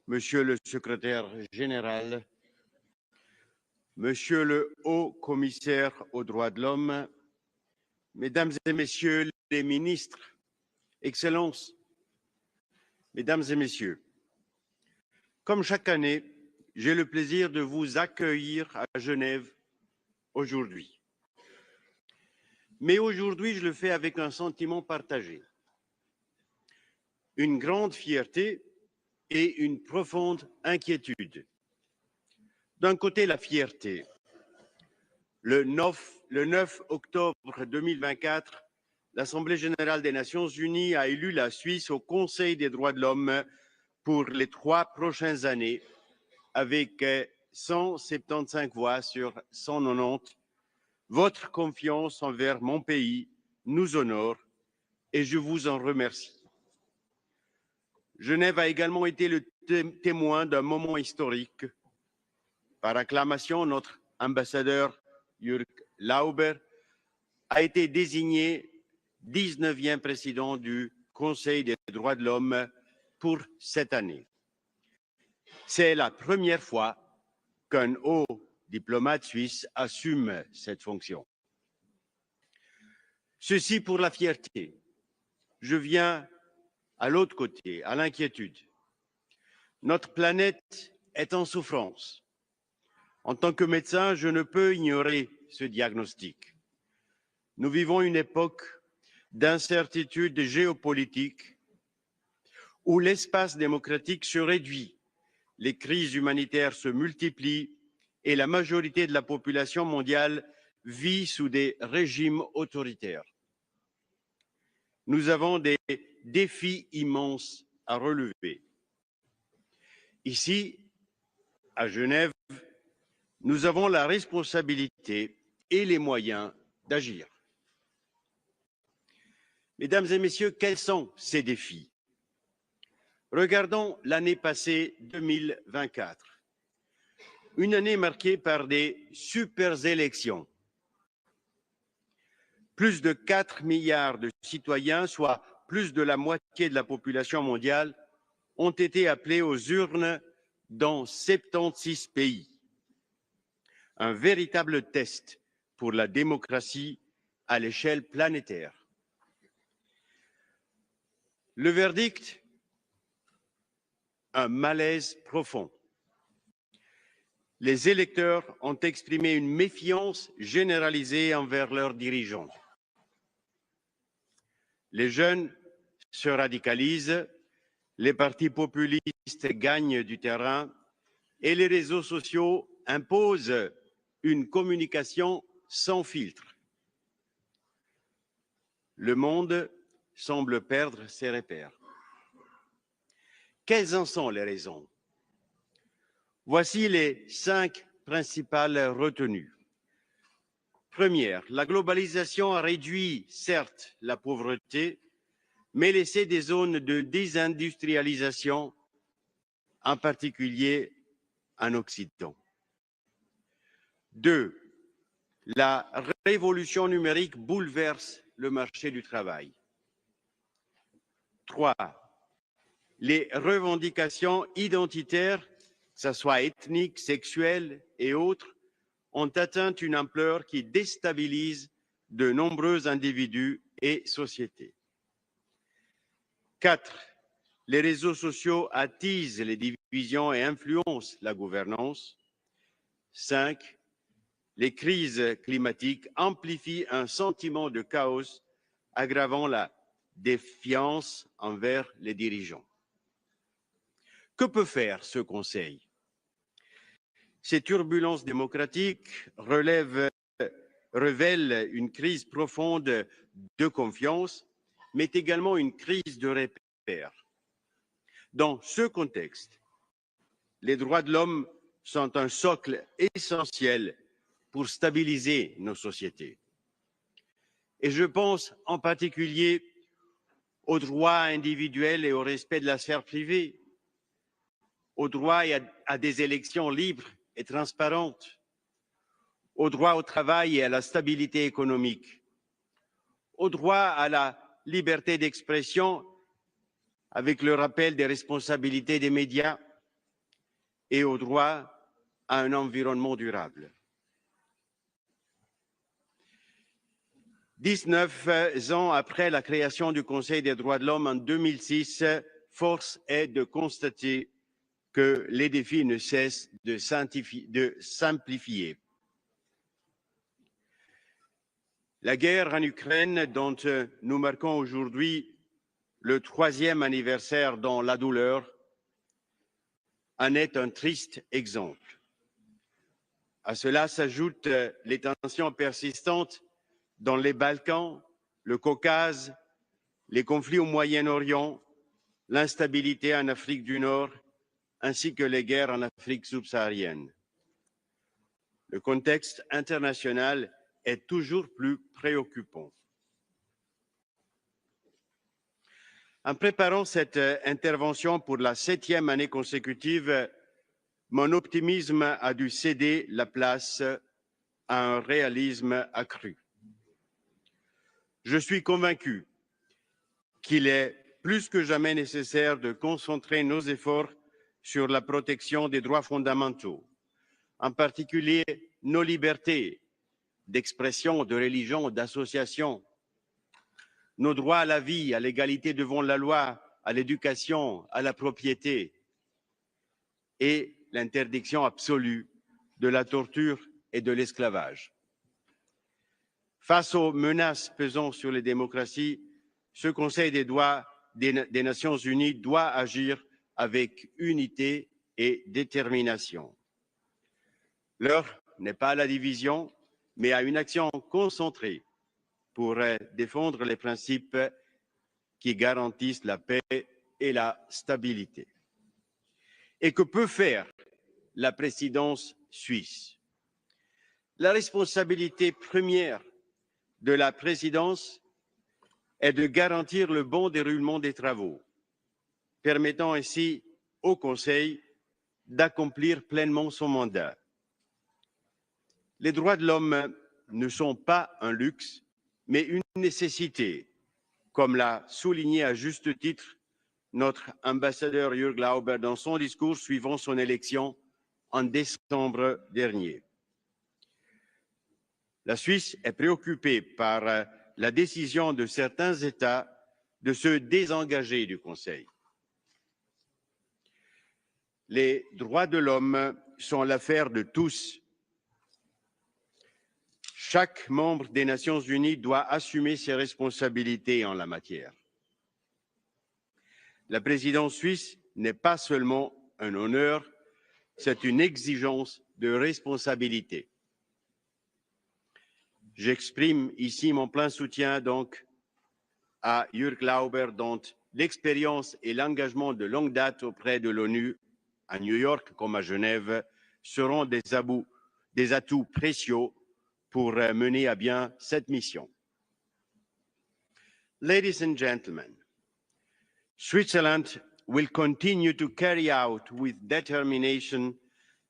Monsieur le Secrétaire général, Monsieur le Haut-Commissaire aux droits de l'homme, Mesdames et Messieurs les ministres, Excellences, Mesdames et Messieurs, comme chaque année, j'ai le plaisir de vous accueillir à Genève aujourd'hui. Mais aujourd'hui, je le fais avec un sentiment partagé, une grande fierté et une profonde inquiétude. D'un côté, la fierté. Le 9 octobre 2024, l'Assemblée générale des Nations unies a élu la Suisse au Conseil des droits de l'homme pour les 3 prochaines années, avec 175 voix sur 190. Votre confiance envers mon pays nous honore et je vous en remercie. Genève a également été le témoin d'un moment historique. Par acclamation, notre ambassadeur Jörg Lauber a été désigné 19e président du Conseil des droits de l'homme pour cette année. C'est la première fois qu'un haut diplomate suisse assume cette fonction. Ceci pour la fierté. Je viens à l'autre côté, à l'inquiétude. Notre planète est en souffrance. En tant que médecin, je ne peux ignorer ce diagnostic. Nous vivons une époque d'incertitude géopolitique où l'espace démocratique se réduit, les crises humanitaires se multiplient et la majorité de la population mondiale vit sous des régimes autoritaires. Nous avons des défis immenses à relever. Ici, à Genève, nous avons la responsabilité et les moyens d'agir. Mesdames et Messieurs, quels sont ces défis? Regardons l'année passée 2024. Une année marquée par des super élections. Plus de 4 milliards de citoyens, soit plus de la moitié de la population mondiale, ont été appelés aux urnes dans 76 pays. Un véritable test pour la démocratie à l'échelle planétaire. Le verdict, un malaise profond. Les électeurs ont exprimé une méfiance généralisée envers leurs dirigeants. Les jeunes se radicalisent, les partis populistes gagnent du terrain et les réseaux sociaux imposent une communication sans filtre. Le monde semble perdre ses repères. Quelles en sont les raisons? Voici les 5 principales retenues. Première, la globalisation a réduit, certes, la pauvreté, mais laissé des zones de désindustrialisation, en particulier en Occident. 2. La révolution numérique bouleverse le marché du travail. 3. Les revendications identitaires, que ce soit ethniques, sexuelles et autres, ont atteint une ampleur qui déstabilise de nombreux individus et sociétés. 4. Les réseaux sociaux attisent les divisions et influencent la gouvernance. 5. Les crises climatiques amplifient un sentiment de chaos, aggravant la défiance envers les dirigeants. Que peut faire ce Conseil? Ces turbulences démocratiques révèlent une crise profonde de confiance, mais également une crise de repères. Dans ce contexte, les droits de l'homme sont un socle essentiel pour stabiliser nos sociétés. Et je pense en particulier aux droits individuels et au respect de la sphère privée, au droit à des élections libres et transparentes, au droit au travail et à la stabilité économique, au droit à la liberté d'expression avec le rappel des responsabilités des médias et au droit à un environnement durable. 19 ans après la création du Conseil des droits de l'homme en 2006, force est de constater que les défis ne cessent de s'amplifier. La guerre en Ukraine, dont nous marquons aujourd'hui le 3e anniversaire dans la douleur, en est un triste exemple. À cela s'ajoutent les tensions persistantes dans les Balkans, le Caucase, les conflits au Moyen-Orient, l'instabilité en Afrique du Nord, ainsi que les guerres en Afrique subsaharienne. Le contexte international est toujours plus préoccupant. En préparant cette intervention pour la 7e année consécutive, mon optimisme a dû céder la place à un réalisme accru. Je suis convaincu qu'il est plus que jamais nécessaire de concentrer nos efforts sur la protection des droits fondamentaux, en particulier nos libertés d'expression, de religion, d'association, nos droits à la vie, à l'égalité devant la loi, à l'éducation, à la propriété et l'interdiction absolue de la torture et de l'esclavage. Face aux menaces pesant sur les démocraties, ce Conseil des droits des Nations Unies doit agir avec unité et détermination. L'heure n'est pas à la division, mais à une action concentrée pour défendre les principes qui garantissent la paix et la stabilité. Et que peut faire la présidence suisse? La responsabilité première de la présidence est de garantir le bon déroulement des travaux, permettant ainsi au Conseil d'accomplir pleinement son mandat. Les droits de l'homme ne sont pas un luxe, mais une nécessité, comme l'a souligné à juste titre notre ambassadeur Jörg Lauber dans son discours suivant son élection en décembre dernier. La Suisse est préoccupée par la décision de certains États de se désengager du Conseil. Les droits de l'homme sont l'affaire de tous. Chaque membre des Nations Unies doit assumer ses responsabilités en la matière. La présidence suisse n'est pas seulement un honneur, c'est une exigence de responsabilité. J'exprime ici mon plein soutien donc à Jörg Lauber, dont l'expérience et l'engagement de longue date auprès de l'ONU, à New York comme à Genève, seront des atouts précieux pour mener à bien cette mission. Ladies and gentlemen, Switzerland will continue to carry out with determination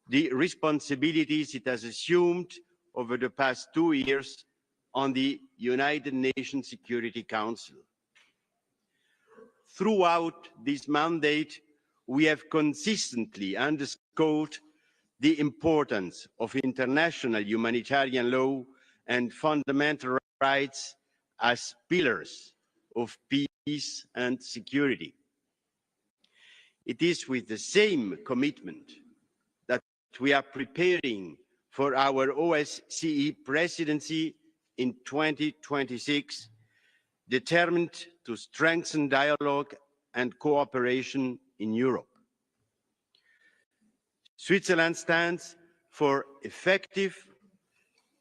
the responsibilities it has assumed over the past 2 years on the United Nations Security Council. Throughout this mandate, we have consistently underscored the importance of international humanitarian law and fundamental rights as pillars of peace and security. It is with the same commitment that we are preparing for our OSCE presidency in 2026, determined to strengthen dialogue and cooperation in Europe. Switzerland stands for effective,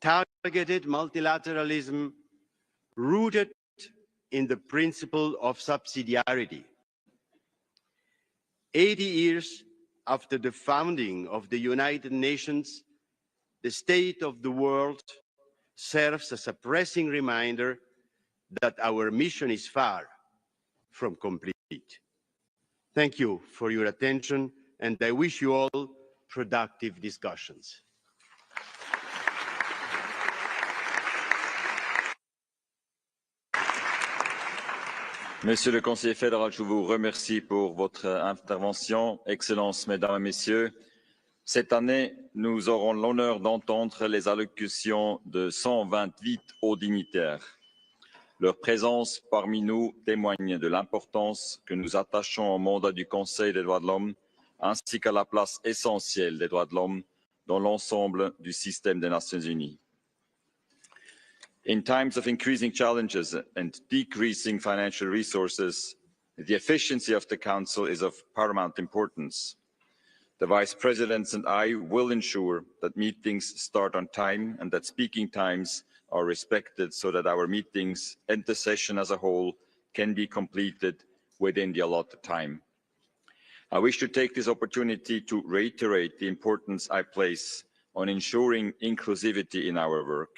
targeted multilateralism rooted in the principle of subsidiarity. 80 years after the founding of the United Nations, the state of the world serves as a pressing reminder that our mission is far from complete. Thank you for your attention, and I wish you all productive discussions. Monsieur le conseiller fédéral, je vous remercie pour votre intervention. Excellences, Mesdames et Messieurs, cette année, nous aurons l'honneur d'entendre les allocutions de 128 hauts dignitaires. Leur présence parmi nous témoigne de l'importance que nous attachons au mandat du Conseil des droits de l'homme, ainsi qu'à la place essentielle des droits de l'homme dans l'ensemble du système des Nations Unies. In times of increasing challenges and decreasing financial resources, the efficiency of the Council is of paramount importance. The Vice Presidents and I will ensure that meetings start on time and that speaking times are respected so that our meetings and the session as a whole can be completed within the allotted time. I wish to take this opportunity to reiterate the importance I place on ensuring inclusivity in our work.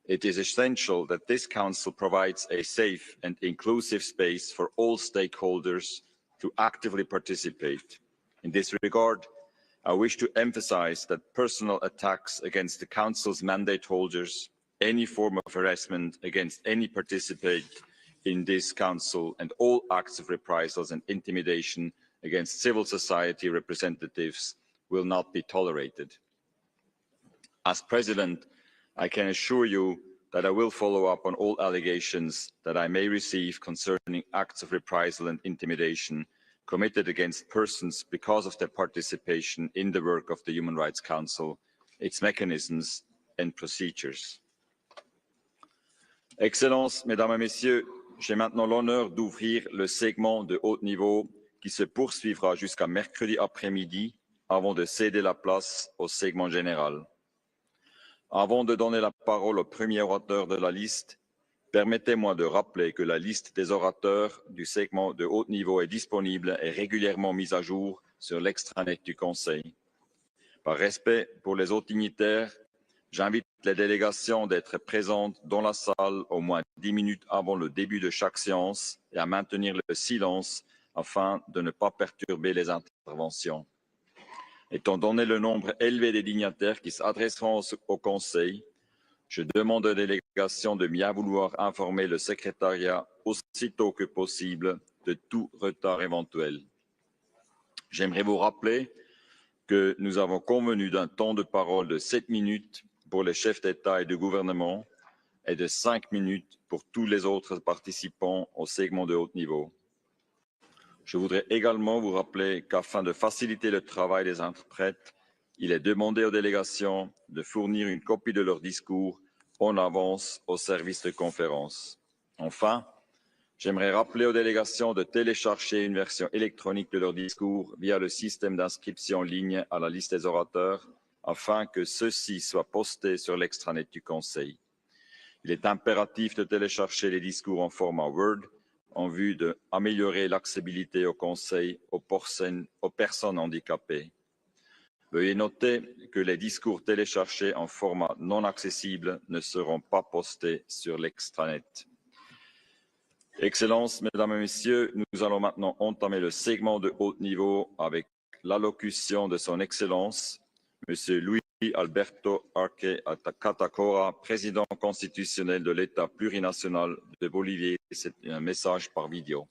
It is essential that this Council provides a safe and inclusive space for all stakeholders to actively participate. In this regard, I wish to emphasize that personal attacks against the Council's mandate holders, any form of harassment against any participant in this Council, and all acts of reprisals and intimidation against civil society representatives will not be tolerated. As President, I can assure you that I will follow up on all allegations that I may receive concerning acts of reprisal and intimidation committed against persons because of their participation in the work of the Human Rights Council, its mechanisms and procedures. Excellences, Mesdames et Messieurs, j'ai maintenant l'honneur d'ouvrir le segment de haut niveau qui se poursuivra jusqu'à mercredi après-midi avant de céder la place au segment général. Avant de donner la parole au premier orateur de la liste, permettez-moi de rappeler que la liste des orateurs du segment de haut niveau est disponible et régulièrement mise à jour sur l'extranet du Conseil. Par respect pour les hauts dignitaires, j'invite les délégations d'être présentes dans la salle au moins 10 minutes avant le début de chaque séance et à maintenir le silence afin de ne pas perturber les interventions. Étant donné le nombre élevé des dignitaires qui s'adresseront au Conseil, je demande aux délégations de bien vouloir informer le secrétariat aussitôt que possible de tout retard éventuel. J'aimerais vous rappeler que nous avons convenu d'un temps de parole de 7 minutes pour les chefs d'État et de gouvernement et de 5 minutes pour tous les autres participants au segment de haut niveau. Je voudrais également vous rappeler qu'afin de faciliter le travail des interprètes, il est demandé aux délégations de fournir une copie de leur discours en avance au service de conférence. Enfin, j'aimerais rappeler aux délégations de télécharger une version électronique de leur discours via le système d'inscription en ligne à la liste des orateurs afin que ceux-ci soient postés sur l'extranet du Conseil. Il est impératif de télécharger les discours en format Word en vue d'améliorer l'accessibilité au Conseil aux personnes handicapées. Veuillez noter que les discours téléchargés en format non accessible ne seront pas postés sur l'extranet. Excellences, Mesdames et Messieurs, nous allons maintenant entamer le segment de haut niveau avec l'allocution de Son Excellence, M. Luis Alberto Arce Catacora, président constitutionnel de l'État plurinational de Bolivie. C'est un message par vidéo.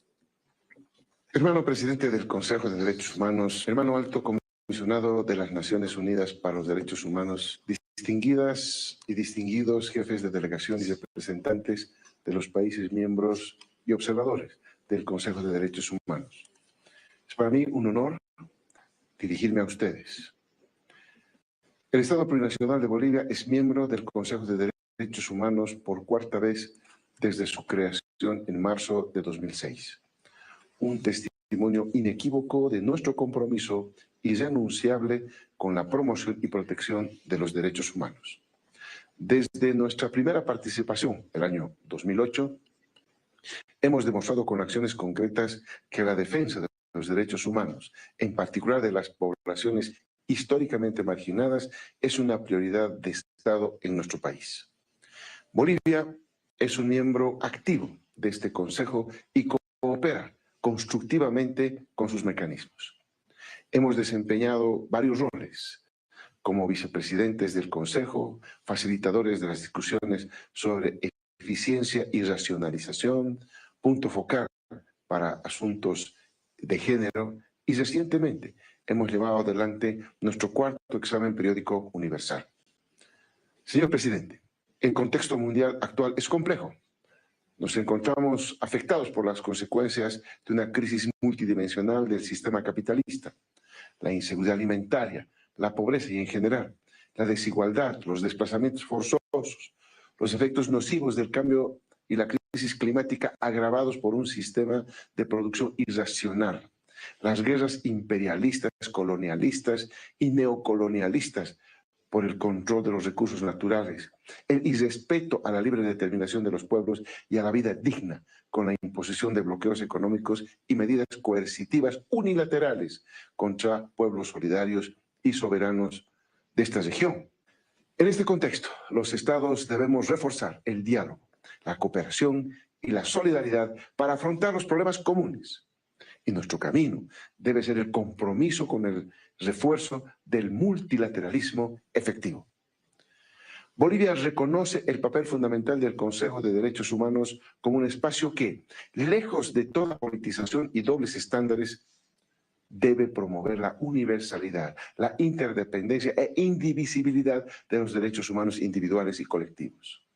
Hermano presidente del Consejo de Derechos Humanos, hermano alto comisionado de las Naciones Unidas para los Derechos Humanos, distinguidas y distinguidos jefes de delegación y representantes de los países miembros y observadores del Consejo de Derechos Humanos. Es para mí un honor dirigirme a ustedes. El Estado Plurinacional de Bolivia es miembro del Consejo de Derechos Humanos por cuarta vez desde su creación en marzo de 2006. Un testimonio inequívoco de nuestro compromiso irrenunciable con la promoción y protección de los derechos humanos. Desde nuestra primera participación, el año 2008, hemos demostrado con acciones concretas que la defensa de los derechos humanos, en particular de las poblaciones históricamente marginadas, es una prioridad de Estado en nuestro país. Bolivia es un miembro activo de este Consejo y coopera constructivamente con sus mecanismos. Hemos desempeñado varios roles como vicepresidentes del Consejo, facilitadores de las discusiones sobre eficiencia y racionalización, punto focal para asuntos de género, y recientemente hemos llevado adelante nuestro cuarto examen periódico universal. Señor presidente, el contexto mundial actual es complejo. Nos encontramos afectados por las consecuencias de una crisis multidimensional del sistema capitalista, la inseguridad alimentaria, la pobreza y en general, la desigualdad, los desplazamientos forzosos, los efectos nocivos del cambio y la crisis climática agravados por un sistema de producción irracional, las guerras imperialistas, colonialistas y neocolonialistas por el control de los recursos naturales, el irrespeto a la libre determinación de los pueblos y a la vida digna con la imposición de bloqueos económicos y medidas coercitivas unilaterales contra pueblos solidarios y soberanos de esta región. En este contexto, los Estados debemos reforzar el diálogo, la cooperación y la solidaridad para afrontar los problemas comunes. Y nuestro camino debe ser el compromiso con el refuerzo del multilateralismo efectivo. Bolivia reconoce el papel fundamental del Consejo de Derechos Humanos como un espacio que, lejos de toda politización y dobles estándares, debe promover la universalidad, la interdependencia e indivisibilidad de los derechos humanos individuales y colectivos.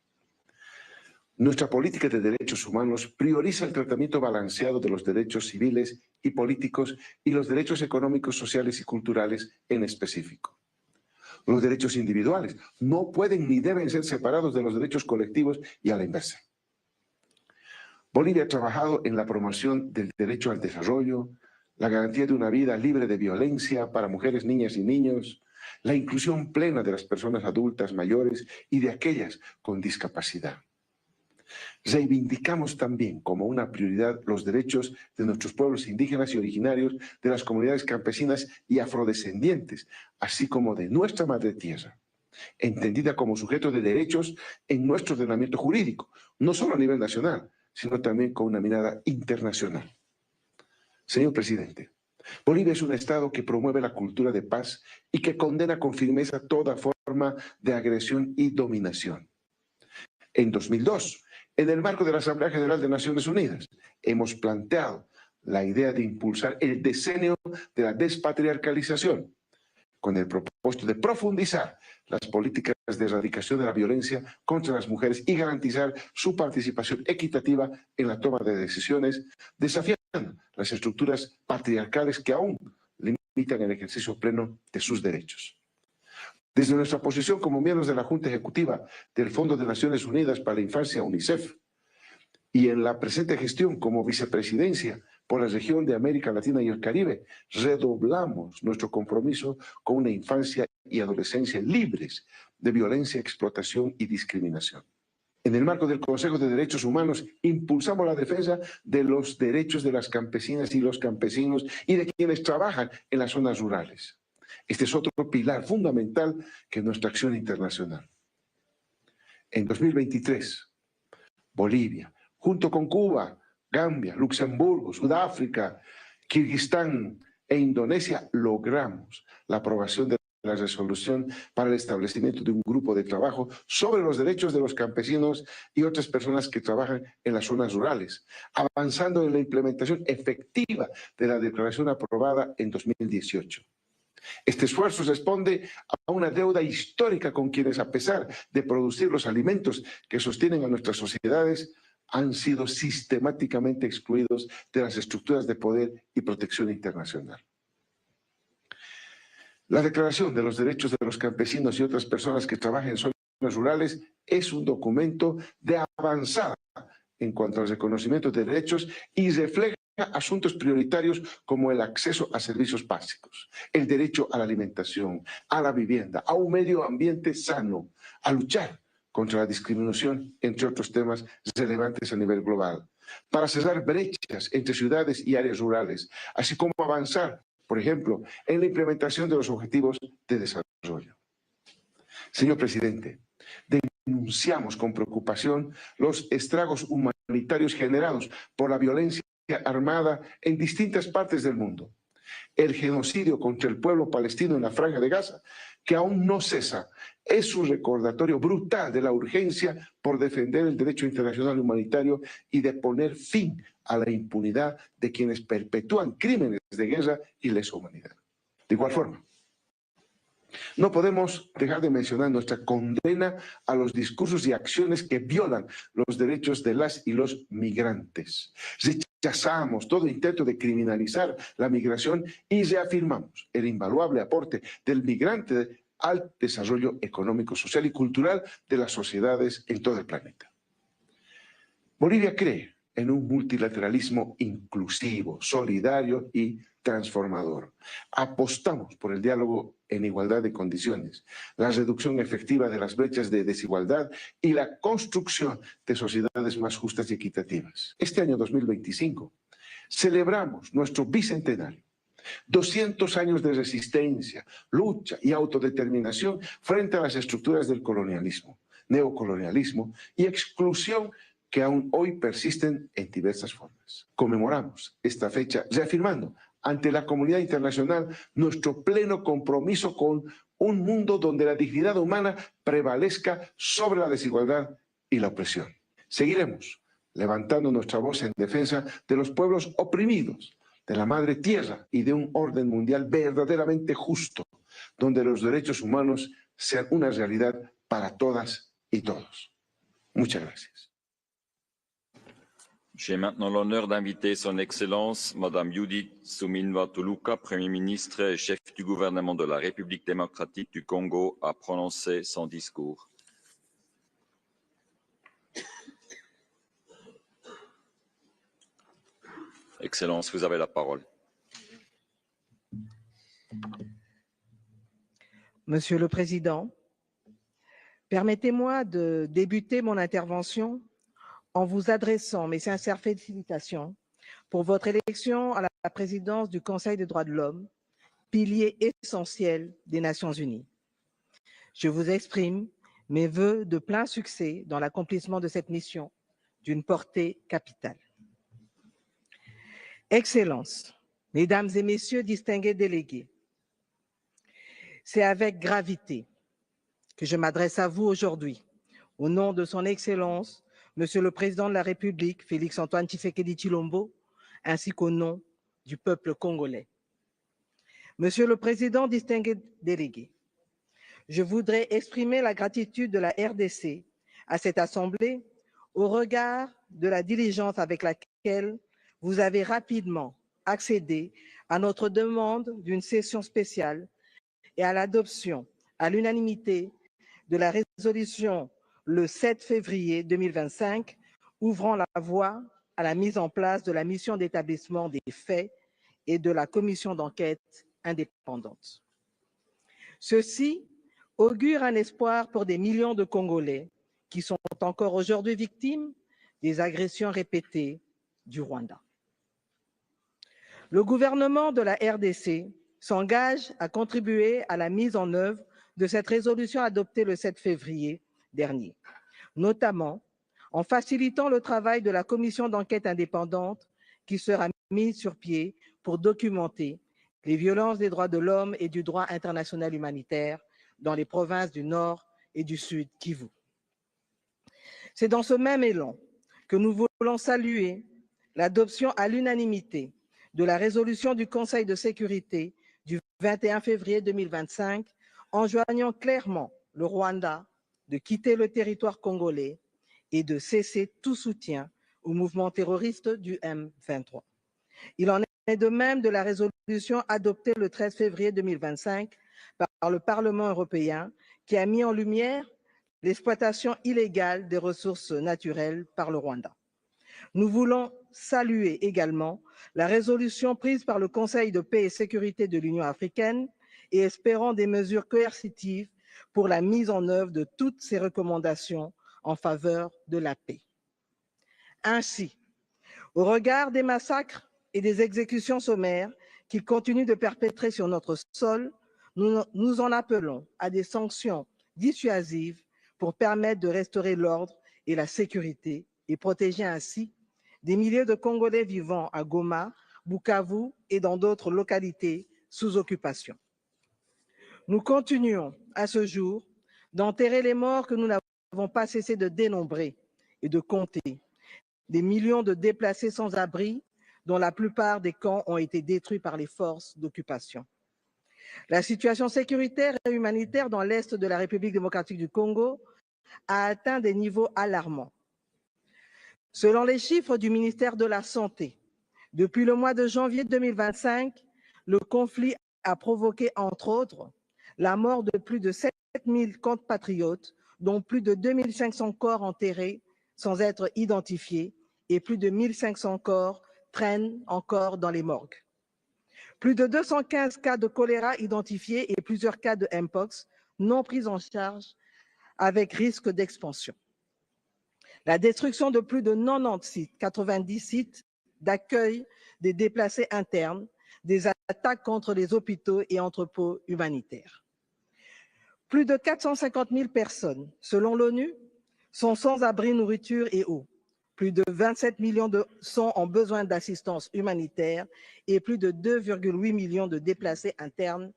Nuestra política de derechos humanos prioriza el tratamiento balanceado de los derechos civiles y políticos y los derechos económicos, sociales y culturales en específico. Los derechos individuales no pueden ni deben ser separados de los derechos colectivos y a la inversa. Bolivia ha trabajado en la promoción del derecho al desarrollo, la garantía de una vida libre de violencia para mujeres, niñas y niños, la inclusión plena de las personas adultas mayores y de aquellas con discapacidad. Reivindicamos también como una prioridad los derechos de nuestros pueblos indígenas y originarios, de las comunidades campesinas y afrodescendientes, así como de nuestra madre tierra, entendida como sujeto de derechos en nuestro ordenamiento jurídico, no solo a nivel nacional, sino también con una mirada internacional. Señor presidente, Bolivia es un Estado que promueve la cultura de paz y que condena con firmeza toda forma de agresión y dominación. En 2002, en el marco de la Asamblea General de Naciones Unidas, hemos planteado la idea de impulsar el decenio de la despatriarcalización, con el propósito de profundizar las políticas de erradicación de la violencia contra las mujeres y garantizar su participación equitativa en la toma de decisiones, desafiando las estructuras patriarcales que aún limitan el ejercicio pleno de sus derechos. Desde nuestra posición como miembros de la Junta Ejecutiva del Fondo de Naciones Unidas para la Infancia, UNICEF, y en la presente gestión como vicepresidencia por la región de América Latina y el Caribe, redoblamos nuestro compromiso con una infancia y adolescencia libres de violencia, explotación y discriminación. En el marco del Consejo de Derechos Humanos, impulsamos la defensa de los derechos de las campesinas y los campesinos y de quienes trabajan en las zonas rurales. Este es otro pilar fundamental que nuestra acción internacional. En 2023, Bolivia, junto con Cuba, Gambia, Luxemburgo, Sudáfrica, Kyrgyzstan e Indonesia, logramos la aprobación de la resolución para el establecimiento de un grupo de trabajo sobre los derechos de los campesinos y otras personas que trabajan en las zonas rurales, avanzando en la implementación efectiva de la declaración aprobada en 2018. Este esfuerzo responde a una deuda histórica con quienes, a pesar de producir los alimentos que sostienen a nuestras sociedades, han sido sistemáticamente excluidos de las estructuras de poder y protección internacional. La Declaración de los Derechos de los Campesinos y otras personas que trabajan en zonas rurales es un documento de avanzada en cuanto al reconocimiento de derechos y refleja asuntos prioritarios como el acceso a servicios básicos, el derecho a la alimentación, a la vivienda, a un medio ambiente sano, a luchar contra la discriminación, entre otros temas relevantes a nivel global, para cerrar brechas entre ciudades y áreas rurales, así como avanzar, por ejemplo, en la implementación de los objetivos de desarrollo. Señor presidente, denunciamos con preocupación los estragos humanitarios generados por la violencia armada en distintas partes del mundo. El genocidio contra el pueblo palestino en la Franja de Gaza, que aún no cesa, es un recordatorio brutal de la urgencia por defender el derecho internacional humanitario y de poner fin a la impunidad de quienes perpetúan crímenes de guerra y lesa humanidad. De igual forma, no podemos dejar de mencionar nuestra condena a los discursos y acciones que violan los derechos de las y los migrantes. Rechazamos todo intento de criminalizar la migración y reafirmamos el invaluable aporte del migrante al desarrollo económico, social y cultural de las sociedades en todo el planeta. Bolivia cree en un multilateralismo inclusivo, solidario y transformador. Apostamos por el diálogo en igualdad de condiciones, la reducción efectiva de las brechas de desigualdad y la construcción de sociedades más justas y equitativas. Este año 2025 celebramos nuestro bicentenario. 200 años de resistencia, lucha y autodeterminación frente a las estructuras del colonialismo, neocolonialismo y exclusión que aún hoy persisten en diversas formas. Conmemoramos esta fecha reafirmando ante la comunidad internacional nuestro pleno compromiso con un mundo donde la dignidad humana prevalezca sobre la desigualdad y la opresión. Seguiremos levantando nuestra voz en defensa de los pueblos oprimidos, de la madre tierra y de un orden mundial verdaderamente justo, donde los derechos humanos sean una realidad para todas y todos. Muchas gracias. J'ai maintenant l'honneur d'inviter Son Excellence, Madame Judith Suminwa Tuluka, Premier ministre et chef du gouvernement de la République démocratique du Congo, à prononcer son discours. Excellence, vous avez la parole. Monsieur le Président, permettez-moi de débuter mon intervention en vous adressant mes sincères félicitations pour votre élection à la présidence du Conseil des droits de l'homme, pilier essentiel des Nations unies. Je vous exprime mes vœux de plein succès dans l'accomplissement de cette mission d'une portée capitale. Excellences, Mesdames et Messieurs distingués délégués, c'est avec gravité que je m'adresse à vous aujourd'hui, au nom de son Excellence, Monsieur le Président de la République, Félix-Antoine Tshisekedi Tshilombo, ainsi qu'au nom du peuple congolais. Monsieur le Président distingué délégué, je voudrais exprimer la gratitude de la RDC à cette Assemblée au regard de la diligence avec laquelle vous avez rapidement accédé à notre demande d'une session spéciale et à l'adoption à l'unanimité de la résolution le 7 février 2025, ouvrant la voie à la mise en place de la mission d'établissement des faits et de la commission d'enquête indépendante. Ceci augure un espoir pour des millions de Congolais qui sont encore aujourd'hui victimes des agressions répétées du Rwanda. Le gouvernement de la RDC s'engage à contribuer à la mise en œuvre de cette résolution adoptée le 7 février dernier, notamment en facilitant le travail de la commission d'enquête indépendante qui sera mise sur pied pour documenter les violences des droits de l'homme et du droit international humanitaire dans les provinces du Nord et du Sud Kivu. C'est dans ce même élan que nous voulons saluer l'adoption à l'unanimité de la résolution du Conseil de sécurité du 21 février 2025, enjoignant clairement le Rwanda de quitter le territoire congolais et de cesser tout soutien au mouvement terroriste du M23. Il en est de même de la résolution adoptée le 13 février 2025 par le Parlement européen qui a mis en lumière l'exploitation illégale des ressources naturelles par le Rwanda. Nous voulons saluer également la résolution prise par le Conseil de paix et sécurité de l'Union africaine et espérons des mesures coercitives pour la mise en œuvre de toutes ces recommandations en faveur de la paix. Ainsi, au regard des massacres et des exécutions sommaires qu'ils continuent de perpétrer sur notre sol, nous en appelons à des sanctions dissuasives pour permettre de restaurer l'ordre et la sécurité et protéger ainsi des milliers de Congolais vivant à Goma, Bukavu et dans d'autres localités sous occupation. Nous continuons à ce jour d'enterrer les morts que nous n'avons pas cessé de dénombrer et de compter, des millions de déplacés sans abri dont la plupart des camps ont été détruits par les forces d'occupation. La situation sécuritaire et humanitaire dans l'est de la République démocratique du Congo a atteint des niveaux alarmants. Selon les chiffres du ministère de la Santé, depuis le mois de janvier 2025, le conflit a provoqué, entre autres, la mort de plus de 7000 compatriotes, dont plus de 2500 corps enterrés sans être identifiés et plus de 1500 corps traînent encore dans les morgues. Plus de 215 cas de choléra identifiés et plusieurs cas de Mpox non pris en charge avec risque d'expansion. La destruction de plus de 90 sites, 90 sites d'accueil des déplacés internes, des attaques contre les hôpitaux et entrepôts humanitaires. Plus de 450 000 personnes, selon l'ONU, sont sans abri, nourriture et eau. Plus de 27 millions sont en besoin d'assistance humanitaire et plus de 2,8 millions de déplacés internes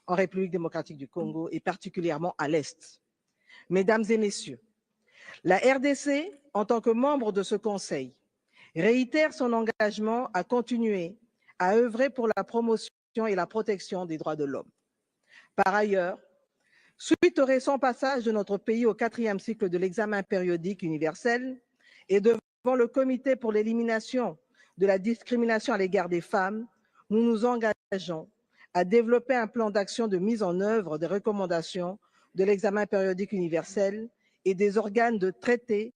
en République démocratique du Congo et particulièrement à l'Est. Mesdames et messieurs, la RDC, en tant que membre de ce Conseil, réitère son engagement à continuer à œuvrer pour la promotion et la protection des droits de l'homme. Par ailleurs, suite au récent passage de notre pays au 4e cycle de l'examen périodique universel et devant le Comité pour l'élimination de la discrimination à l'égard des femmes, nous nous engageons à développer un plan d'action de mise en œuvre des recommandations de l'examen périodique universel et des organes de traité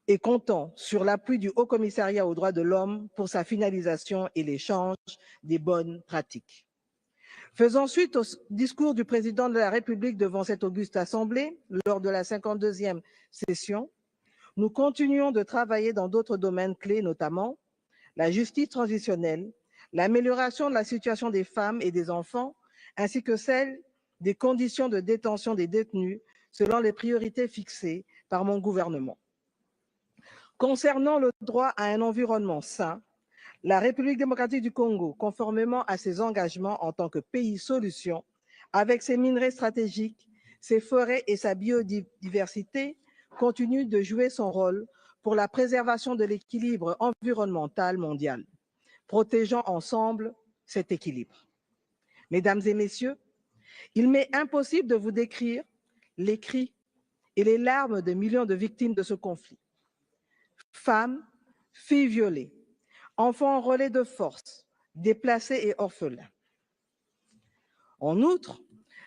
et comptant sur l'appui du Haut Commissariat aux droits de l'homme pour sa finalisation et l'échange des bonnes pratiques. Faisant suite au discours du président de la République devant cette auguste assemblée lors de la 52e session, nous continuons de travailler dans d'autres domaines clés, notamment la justice transitionnelle, l'amélioration de la situation des femmes et des enfants, ainsi que celle des conditions de détention des détenus selon les priorités fixées par mon gouvernement. Concernant le droit à un environnement sain, la République démocratique du Congo, conformément à ses engagements en tant que pays solution, avec ses minerais stratégiques, ses forêts et sa biodiversité, continue de jouer son rôle pour la préservation de l'équilibre environnemental mondial, protégeant ensemble cet équilibre. Mesdames et messieurs, il m'est impossible de vous décrire les cris et les larmes de millions de victimes de ce conflit. Femmes, filles violées, enfants relais de force, déplacés et orphelins. En outre,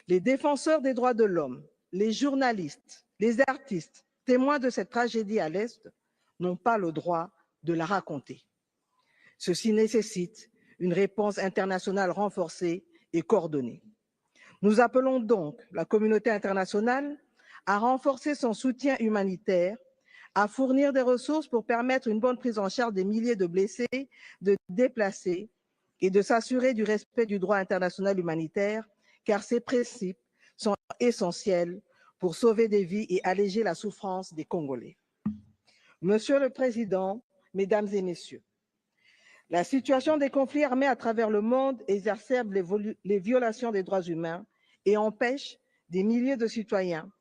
les défenseurs des droits de l'homme, les journalistes, les artistes, témoins de cette tragédie à l'Est, n'ont pas le droit de la raconter. Ceci nécessite une réponse internationale renforcée et coordonnée. Nous appelons donc la communauté internationale à renforcer son soutien humanitaire, à fournir des ressources pour permettre une bonne prise en charge des milliers de blessés, de déplacés et de s'assurer du respect du droit international humanitaire, car ces principes sont essentiels pour sauver des vies et alléger la souffrance des Congolais. Monsieur le Président, Mesdames et Messieurs, la situation des conflits armés à travers le monde exacerbe les violations des droits humains et empêche des milliers de citoyens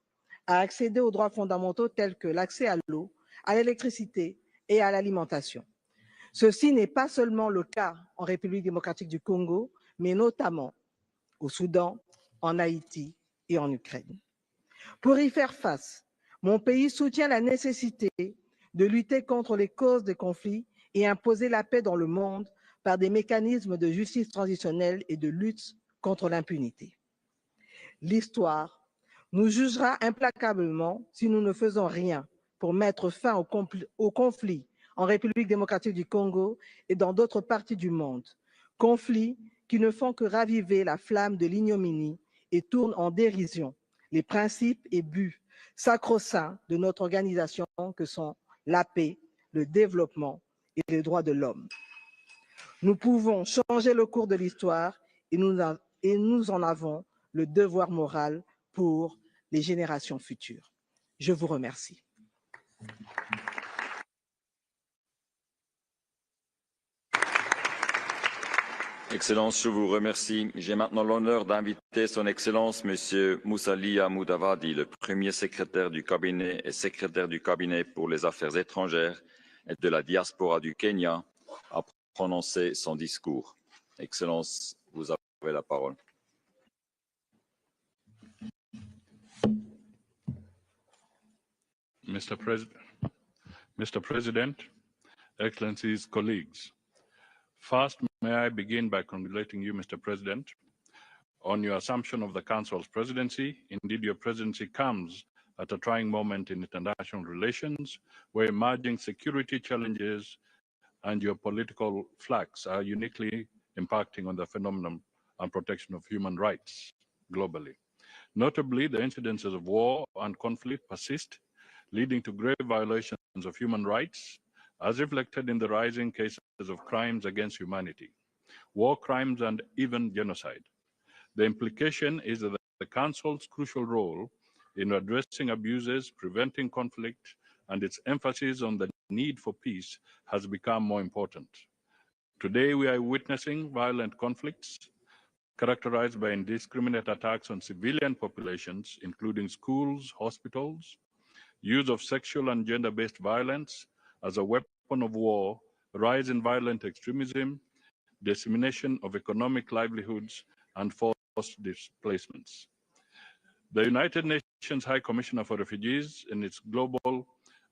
à accéder aux droits fondamentaux tels que l'accès à l'eau, à l'électricité et à l'alimentation. Ceci n'est pas seulement le cas en République démocratique du Congo, mais notamment au Soudan, en Haïti et en Ukraine. Pour y faire face, mon pays soutient la nécessité de lutter contre les causes des conflits et imposer la paix dans le monde par des mécanismes de justice transitionnelle et de lutte contre l'impunité. L'histoire nous jugera implacablement si nous ne faisons rien pour mettre fin au conflit en République démocratique du Congo et dans d'autres parties du monde, conflits qui ne font que raviver la flamme de l'ignominie et tournent en dérision les principes et buts sacro-saints de notre organisation que sont la paix, le développement et les droits de l'homme. Nous pouvons changer le cours de l'histoire et nous en avons le devoir moral pour les générations futures. Je vous remercie. Excellence, je vous remercie. J'ai maintenant l'honneur d'inviter son Excellence, Monsieur Moussalia Moudavadi, le premier secrétaire du cabinet et secrétaire du cabinet pour les affaires étrangères et de la diaspora du Kenya, à prononcer son discours. Excellence, vous avez la parole. Mr. President, Excellencies, colleagues. First, may I begin by congratulating you, Mr. President, on your assumption of the Council's presidency. Indeed, your presidency comes at a trying moment in international relations, where emerging security challenges and geopolitical flux are uniquely impacting on the phenomenon and protection of human rights globally. Notably, the incidences of war and conflict persist, leading to grave violations of human rights, as reflected in the rising cases of crimes against humanity, war crimes, and even genocide. The implication is that the Council's crucial role in addressing abuses, preventing conflict, and its emphasis on the need for peace has become more important. Today, we are witnessing violent conflicts characterized by indiscriminate attacks on civilian populations, including schools, hospitals, use of sexual and gender-based violence as a weapon of war, rise in violent extremism, dissemination of economic livelihoods, and forced displacements. The United Nations High Commissioner for Refugees, in its Global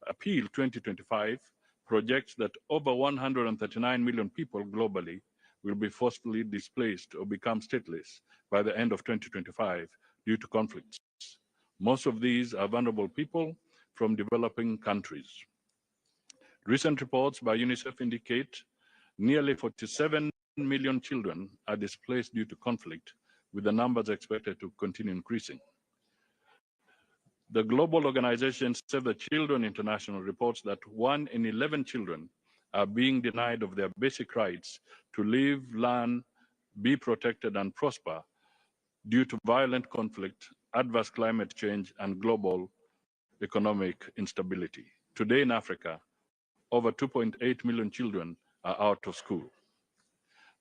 Appeal 2025, projects that over 139 million people globally will be forcibly displaced or become stateless by the end of 2025 due to conflicts. Most of these are vulnerable people from developing countries. Recent reports by UNICEF indicate nearly 47 million children are displaced due to conflict, with the numbers expected to continue increasing. The global organization Save the Children International reports that 1 in 11 children are being denied of their basic rights to live, learn, be protected, and prosper due to violent conflict, adverse climate change, and global economic instability. Today in Africa, over 2.8 million children are out of school.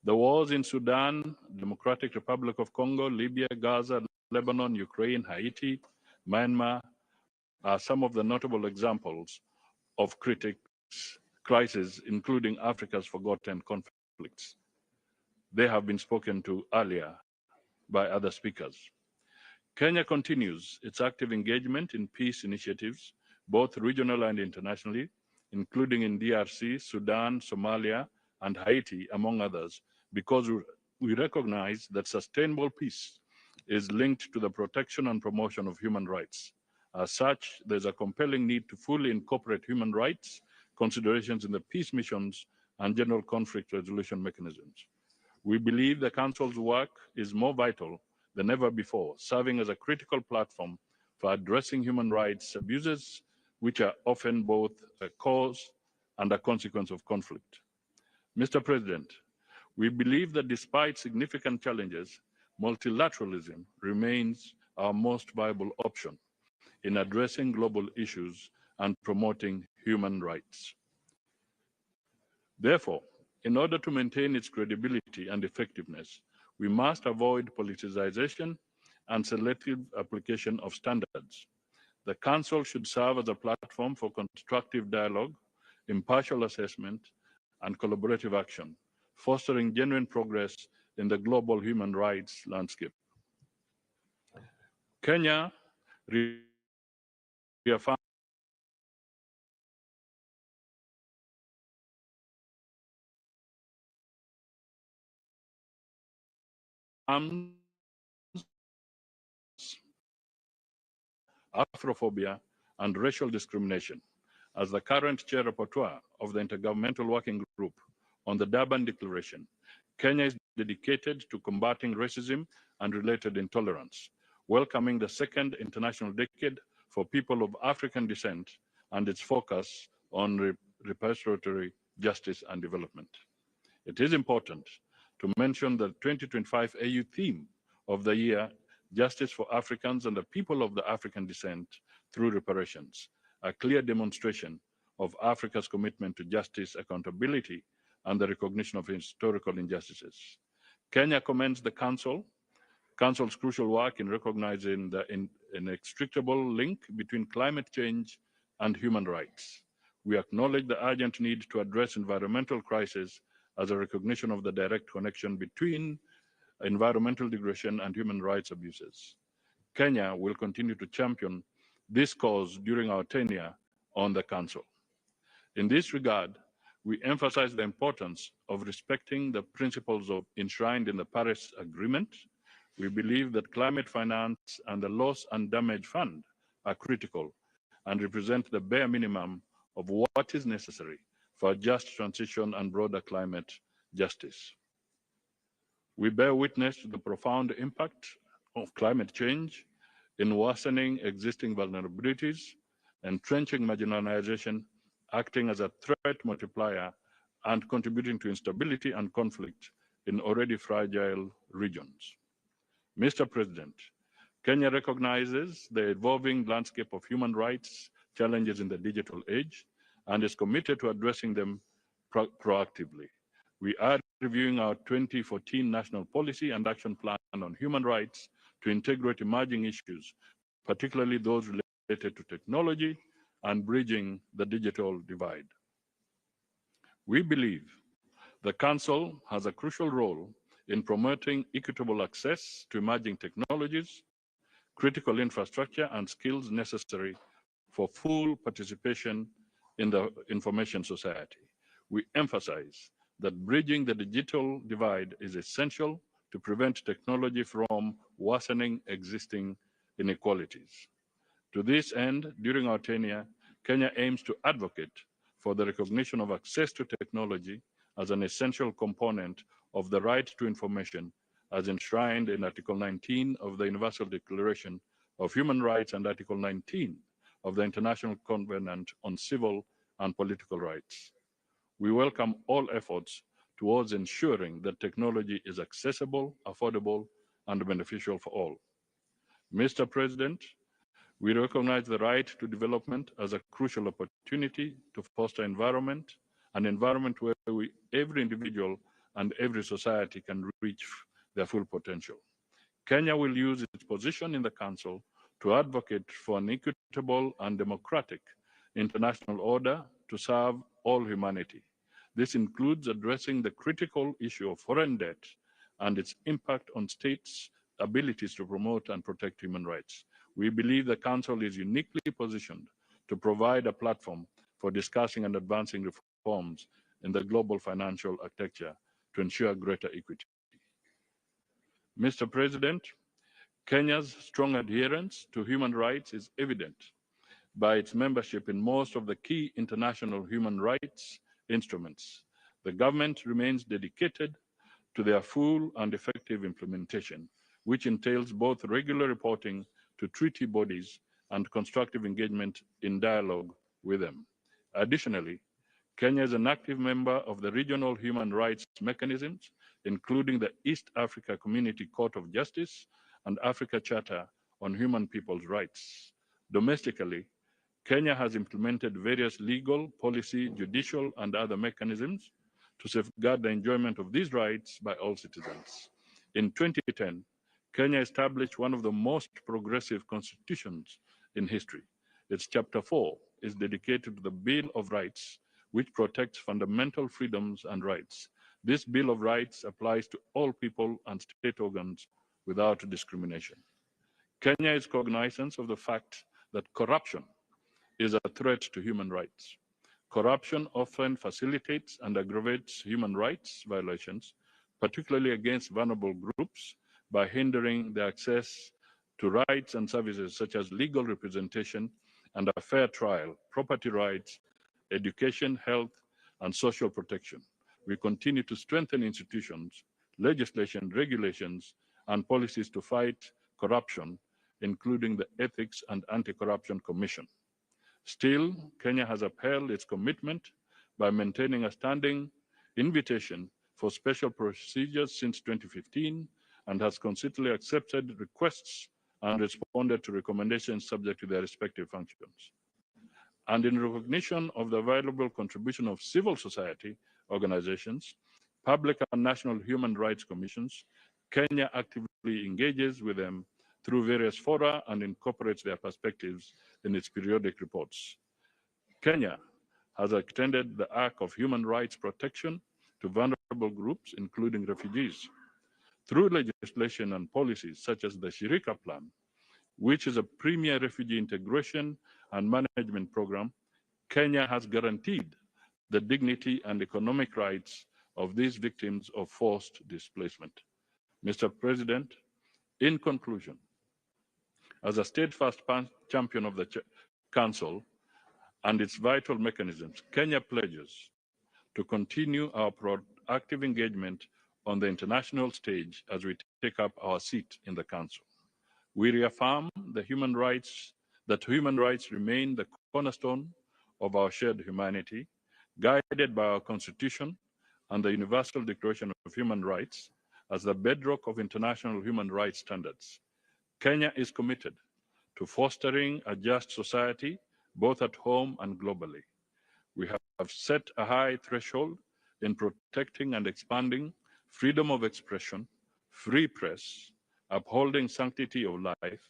The wars in Sudan, Democratic Republic of Congo, Libya, Gaza, Lebanon, Ukraine, Haiti, Myanmar are some of the notable examples of crises, including Africa's forgotten conflicts. They have been spoken to earlier by other speakers. Kenya continues its active engagement in peace initiatives, both regional and internationally, including in DRC, Sudan, Somalia, and Haiti, among others, because we recognize that sustainable peace is linked to the protection and promotion of human rights. As such, there's a compelling need to fully incorporate human rights considerations in the peace missions and general conflict resolution mechanisms. We believe the Council's work is more vital than ever before, serving as a critical platform for addressing human rights abuses, which are often both a cause and a consequence of conflict. Mr. President, we believe that despite significant challenges, multilateralism remains our most viable option in addressing global issues and promoting human rights. Therefore, in order to maintain its credibility and effectiveness, we must avoid politicization and selective application of standards. The Council should serve as a platform for constructive dialogue, impartial assessment, and collaborative action, fostering genuine progress in the global human rights landscape. Kenya reaffirms Afrophobia and racial discrimination. As the current chair rapporteur of the Intergovernmental Working Group on the Durban Declaration, Kenya is dedicated to combating racism and related intolerance, welcoming the second International Decade for People of African Descent and its focus on reparatory justice and development. It is important to mention the 2025 AU theme of the year, Justice for Africans and the People of the African Descent through Reparations, a clear demonstration of Africa's commitment to justice, accountability, and the recognition of historical injustices. Kenya commends the Council's crucial work in recognizing the inextricable link between climate change and human rights. We acknowledge the urgent need to address environmental crisis as a recognition of the direct connection between environmental degradation and human rights abuses. Kenya will continue to champion this cause during our tenure on the Council. In this regard, we emphasize the importance of respecting the principles enshrined in the Paris Agreement. We believe that climate finance and the Loss and Damage Fund are critical and represent the bare minimum of what is necessary for a just transition and broader climate justice. We bear witness to the profound impact of climate change in worsening existing vulnerabilities, entrenching marginalization, acting as a threat multiplier, and contributing to instability and conflict in already fragile regions. Mr. President, Kenya recognizes the evolving landscape of human rights challenges in the digital age and is committed to addressing them proactively. We are reviewing our 2014 National Policy and Action Plan on Human Rights to integrate emerging issues, particularly those related to technology and bridging the digital divide. We believe the Council has a crucial role in promoting equitable access to emerging technologies, critical infrastructure, and skills necessary for full participation in the information society. We emphasize that bridging the digital divide is essential to prevent technology from worsening existing inequalities. To this end, during our tenure, Kenya aims to advocate for the recognition of access to technology as an essential component of the right to information as enshrined in Article 19 of the Universal Declaration of Human Rights and Article 19 of the International Covenant on Civil and Political Rights. We welcome all efforts towards ensuring that technology is accessible, affordable, and beneficial for all. Mr. President, we recognize the right to development as a crucial opportunity to foster an environment where every individual and every society can reach their full potential. Kenya will use its position in the Council to advocate for an equitable and democratic international order to serve all humanity. This includes addressing the critical issue of foreign debt and its impact on states' abilities to promote and protect human rights. We believe the Council is uniquely positioned to provide a platform for discussing and advancing reforms in the global financial architecture to ensure greater equity. Mr. President, Kenya's strong adherence to human rights is evident by its membership in most of the key international human rights instruments. The government remains dedicated to their full and effective implementation, which entails both regular reporting to treaty bodies and constructive engagement in dialogue with them. Additionally, Kenya is an active member of the regional human rights mechanisms, including the East Africa Community Court of Justice and Africa Charter on Human People's Rights. Domestically, Kenya has implemented various legal, policy, judicial, and other mechanisms to safeguard the enjoyment of these rights by all citizens. In 2010, Kenya established one of the most progressive constitutions in history. Its Chapter 4 is dedicated to the Bill of Rights, which protects fundamental freedoms and rights. This Bill of Rights applies to all people and state organs without discrimination. Kenya is cognizant of the fact that corruption is a threat to human rights. Corruption often facilitates and aggravates human rights violations, particularly against vulnerable groups, by hindering their access to rights and services such as legal representation and a fair trial, property rights, education, health, and social protection. We continue to strengthen institutions, legislation, regulations, and policies to fight corruption, including the Ethics and Anti-Corruption Commission. Still, Kenya has upheld its commitment by maintaining a standing invitation for special procedures since 2015 and has consistently accepted requests and responded to recommendations subject to their respective functions. And in recognition of the valuable contribution of civil society organizations, public and national human rights commissions, Kenya actively engages with them through various fora and incorporates their perspectives in its periodic reports. Kenya has extended the arc of human rights protection to vulnerable groups, including refugees. Through legislation and policies such as the Shirika Plan, which is a premier refugee integration and management program, Kenya has guaranteed the dignity and economic rights of these victims of forced displacement. Mr. President, in conclusion, as a steadfast champion of the Council and its vital mechanisms, Kenya pledges to continue our proactive engagement on the international stage as we take up our seat in the Council. We reaffirm that human rights remain the cornerstone of our shared humanity, guided by our Constitution and the Universal Declaration of Human Rights as the bedrock of international human rights standards. Kenya is committed to fostering a just society, both at home and globally. We have set a high threshold in protecting and expanding freedom of expression, free press, upholding sanctity of life,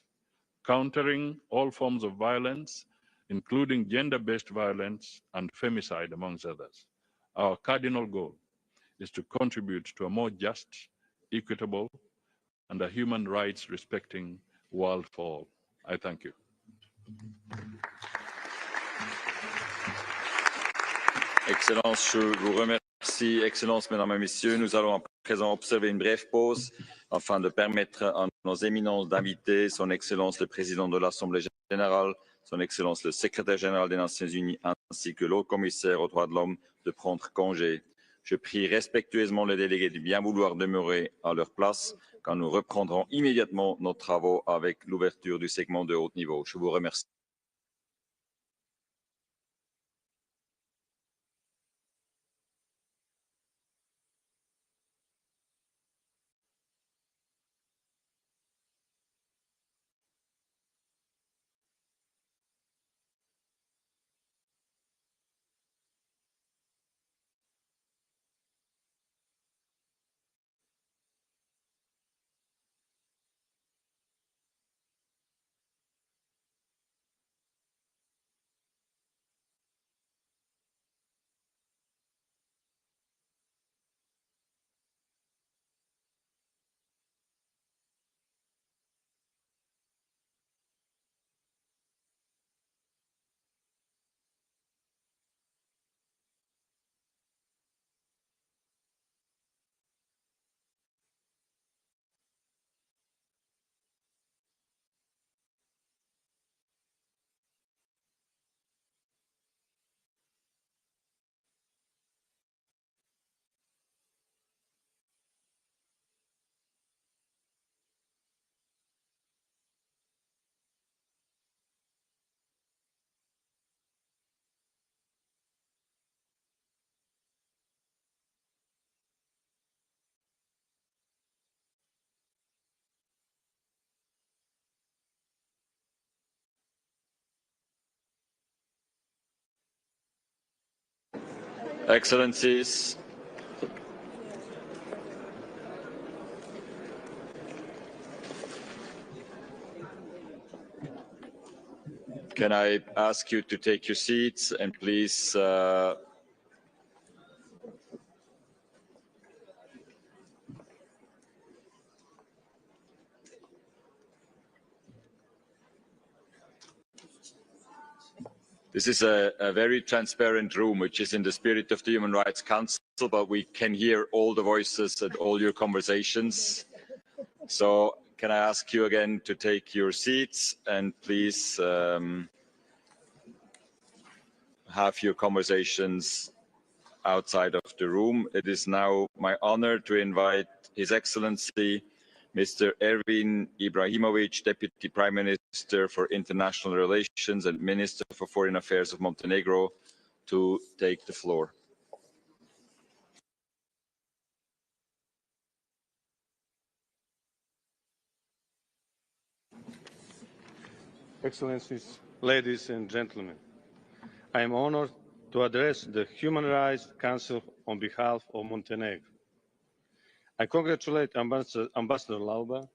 countering all forms of violence, including gender-based violence and femicide, amongst others. Our cardinal goal is to contribute to a more just, equitable, and a human rights respecting world for all. I thank you. Excellence, je vous remercie. Excellences, Mesdames et Messieurs, nous allons à présent observer une brève pause afin de permettre à nos éminents d'inviter Son Excellence le Président de l'Assemblée générale, Son Excellence le Secrétaire général des Nations Unies ainsi que l'Haut Commissaire aux droits de l'homme de prendre congé. Je prie respectueusement les délégués de bien vouloir demeurer à leur place quand nous reprendrons immédiatement nos travaux avec l'ouverture du segment de haut niveau. Je vous remercie. Excellencies, can I ask you to take your seats and please this is a very transparent room, which is in the spirit of the Human Rights Council, but we can hear all the voices and all your conversations. So can I ask you again to take your seats and please have your conversations outside of the room. It is now my honor to invite His Excellency Mr. Ervin Ibrahimovic, Deputy Prime Minister for International Relations and Minister for Foreign Affairs of Montenegro, to take the floor. Excellencies, ladies and gentlemen, I am honored to address the Human Rights Council on behalf of Montenegro. I congratulate Ambassador Lauba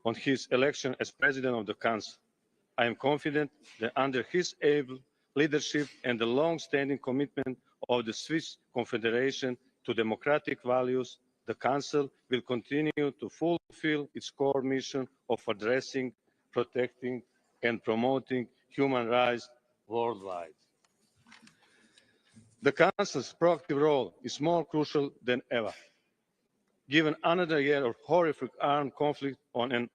on his election as President of the Council. I am confident that under his able leadership and the long-standing commitment of the Swiss Confederation to democratic values, the Council will continue to fulfill its core mission of addressing, protecting and promoting human rights worldwide. The Council's proactive role is more crucial than ever. Given another year of horrific armed conflict on an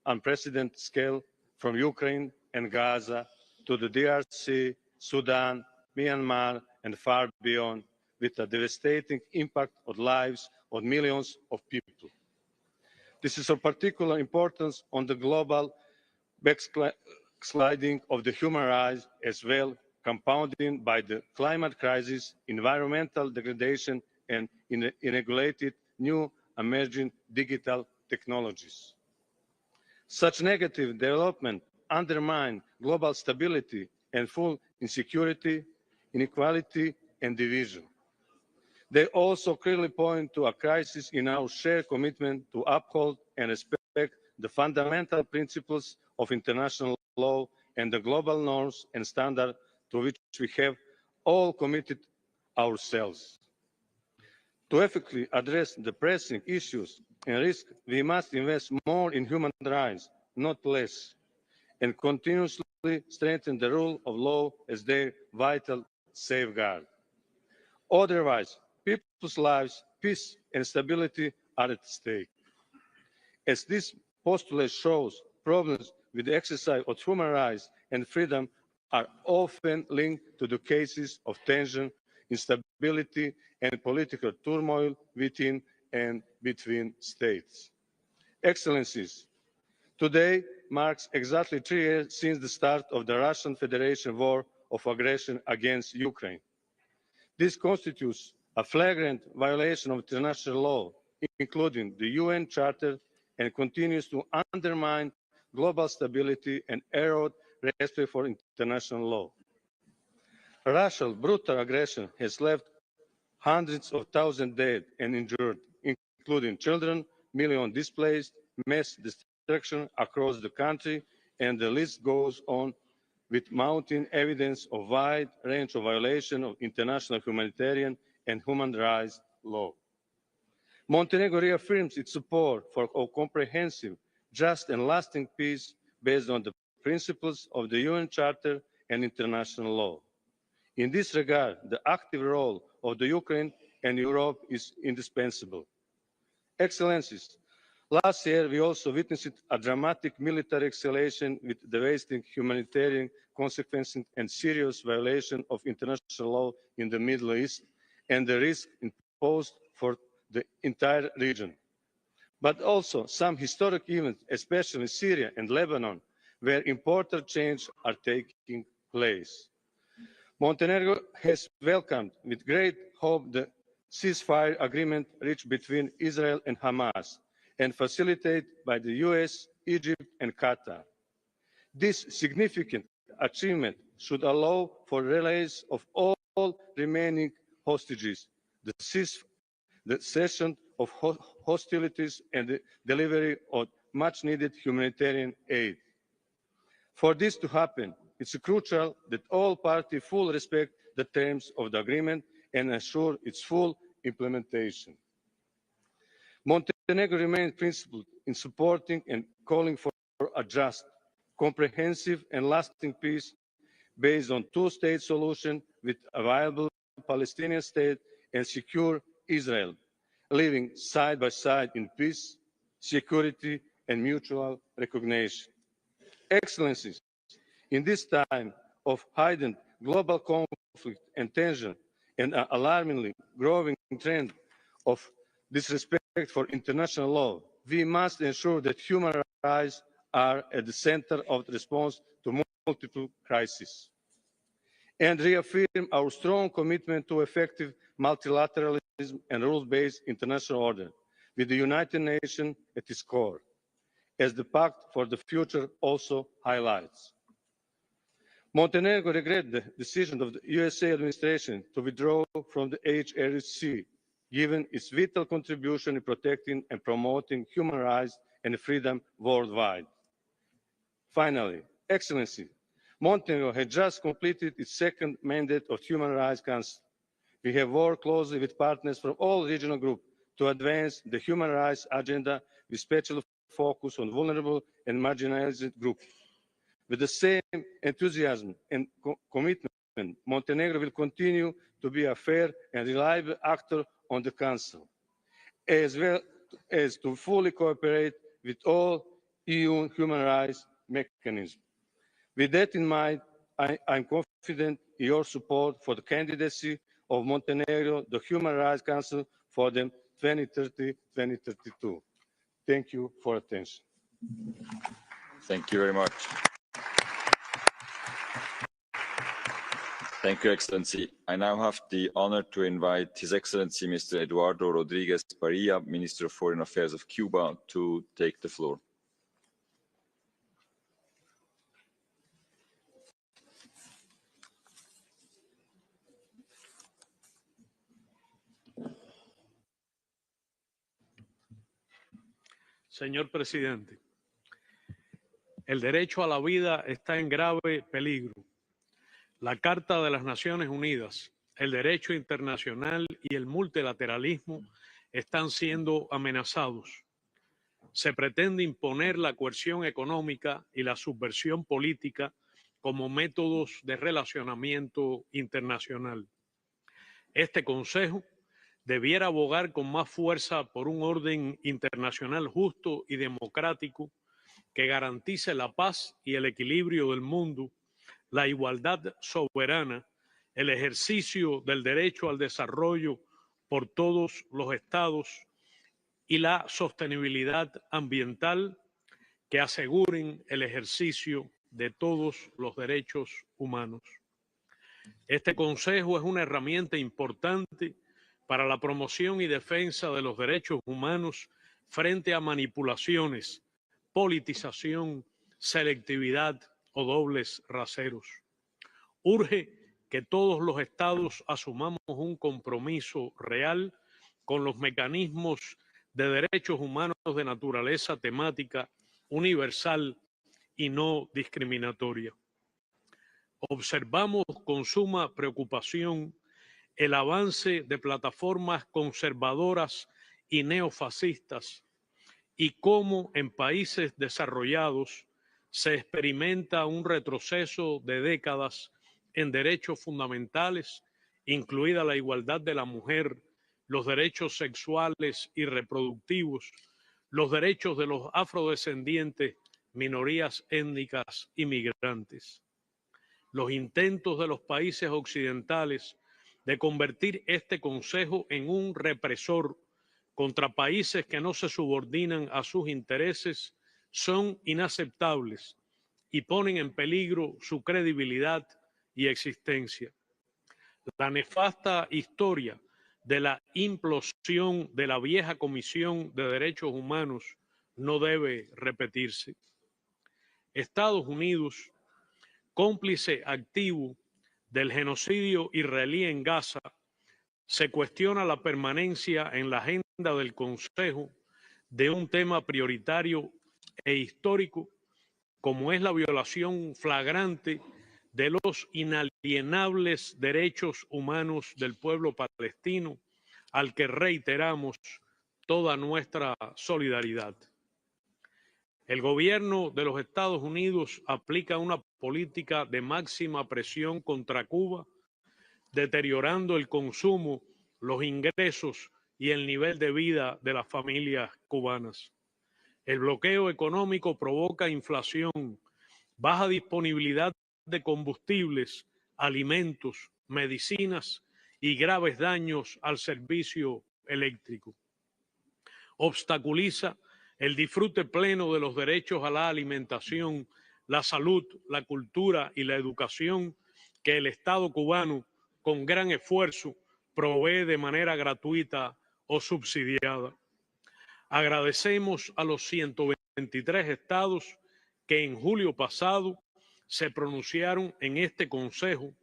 unprecedented scale, from Ukraine and Gaza to the DRC, Sudan, Myanmar, and far beyond, with a devastating impact on lives of millions of people. This is of particular importance on the global backsliding of the human rights as well, compounded by the climate crisis, environmental degradation, and unregulated new emerging digital technologies. Such negative development undermine global stability and fuel insecurity, inequality, and division. They also clearly point to a crisis in our shared commitment to uphold and respect the fundamental principles of international law and the global norms and standards to which we have all committed ourselves. To effectively address the pressing issues and risks, we must invest more in human rights, not less, and continuously strengthen the rule of law as their vital safeguard. Otherwise, people's lives, peace and stability are at stake. As this postulate shows, problems with the exercise of human rights and freedom are often linked to the cases of tension, instability and political turmoil within and between states. Excellencies, today marks exactly 3 years since the start of the Russian Federation war of aggression against Ukraine. This constitutes a flagrant violation of international law, including the UN Charter, and continues to undermine global stability and erode respect for international law. Russia's brutal aggression has left hundreds of thousands dead and injured, including children, millions displaced, mass destruction across the country, and the list goes on, with mounting evidence of wide range of violation of international humanitarian and human rights law. Montenegro reaffirms its support for a comprehensive, just and lasting peace based on the principles of the UN Charter and international law. In this regard, the active role of the Ukraine and Europe is indispensable. Excellencies, last year we also witnessed a dramatic military escalation with devastating humanitarian consequences and serious violation of international law in the Middle East and the risk imposed for the entire region. But also some historic events, especially in Syria and Lebanon, where important changes are taking place. Montenegro has welcomed with great hope the ceasefire agreement reached between Israel and Hamas and facilitated by the US, Egypt and Qatar. This significant achievement should allow for release of all remaining hostages, the cessation of hostilities and the delivery of much-needed humanitarian aid. For this to happen, it's crucial that all parties fully respect the terms of the agreement and ensure its full implementation. Montenegro remains principled in supporting and calling for a just, comprehensive and lasting peace based on two-state solution with a viable Palestinian state and secure Israel, living side by side in peace, security and mutual recognition. Excellencies, in this time of heightened global conflict and tension and an alarmingly growing trend of disrespect for international law, we must ensure that human rights are at the center of the response to multiple crises, and reaffirm our strong commitment to effective multilateralism and rules-based international order, with the United Nations at its core, as the Pact for the Future also highlights. Montenegro regrets the decision of the USA administration to withdraw from the UNHRC given its vital contribution in protecting and promoting human rights and freedom worldwide. Finally, Excellency, Montenegro has just completed its second mandate of Human Rights Council. We have worked closely with partners from all regional groups to advance the human rights agenda with special focus on vulnerable and marginalized groups. With the same enthusiasm and commitment, Montenegro will continue to be a fair and reliable actor on the Council, as well as to fully cooperate with all EU human rights mechanisms. With that in mind, I'm confident in your support for the candidacy of Montenegro, the Human Rights Council for the 2030-2032. Thank you for attention. Thank you very much. Thank you, Excellency. I now have the honor to invite His Excellency Mr. Eduardo Rodriguez Parilla, Minister of Foreign Affairs of Cuba, to take the floor. Señor presidente, el derecho a la vida está en grave peligro. La Carta de las Naciones Unidas, el derecho internacional y el multilateralismo están siendo amenazados. Se pretende imponer la coerción económica y la subversión política como métodos de relacionamiento internacional. Este Consejo debiera abogar con más fuerza por un orden internacional justo y democrático que garantice la paz y el equilibrio del mundo, la igualdad soberana, el ejercicio del derecho al desarrollo por todos los estados y la sostenibilidad ambiental que aseguren el ejercicio de todos los derechos humanos. Este Consejo es una herramienta importante para la promoción y defensa de los derechos humanos frente a manipulaciones, politización, selectividad o dobles raseros. Urge que todos los estados asumamos un compromiso real con los mecanismos de derechos humanos de naturaleza temática universal y no discriminatoria. Observamos con suma preocupación el avance de plataformas conservadoras y neofascistas y cómo en países desarrollados se experimenta un retroceso de décadas en derechos fundamentales, incluida la igualdad de la mujer, los derechos sexuales y reproductivos, los derechos de los afrodescendientes, minorías étnicas y migrantes. Los intentos de los países occidentales de convertir este Consejo en un represor contra países que no se subordinan a sus intereses son inaceptables y ponen en peligro su credibilidad y existencia. La nefasta historia de la implosión de la vieja Comisión de Derechos Humanos no debe repetirse. Estados Unidos, cómplice activo del genocidio israelí en Gaza, se cuestiona la permanencia en la agenda del Consejo de un tema prioritario e histórico como es la violación flagrante de los inalienables derechos humanos del pueblo palestino, al que reiteramos toda nuestra solidaridad. El gobierno de los Estados Unidos aplica una política de máxima presión contra Cuba, deteriorando el consumo, los ingresos y el nivel de vida de las familias cubanas. El bloqueo económico provoca inflación, baja disponibilidad de combustibles, alimentos, medicinas y graves daños al servicio eléctrico. Obstaculiza el disfrute pleno de los derechos a la alimentación, la salud, la cultura y la educación que el Estado cubano, con gran esfuerzo, provee de manera gratuita o subsidiada. Agradecemos a los 123 estados que en julio pasado se pronunciaron en este Consejo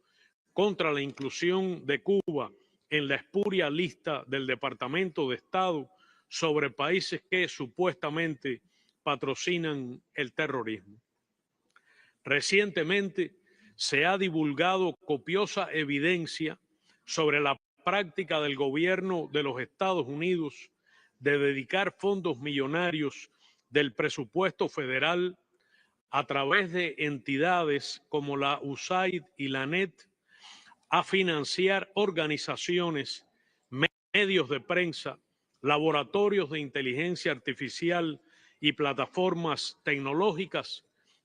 contra la inclusión de Cuba en la espuria lista del Departamento de Estado sobre países que supuestamente patrocinan el terrorismo. Recientemente se ha divulgado copiosa evidencia sobre la práctica del gobierno de los Estados Unidos de dedicar fondos millonarios del presupuesto federal a través de entidades como la USAID y la NET a financiar organizaciones, medios de prensa, laboratorios de inteligencia artificial y plataformas tecnológicas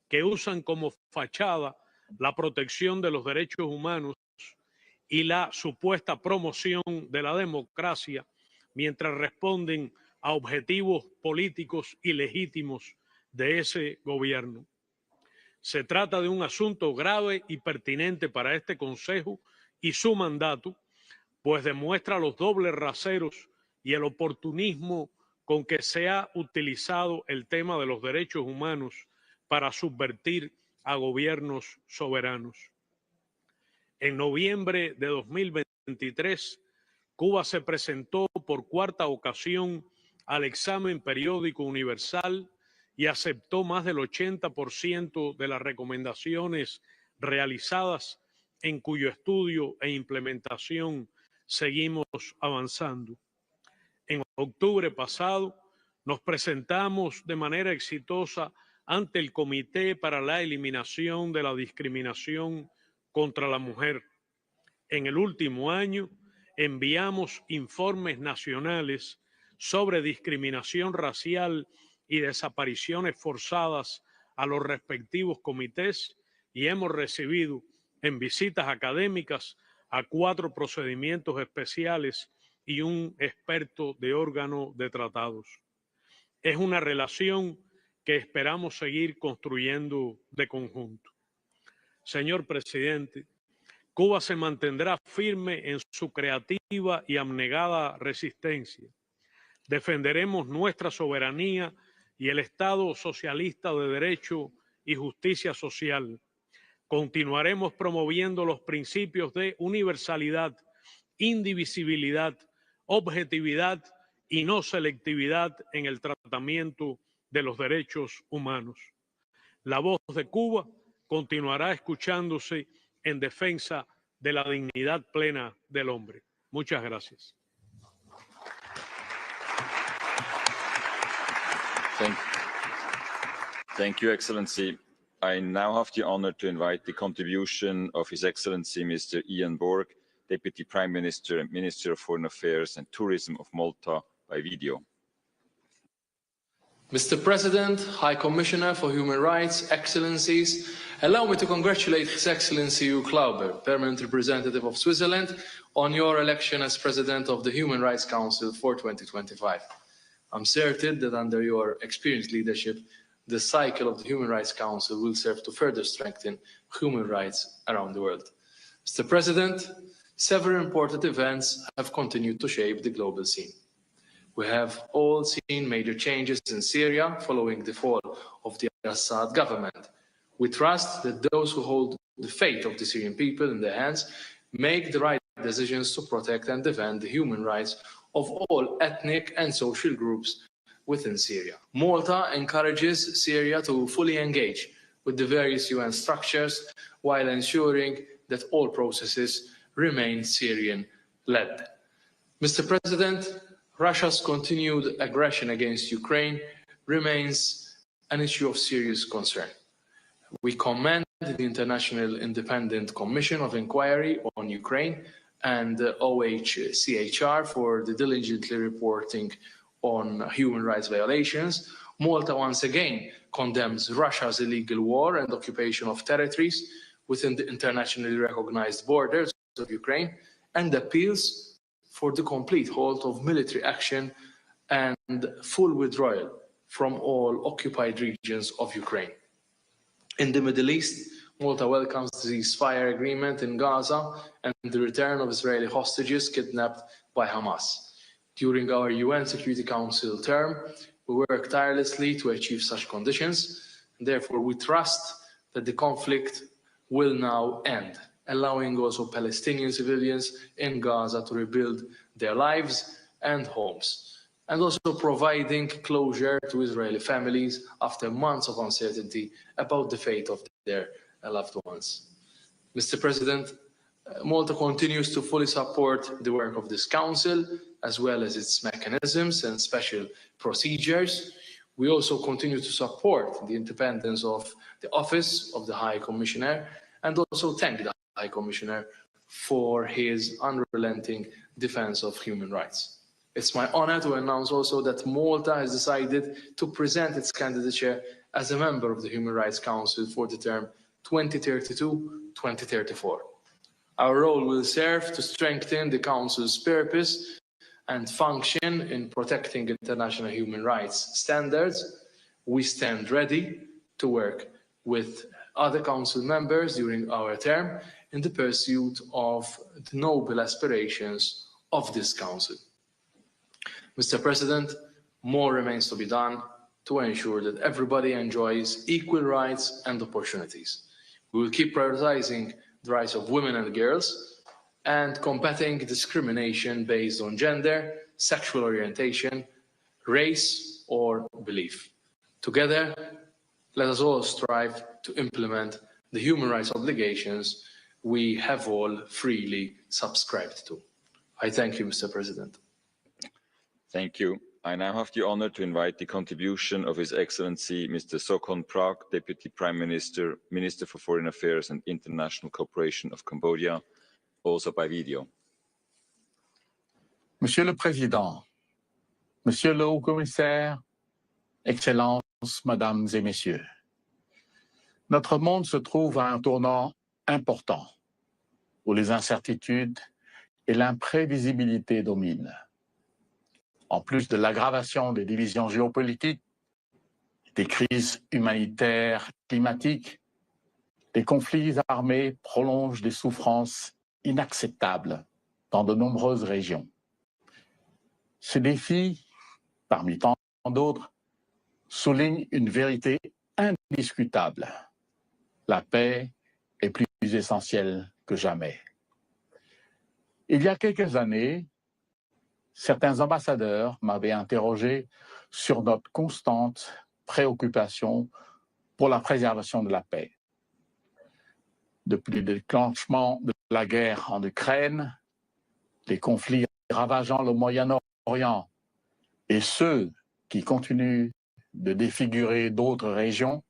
que usan como fachada la protección de los derechos humanos y la supuesta promoción de la democracia mientras responden a objetivos políticos ilegítimos de ese gobierno. Se trata de un asunto grave y pertinente para este Consejo y su mandato, pues demuestra los dobles raseros y el oportunismo con que se ha utilizado el tema de los derechos humanos para subvertir a gobiernos soberanos. En noviembre de 2023, Cuba se presentó por cuarta ocasión al examen periódico universal y aceptó más del 80% de las recomendaciones realizadas, en cuyo estudio e implementación seguimos avanzando. En octubre pasado nos presentamos de manera exitosa ante el Comité para la Eliminación de la Discriminación contra la Mujer. En el último año enviamos informes nacionales sobre discriminación racial y desapariciones forzadas a los respectivos comités y hemos recibido en visitas académicas a 4 procedimientos especiales y un experto de órgano de tratados. Es una relación que esperamos seguir construyendo de conjunto. Señor presidente, Cuba se mantendrá firme en su creativa y abnegada resistencia. Defenderemos nuestra soberanía y el Estado socialista de derecho y justicia social. Continuaremos promoviendo los principios de universalidad, indivisibilidad, objetividad y no selectividad en el tratamiento de los derechos humanos. La voz de Cuba continuará escuchándose en defensa de la dignidad plena del hombre. Muchas gracias. Thank you, Excellency. I now have the honor to invite the contribution of His Excellency Mr. Ian Borg, Deputy Prime Minister and Minister of Foreign Affairs and Tourism of Malta, by video. Mr. President, High Commissioner for Human Rights, Excellencies, allow me to congratulate His Excellency Hugh Klauber, Permanent Representative of Switzerland, on your election as President of the Human Rights Council for 2025. I'm certain that under your experienced leadership, the cycle of the Human Rights Council will serve to further strengthen human rights around the world. Mr. President, several important events have continued to shape the global scene. We have all seen major changes in Syria following the fall of the Assad government. We trust that those who hold the fate of the Syrian people in their hands make the right decisions to protect and defend the human rights of all ethnic and social groups within Syria. Malta encourages Syria to fully engage with the various UN structures while ensuring that all processes remain Syrian-led. Mr. President, Russia's continued aggression against Ukraine remains an issue of serious concern. We commend the International Independent Commission of Inquiry on Ukraine and OHCHR for the diligently reporting on human rights violations. Malta once again condemns Russia's illegal war and occupation of territories within the internationally recognized borders of Ukraine and appeals for the complete halt of military action and full withdrawal from all occupied regions of Ukraine. In the Middle East, Malta welcomes the ceasefire agreement in Gaza and the return of Israeli hostages kidnapped by Hamas. During our UN Security Council term, we worked tirelessly to achieve such conditions. Therefore, we trust that the conflict will now end. allowing also Palestinian civilians in Gaza to rebuild their lives and homes, and also providing closure to Israeli families after months of uncertainty about the fate of their loved ones. Mr. President, Malta continues to fully support the work of this Council, as well as its mechanisms and special procedures. We also continue to support the independence of the Office of the High Commissioner, and also thank the High Commissioner for his unrelenting defense of human rights. It's my honor to announce also that Malta has decided to present its candidature as a member of the Human Rights Council for the term 2032-2034. Our role will serve to strengthen the Council's purpose and function in protecting international human rights standards. We stand ready to work with other Council members during our term in the pursuit of the noble aspirations of this Council. Mr. President, more remains to be done to ensure that everybody enjoys equal rights and opportunities. We will keep prioritizing the rights of women and girls and combating discrimination based on gender, sexual orientation, race, or belief. Together, let us all strive to implement the human rights obligations we have all freely subscribed to. I thank you, Mr. President. Thank you. I now have the honor to invite the contribution of His Excellency Mr. Sokhon Prak, Deputy Prime Minister, Minister for Foreign Affairs and International Cooperation of Cambodia, also by video. Monsieur le Président, Monsieur le Haut-Commissaire, Excellences, Mesdames et Messieurs, notre monde se trouve à un tournant important où les incertitudes et l'imprévisibilité dominent. En plus de l'aggravation des divisions géopolitiques, des crises humanitaires, climatiques, les conflits armés prolongent des souffrances inacceptables dans de nombreuses régions. Ces défis, parmi tant d'autres, soulignent une vérité indiscutable. La paix est plus essentielle que jamais. Il y a quelques années, certains ambassadeurs m'avaient interrogé sur notre constante préoccupation pour la préservation de la paix. Depuis le déclenchement de la guerre en Ukraine, les conflits ravageant le Moyen-Orient et ceux qui continuent de défigurer d'autres régions,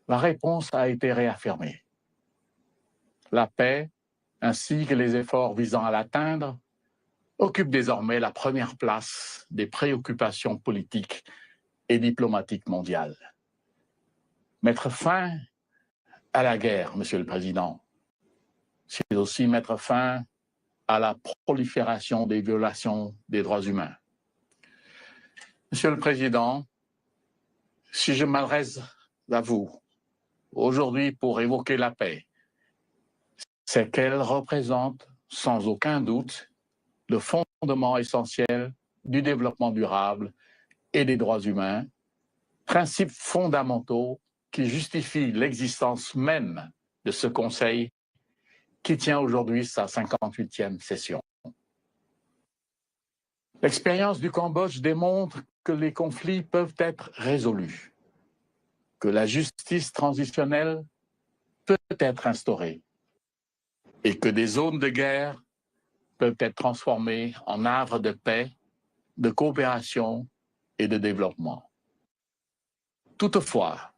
la réponse a été réaffirmée. La paix, ainsi que les efforts visant à l'atteindre, occupe désormais la première place des préoccupations politiques et diplomatiques mondiales. Mettre fin à la guerre, Monsieur le Président, c'est aussi mettre fin à la prolifération des violations des droits humains. Monsieur le Président, si je m'adresse à vous aujourd'hui pour évoquer la paix, c'est qu'elle représente sans aucun doute le fondement essentiel du développement durable et des droits humains, principes fondamentaux qui justifient l'existence même de ce Conseil qui tient aujourd'hui sa 58e session. L'expérience du Cambodge démontre que les conflits peuvent être résolus, que la justice transitionnelle peut être instaurée et que des zones de guerre peuvent être transformées en havres de paix, de coopération et de développement. Toutefois,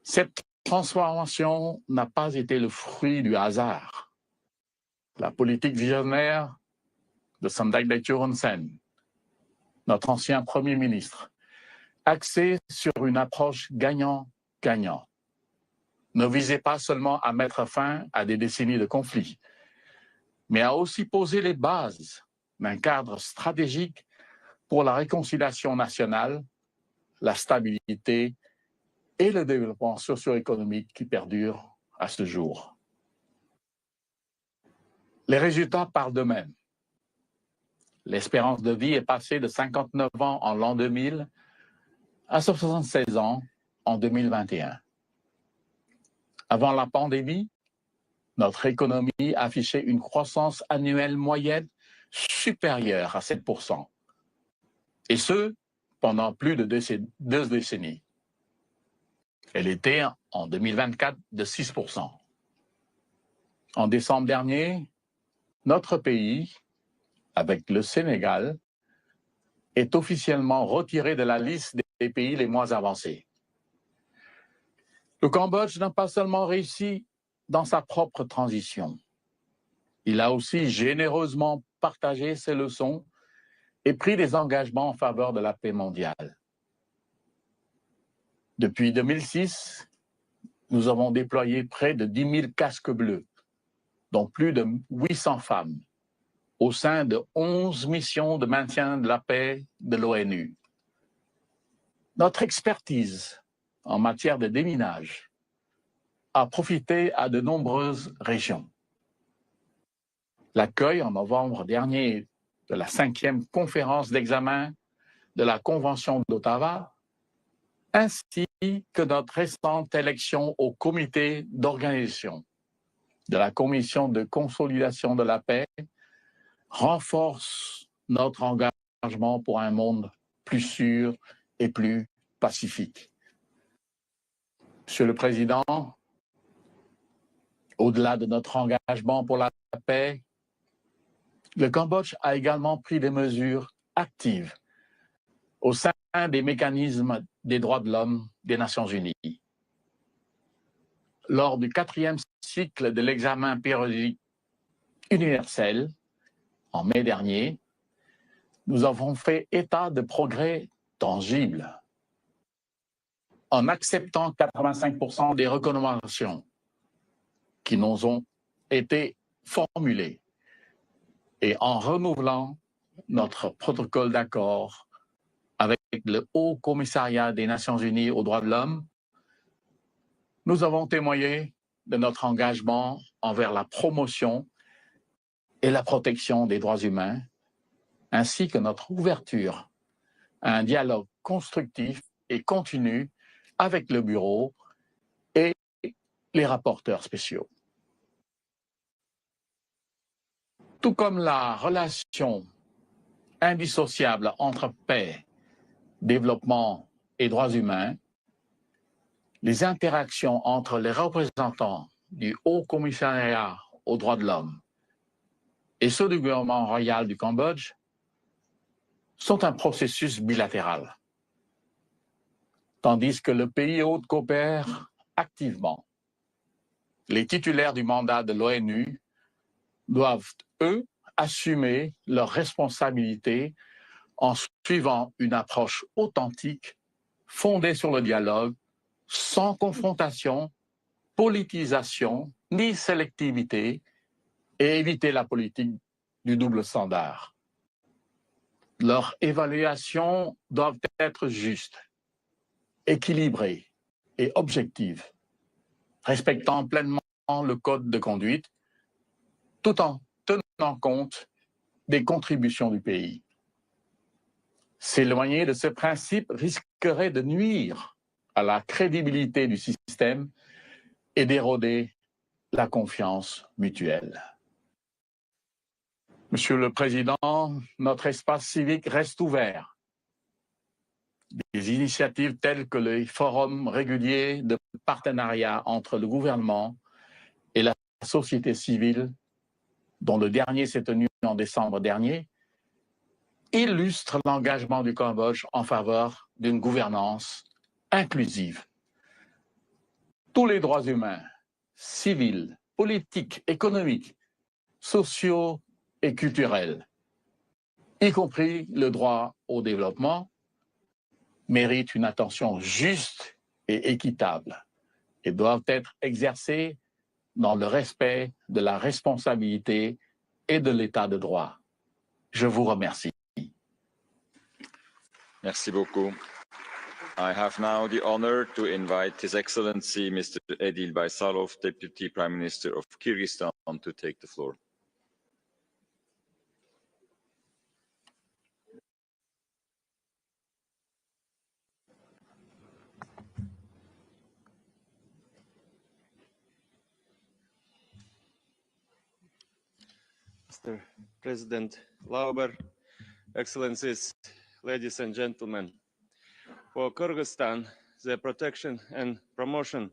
cette transformation n'a pas été le fruit du hasard. La politique visionnaire de Samdech Techo Hun Sen, notre ancien Premier ministre, axée sur une approche gagnant-gagnant, ne visait pas seulement à mettre fin à des décennies de conflits, mais a aussi posé les bases d'un cadre stratégique pour la réconciliation nationale, la stabilité et le développement socio-économique qui perdure à ce jour. Les résultats parlent d'eux-mêmes. L'espérance de vie est passée de 59 ans en l'an 2000 à 76 ans en 2021. Avant la pandémie, Notre économie a affiché une croissance annuelle moyenne supérieure à 7%, et ce, pendant plus de deux décennies. Elle était en 2024 de 6%. En décembre dernier, notre pays, avec le Sénégal, est officiellement retiré de la liste des pays les moins avancés. Le Cambodge n'a pas seulement réussi dans sa propre transition, il a aussi généreusement partagé ses leçons et pris des engagements en faveur de la paix mondiale. Depuis 2006, nous avons déployé près de 10 000 casques bleus, dont plus de 800 femmes, au sein de 11 missions de maintien de la paix de l'ONU. Notre expertise en matière de déminage a profité à de nombreuses régions. L'accueil en novembre dernier de la 5e conférence d'examen de la Convention d'Ottawa, ainsi que notre récente élection au comité d'organisation de la Commission de consolidation de la paix, renforce notre engagement pour un monde plus sûr et plus pacifique. Monsieur le Président, au-delà de notre engagement pour la paix, le Cambodge a également pris des mesures actives au sein des mécanismes des droits de l'homme des Nations Unies. Lors du 4e cycle de l'examen périodique universel, en mai dernier, nous avons fait état de progrès tangibles en acceptant 85% des recommandations qui nous ont été formulées et en renouvelant notre protocole d'accord avec le Haut Commissariat des Nations Unies aux droits de l'homme. Nous avons témoigné de notre engagement envers la promotion et la protection des droits humains, ainsi que notre ouverture à un dialogue constructif et continu avec le Bureau et les rapporteurs spéciaux. Tout comme la relation indissociable entre paix, développement et droits humains, les interactions entre les représentants du Haut Commissariat aux droits de l'homme et ceux du gouvernement royal du Cambodge sont un processus bilatéral, tandis que le pays hôte coopère activement. Les titulaires du mandat de l'ONU doivent, eux, assumer leurs responsabilités en suivant une approche authentique, fondée sur le dialogue, sans confrontation, politisation ni sélectivité, et éviter la politique du double standard. Leurs évaluations doivent être justes, équilibrées et objectives, respectant pleinement le code de conduite, tout en tenant compte des contributions du pays. S'éloigner de ce principe risquerait de nuire à la crédibilité du système et d'éroder la confiance mutuelle. Monsieur le Président, notre espace civique reste ouvert. Des initiatives telles que les forums réguliers de partenariat entre le gouvernement et la société civile, dont le dernier s'est tenu en décembre dernier, illustrent l'engagement du Cambodge en faveur d'une gouvernance inclusive. Tous les droits humains, civils, politiques, économiques, sociaux et culturels, y compris le droit au développement, méritent une attention juste et équitable et doivent être exercés dans le respect de la responsabilité et de l'état de droit. Je vous remercie. Merci beaucoup. I have now the honor to invite His Excellency Mr. Edil Baysalov, Deputy Prime Minister of Kyrgyzstan, to take the floor. Mr. President Lauber, Excellencies, ladies and gentlemen. For Kyrgyzstan, the protection and promotion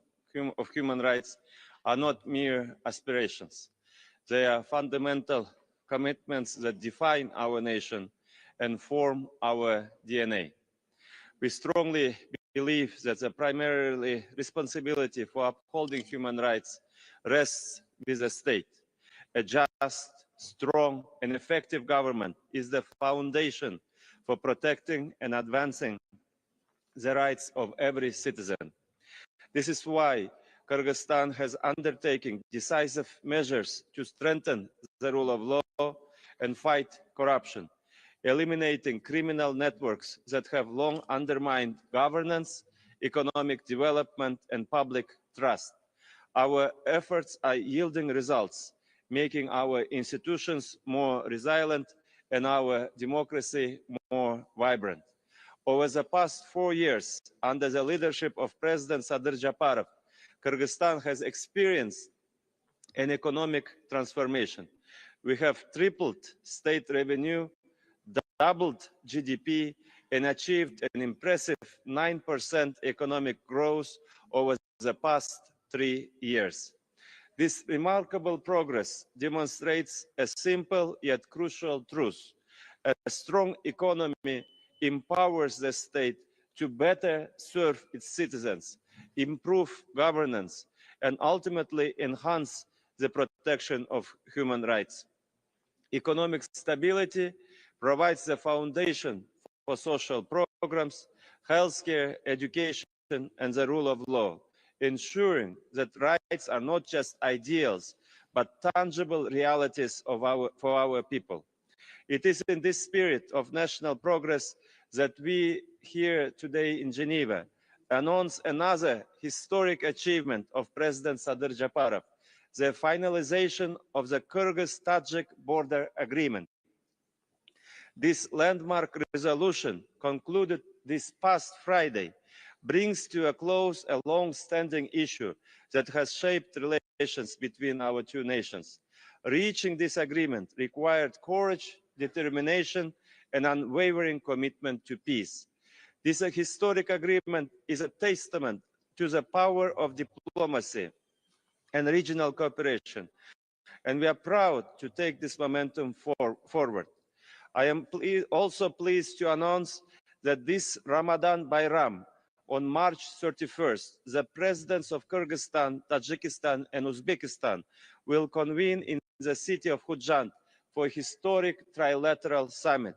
of human rights are not mere aspirations. They are fundamental commitments that define our nation and form our DNA. We strongly believe that the primary responsibility for upholding human rights rests with the state. A just, strong, and effective government is the foundation for protecting and advancing the rights of every citizen. This is why Kyrgyzstan has undertaken decisive measures to strengthen the rule of law and fight corruption, eliminating criminal networks that have long undermined governance, economic development, and public trust. Our efforts are yielding results, making our institutions more resilient and our democracy more vibrant. Over the past 4 years, under the leadership of President Sadir Japarov, Kyrgyzstan has experienced an economic transformation. We have tripled state revenue, doubled GDP, and achieved an impressive 9% economic growth over the past 3 years. This remarkable progress demonstrates a simple yet crucial truth. A strong economy empowers the state to better serve its citizens, improve governance, and ultimately enhance the protection of human rights. Economic stability provides the foundation for social programs, healthcare, education, and the rule of law, ensuring that rights are not just ideals, but tangible realities for our people. It is in this spirit of national progress that we here today in Geneva announce another historic achievement of President Sadir Japarov, the finalization of the Kyrgyz-Tajik border agreement. This landmark resolution, concluded this past Friday, brings to a close a long-standing issue that has shaped relations between our two nations. Reaching this agreement required courage, determination, and unwavering commitment to peace. This historic agreement is a testament to the power of diplomacy and regional cooperation, and we are proud to take this momentum forward. I am also pleased to announce that this Ramadan Bayram, on March 31st, the presidents of Kyrgyzstan, Tajikistan, and Uzbekistan will convene in the city of Khujand for a historic trilateral summit.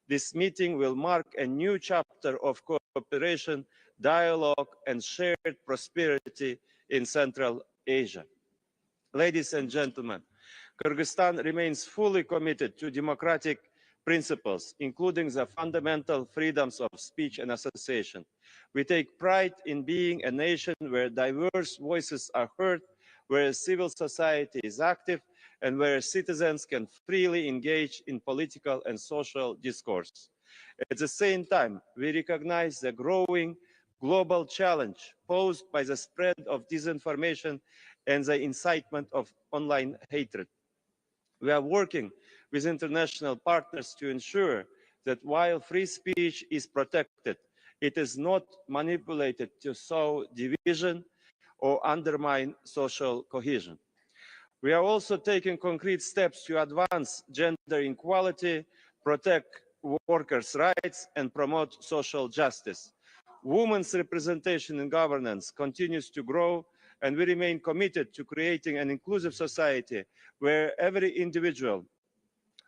This meeting will mark a new chapter of cooperation, dialogue, and shared prosperity in Central Asia. Ladies and gentlemen, Kyrgyzstan remains fully committed to democratic principles, including the fundamental freedoms of speech and association. We take pride in being a nation where diverse voices are heard, where civil society is active, and where citizens can freely engage in political and social discourse. At the same time, we recognize the growing global challenge posed by the spread of disinformation and the incitement of online hatred. We are working with international partners to ensure that while free speech is protected, it is not manipulated to sow division or undermine social cohesion. We are also taking concrete steps to advance gender equality, protect workers' rights, and promote social justice. Women's representation in governance continues to grow, and we remain committed to creating an inclusive society where every individual,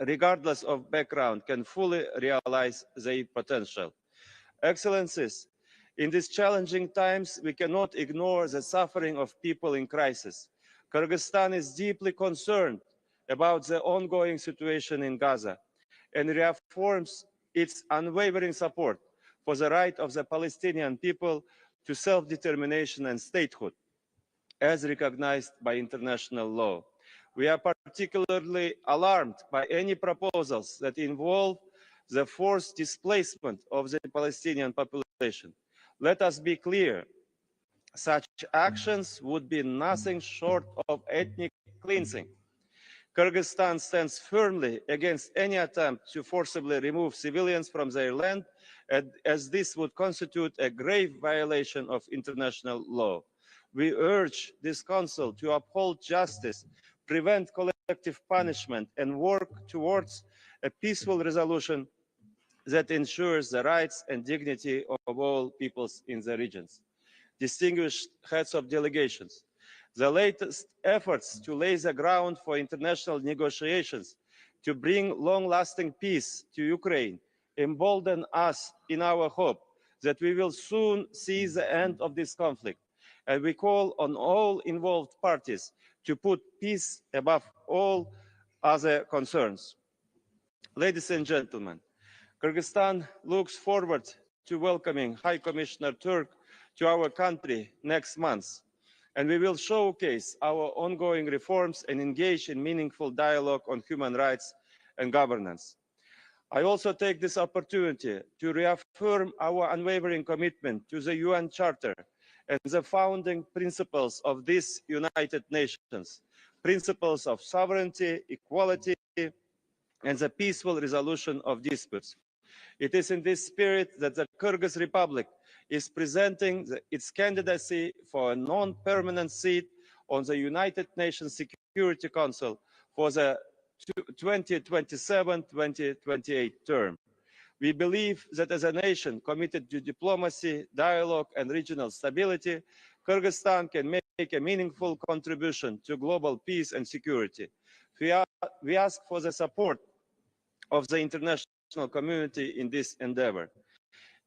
regardless of background, can fully realize their potential. Excellencies, in these challenging times, we cannot ignore the suffering of people in crisis. Kyrgyzstan is deeply concerned about the ongoing situation in Gaza and reaffirms its unwavering support for the right of the Palestinian people to self-determination and statehood, as recognized by international law. We are particularly alarmed by any proposals that involve the forced displacement of the Palestinian population. Let us be clear, such actions would be nothing short of ethnic cleansing. Kyrgyzstan stands firmly against any attempt to forcibly remove civilians from their land, as this would constitute a grave violation of international law. We urge this Council to uphold justice, prevent collective punishment, and work towards a peaceful resolution that ensures the rights and dignity of all peoples in the regions. Distinguished heads of delegations, the latest efforts to lay the ground for international negotiations to bring long-lasting peace to Ukraine embolden us in our hope that we will soon see the end of this conflict, and we call on all involved parties to put peace above all other concerns. Ladies and gentlemen, Kyrgyzstan looks forward to welcoming High Commissioner Turk to our country next month, and we will showcase our ongoing reforms and engage in meaningful dialogue on human rights and governance. I also take this opportunity to reaffirm our unwavering commitment to the UN Charter and the founding principles of these United Nations, principles of sovereignty, equality, and the peaceful resolution of disputes. It is in this spirit that the Kyrgyz Republic is presenting its candidacy for a non-permanent seat on the United Nations Security Council for the 2027-2028 term. We believe that as a nation committed to diplomacy, dialogue, and regional stability, Kyrgyzstan can make a meaningful contribution to global peace and security. We ask for the support of the international community in this endeavor.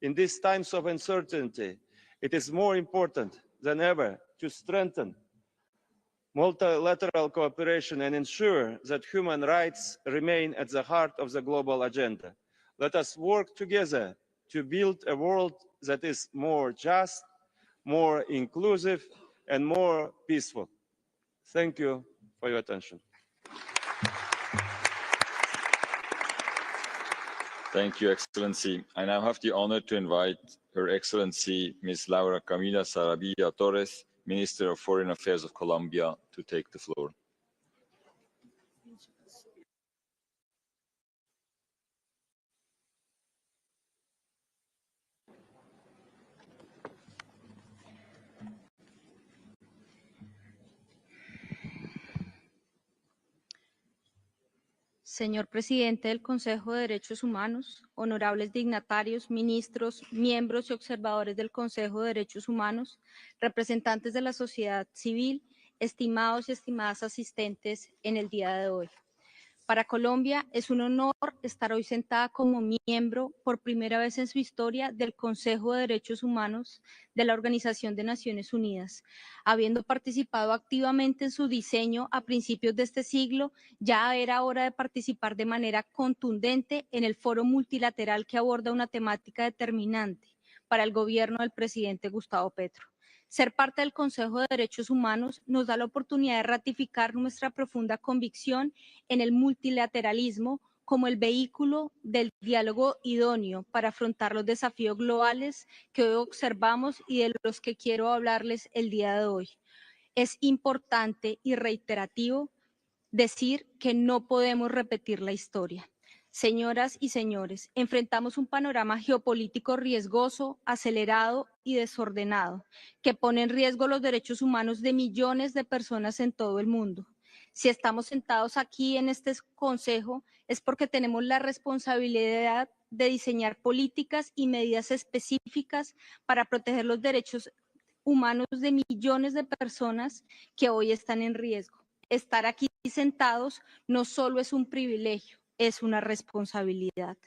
In these times of uncertainty, it is more important than ever to strengthen multilateral cooperation and ensure that human rights remain at the heart of the global agenda. Let us work together to build a world that is more just, more inclusive, and more peaceful. Thank you for your attention. Thank you, Excellency. I now have the honor to invite Her Excellency Ms. Laura Camila Sarabia Torres, Minister of Foreign Affairs of Colombia, to take the floor. Señor Presidente del Consejo de Derechos Humanos, honorables dignatarios, ministros, miembros y observadores del Consejo de Derechos Humanos, representantes de la sociedad civil, estimados y estimadas asistentes en el día de hoy. Para Colombia es un honor estar hoy sentada como miembro por primera vez en su historia del Consejo de Derechos Humanos de la Organización de Naciones Unidas. Habiendo participado activamente en su diseño a principios de este siglo, ya era hora de participar de manera contundente en el foro multilateral que aborda una temática determinante para el gobierno del presidente Gustavo Petro. Ser parte del Consejo de Derechos Humanos nos da la oportunidad de ratificar nuestra profunda convicción en el multilateralismo como el vehículo del diálogo idóneo para afrontar los desafíos globales que hoy observamos y de los que quiero hablarles el día de hoy. Es importante y reiterativo decir que no podemos repetir la historia. Señoras y señores, enfrentamos un panorama geopolítico riesgoso, acelerado y desordenado, que pone en riesgo los derechos humanos de millones de personas en todo el mundo. Si estamos sentados aquí en este consejo, es porque tenemos la responsabilidad de diseñar políticas y medidas específicas para proteger los derechos humanos de millones de personas que hoy están en riesgo. Estar aquí sentados no solo es un privilegio, es una responsabilidad.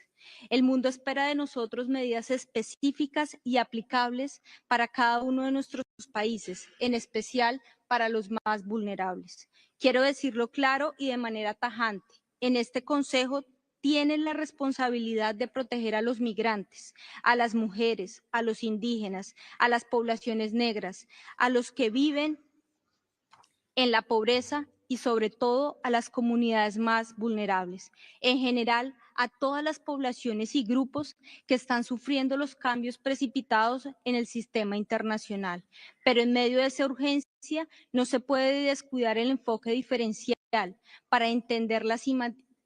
El mundo espera de nosotros medidas específicas y aplicables para cada uno de nuestros países, en especial para los más vulnerables. Quiero decirlo claro y de manera tajante. En este Consejo tienen la responsabilidad de proteger a los migrantes, a las mujeres, a los indígenas, a las poblaciones negras, a los que viven en la pobreza y sobre todo a las comunidades más vulnerables. En general, a todas las poblaciones y grupos que están sufriendo los cambios precipitados en el sistema internacional. Pero en medio de esa urgencia no se puede descuidar el enfoque diferencial para entender la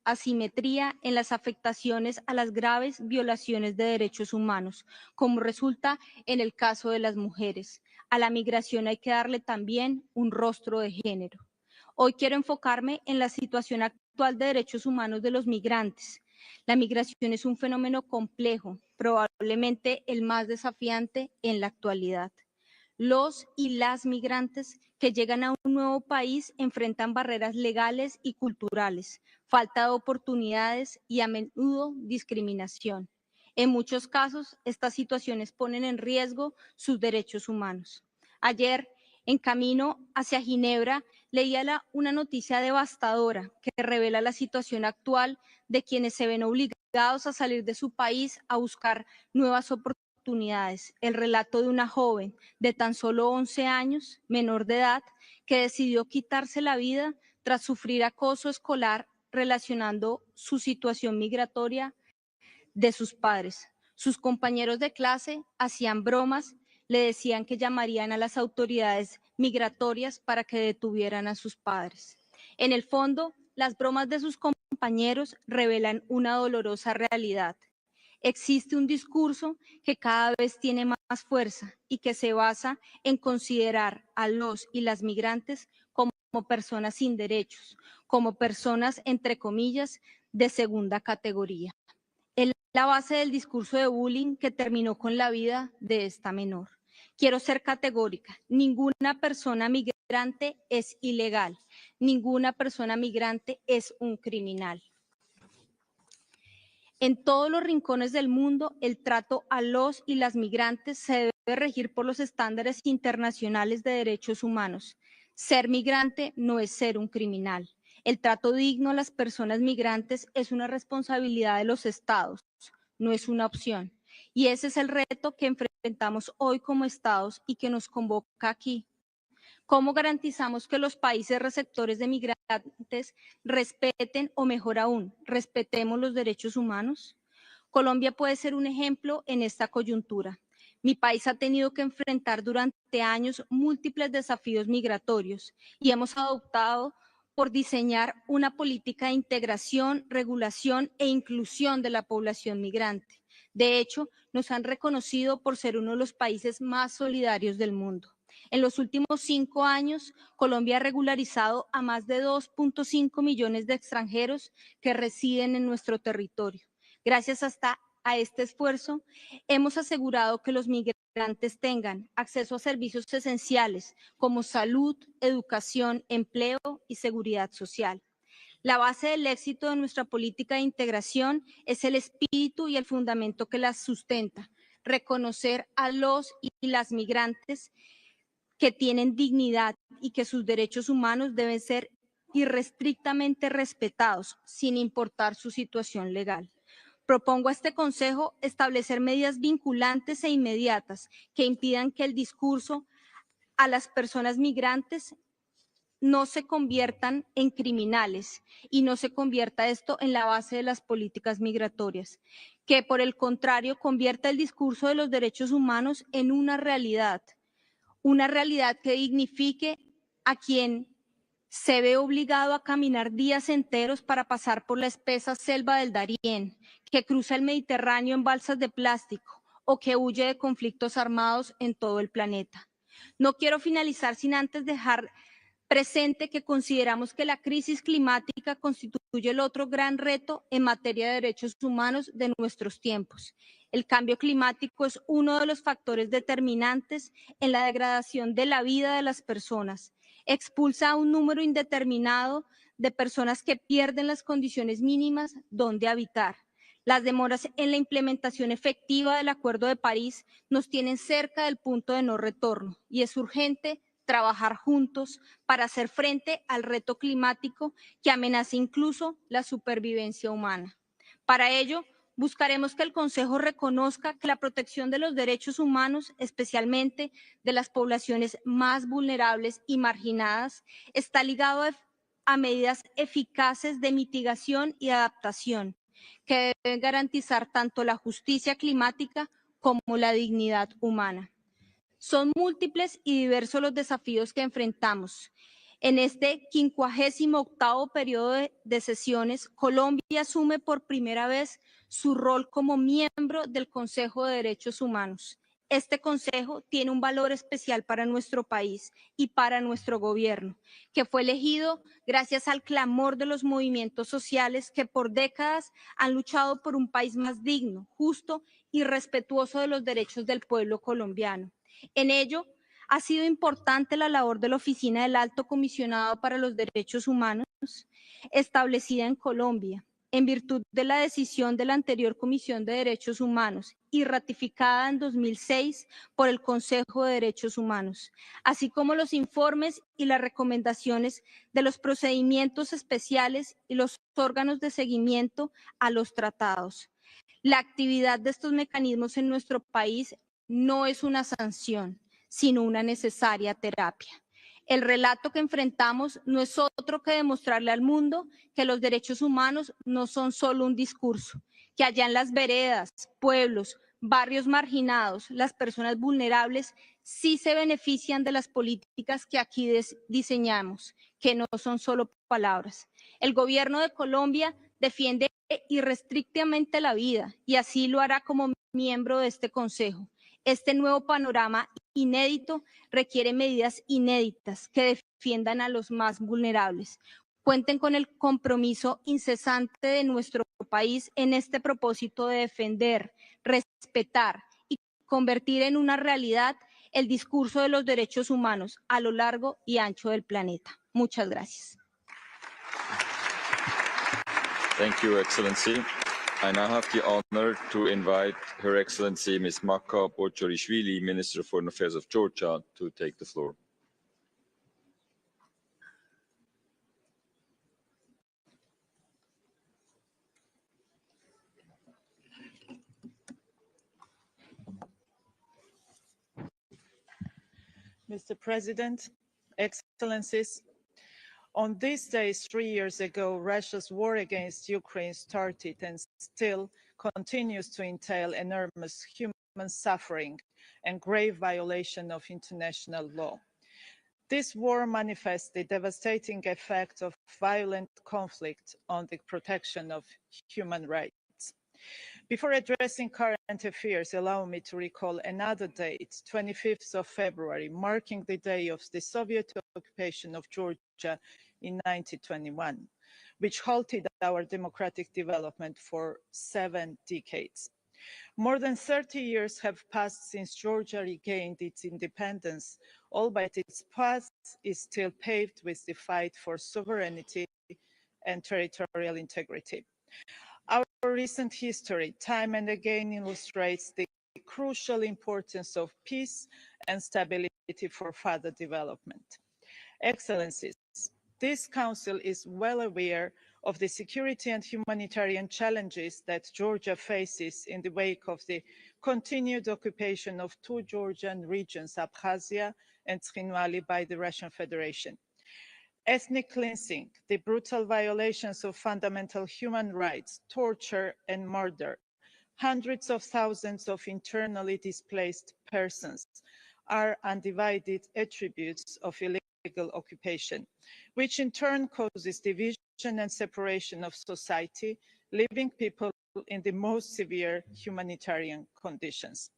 asimetría en las afectaciones a las graves violaciones de derechos humanos, como resulta en el caso de las mujeres. A la migración hay que darle también un rostro de género. Hoy quiero enfocarme en la situación actual de derechos humanos de los migrantes. La migración es un fenómeno complejo, probablemente el más desafiante en la actualidad. Los y las migrantes que llegan a un nuevo país enfrentan barreras legales y culturales, falta de oportunidades y a menudo discriminación. En muchos casos, estas situaciones ponen en riesgo sus derechos humanos. Ayer, en camino hacia Ginebra, leía una noticia devastadora que revela la situación actual de quienes se ven obligados a salir de su país a buscar nuevas oportunidades. El relato de una joven de tan solo 11 años, menor de edad, que decidió quitarse la vida tras sufrir acoso escolar relacionando su situación migratoria de sus padres. Sus compañeros de clase hacían bromas, le decían que llamarían a las autoridades migratorias para que detuvieran a sus padres. En el fondo, las bromas de sus compañeros revelan una dolorosa realidad. Existe un discurso que cada vez tiene más fuerza y que se basa en considerar a los y las migrantes como personas sin derechos, como personas, entre comillas, de segunda categoría. Es la base del discurso de bullying que terminó con la vida de esta menor. Quiero ser categórica, ninguna persona migrante es ilegal, ninguna persona migrante es un criminal. En todos los rincones del mundo, el trato a los y las migrantes se debe regir por los estándares internacionales de derechos humanos. Ser migrante no es ser un criminal. El trato digno a las personas migrantes es una responsabilidad de los estados, no es una opción. Y ese es el reto que enfrentamos hoy como estados y que nos convoca aquí. ¿Cómo garantizamos que los países receptores de migrantes respeten o, mejor aún, respetemos los derechos humanos? Colombia puede ser un ejemplo en esta coyuntura. Mi país ha tenido que enfrentar durante años múltiples desafíos migratorios y hemos adoptado por diseñar una política de integración, regulación e inclusión de la población migrante. De hecho, nos han reconocido por ser uno de los países más solidarios del mundo. En los últimos 5 años, Colombia ha regularizado a más de 2.5 millones de extranjeros que residen en nuestro territorio. Gracias a este esfuerzo, hemos asegurado que los migrantes tengan acceso a servicios esenciales como salud, educación, empleo y seguridad social. La base del éxito de nuestra política de integración es el espíritu y el fundamento que la sustenta, reconocer a los y las migrantes que tienen dignidad y que sus derechos humanos deben ser irrestrictamente respetados, sin importar su situación legal. Propongo a este Consejo establecer medidas vinculantes e inmediatas que impidan que el discurso a las personas migrantes no se conviertan en criminales y no se convierta esto en la base de las políticas migratorias, que por el contrario convierta el discurso de los derechos humanos en una realidad que dignifique a quien se ve obligado a caminar días enteros para pasar por la espesa selva del Darién, que cruza el Mediterráneo en balsas de plástico o que huye de conflictos armados en todo el planeta. No quiero finalizar sin antes dejar presente que consideramos que la crisis climática constituye el otro gran reto en materia de derechos humanos de nuestros tiempos. El cambio climático es uno de los factores determinantes en la degradación de la vida de las personas. Expulsa a un número indeterminado de personas que pierden las condiciones mínimas donde habitar. Las demoras en la implementación efectiva del Acuerdo de París nos tienen cerca del punto de no retorno y es urgente trabajar juntos para hacer frente al reto climático que amenaza incluso la supervivencia humana. Para ello, buscaremos que el Consejo reconozca que la protección de los derechos humanos, especialmente de las poblaciones más vulnerables y marginadas, está ligado a medidas eficaces de mitigación y adaptación, que deben garantizar tanto la justicia climática como la dignidad humana. Son múltiples y diversos los desafíos que enfrentamos En este 58º periodo de sesiones, Colombia asume por primera vez su rol como miembro del Consejo de Derechos Humanos. Este consejo tiene un valor especial para nuestro país y para nuestro gobierno, que fue elegido gracias al clamor de los movimientos sociales que por décadas han luchado por un país más digno, justo y respetuoso de los derechos del pueblo colombiano. En ello, ha sido importante la labor de la Oficina del Alto Comisionado para los Derechos Humanos, establecida en Colombia, en virtud de la decisión de la anterior Comisión de Derechos Humanos y ratificada en 2006 por el Consejo de Derechos Humanos, así como los informes y las recomendaciones de los procedimientos especiales y los órganos de seguimiento a los tratados. La actividad de estos mecanismos en nuestro país no es una sanción, sino una necesaria terapia. El relato que enfrentamos no es otro que demostrarle al mundo que los derechos humanos no son solo un discurso, que allá en las veredas, pueblos, barrios marginados, las personas vulnerables sí se benefician de las políticas que aquí diseñamos, que no son solo palabras. El gobierno de Colombia defiende irrestrictamente la vida y así lo hará como miembro de este Consejo. Este nuevo panorama inédito requiere medidas inéditas que defiendan a los más vulnerables. Cuenten con el compromiso incesante de nuestro país en este propósito de defender, respetar y convertir en una realidad el discurso de los derechos humanos a lo largo y ancho del planeta. Muchas gracias. Thank you, Excellency. I now have the honor to invite Her Excellency Ms. Makka Pochorishvili, Minister of Foreign Affairs of Georgia, to take the floor. Mr. President, Excellencies, on these days 3 years ago, Russia's war against Ukraine started and still continues to entail enormous human suffering and grave violation of international law. This war manifests the devastating effect of violent conflict on the protection of human rights. Before addressing current affairs, allow me to recall another date, 25th of February, marking the day of the Soviet occupation of Georgia in 1921, which halted our democratic development for 7 decades. More than 30 years have passed since Georgia regained its independence, albeit its path is still paved with the fight for sovereignty and territorial integrity. Our recent history, time and again, illustrates the crucial importance of peace and stability for further development. Excellencies, this Council is well aware of the security and humanitarian challenges that Georgia faces in the wake of the continued occupation of 2 Georgian regions, Abkhazia and Tskhinvali, by the Russian Federation. Ethnic cleansing, the brutal violations of fundamental human rights, torture and murder, hundreds of thousands of internally displaced persons are undivided attributes of illegal occupation, which in turn causes division and separation of society, leaving people in the most severe humanitarian conditions.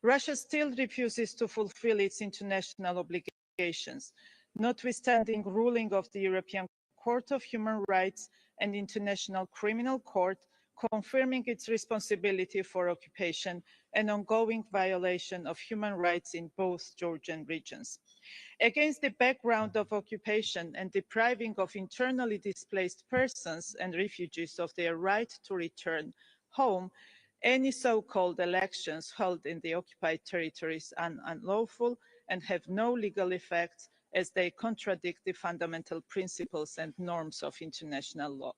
Russia still refuses to fulfill its international obligations, notwithstanding ruling of the European Court of Human Rights and International Criminal Court confirming its responsibility for occupation and ongoing violation of human rights in both Georgian regions. Against the background of occupation and depriving of internally displaced persons and refugees of their right to return home, any so-called elections held in the occupied territories are unlawful and have no legal effect, as they contradict the fundamental principles and norms of international law.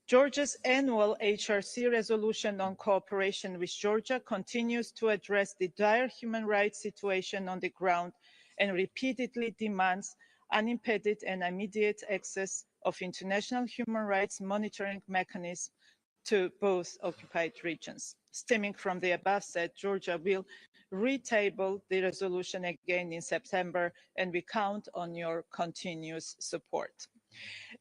Georgia's annual HRC resolution on cooperation with Georgia continues to address the dire human rights situation on the ground and repeatedly demands unimpeded and immediate access of international human rights monitoring mechanisms to both occupied regions. Stemming from the above said, Georgia will retable the resolution again in September, and we count on your continuous support.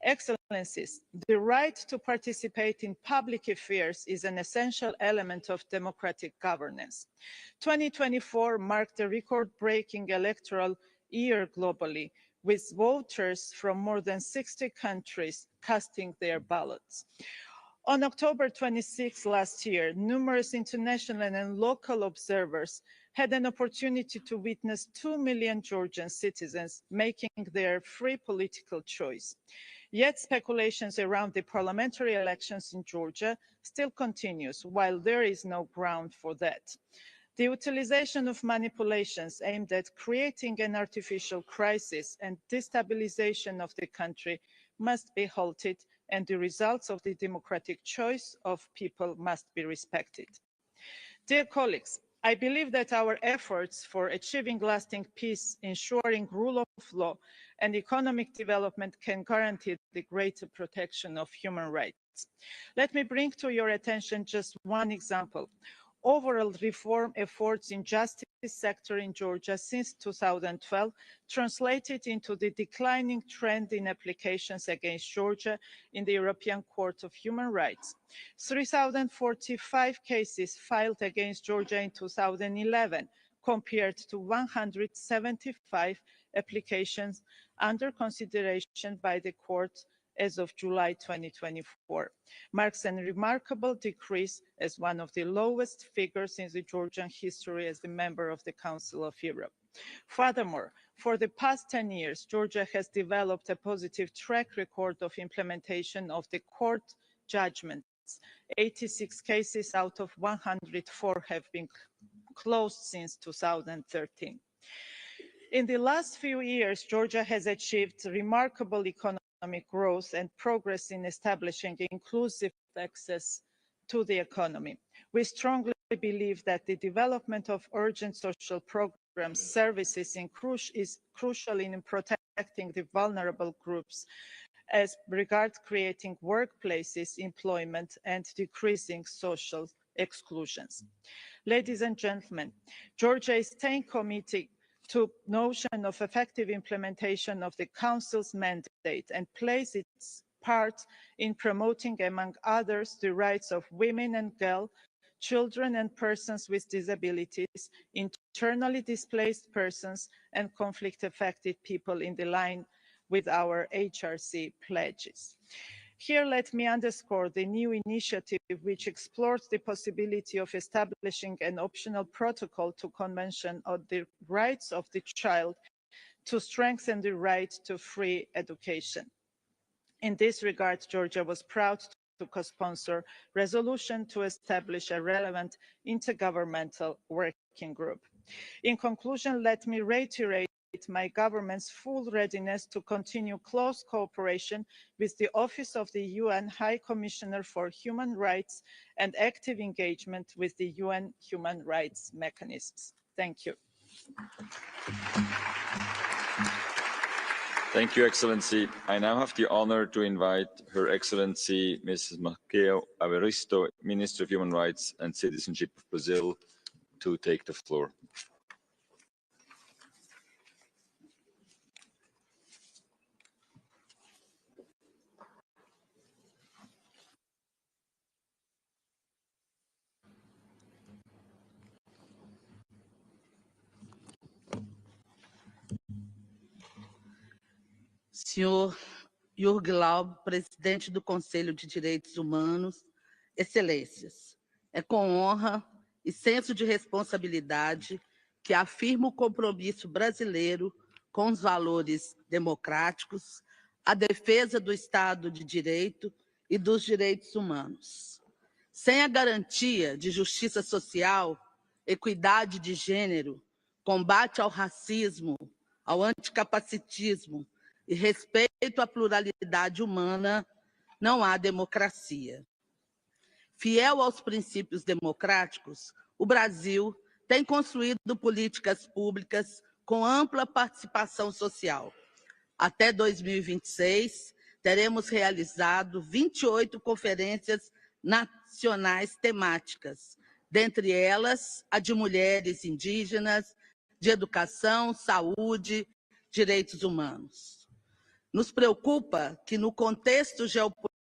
Excellencies, the right to participate in public affairs is an essential element of democratic governance. 2024 marked a record-breaking electoral year globally, with voters from more than 60 countries casting their ballots. On October 26 last year, numerous international and local observers had an opportunity to witness 2 million Georgian citizens making their free political choice. Yet speculations around the parliamentary elections in Georgia still continues, while there is no ground for that. The utilization of manipulations aimed at creating an artificial crisis and destabilization of the country must be halted, and the results of the democratic choice of people must be respected. Dear colleagues, I believe that our efforts for achieving lasting peace, ensuring rule of law, and economic development can guarantee the greater protection of human rights. Let me bring to your attention just one example. Overall reform efforts in justice sector in Georgia since 2012 translated into the declining trend in applications against Georgia in the European Court of Human Rights. 3,045 cases filed against Georgia in 2011 compared to 175 applications under consideration by the court as of July 2024, marks a remarkable decrease as one of the lowest figures in the Georgian history as a member of the Council of Europe. Furthermore, for the past 10 years, Georgia has developed a positive track record of implementation of the court judgments. 86 cases out of 104 have been closed since 2013. In the last few years, Georgia has achieved remarkable economic growth and progress in establishing inclusive access to the economy. We strongly believe that the development of urgent social programs, services is crucial in protecting the vulnerable groups as regards creating workplaces, employment, and decreasing social exclusions. Ladies and gentlemen, Georgia is staying committed to notion of effective implementation of the Council's mandate and plays its part in promoting, among others, the rights of women and girls, children and persons with disabilities, internally displaced persons, and conflict-affected people in line with our HRC pledges. Here, let me underscore the new initiative which explores the possibility of establishing an optional protocol to Convention on the Rights of the Child to strengthen the right to free education. In this regard, Georgia was proud to co-sponsor a resolution to establish a relevant intergovernmental working group. In conclusion, let me reiterate my government's full readiness to continue close cooperation with the Office of the UN High Commissioner for Human Rights and active engagement with the UN human rights mechanisms. Thank you. Thank you, Excellency. I now have the honor to invite Her Excellency Mrs. Maqueo Averisto, Minister of Human Rights and Citizenship of Brazil, to take the floor. Senhor Jürg Laub, presidente do Conselho de Direitos Humanos, Excelências, é com honra e senso de responsabilidade que afirmo o compromisso brasileiro com os valores democráticos, a defesa do Estado de Direito e dos direitos humanos. Sem a garantia de justiça social, equidade de gênero, combate ao racismo, ao anticapacitismo e respeito à pluralidade humana, não há democracia. Fiel aos princípios democráticos, o Brasil tem construído políticas públicas com ampla participação social. Até 2026, teremos realizado 28 conferências nacionais temáticas, dentre elas a de mulheres indígenas, de educação, saúde, direitos humanos. Nos preocupa que, no contexto geopolítico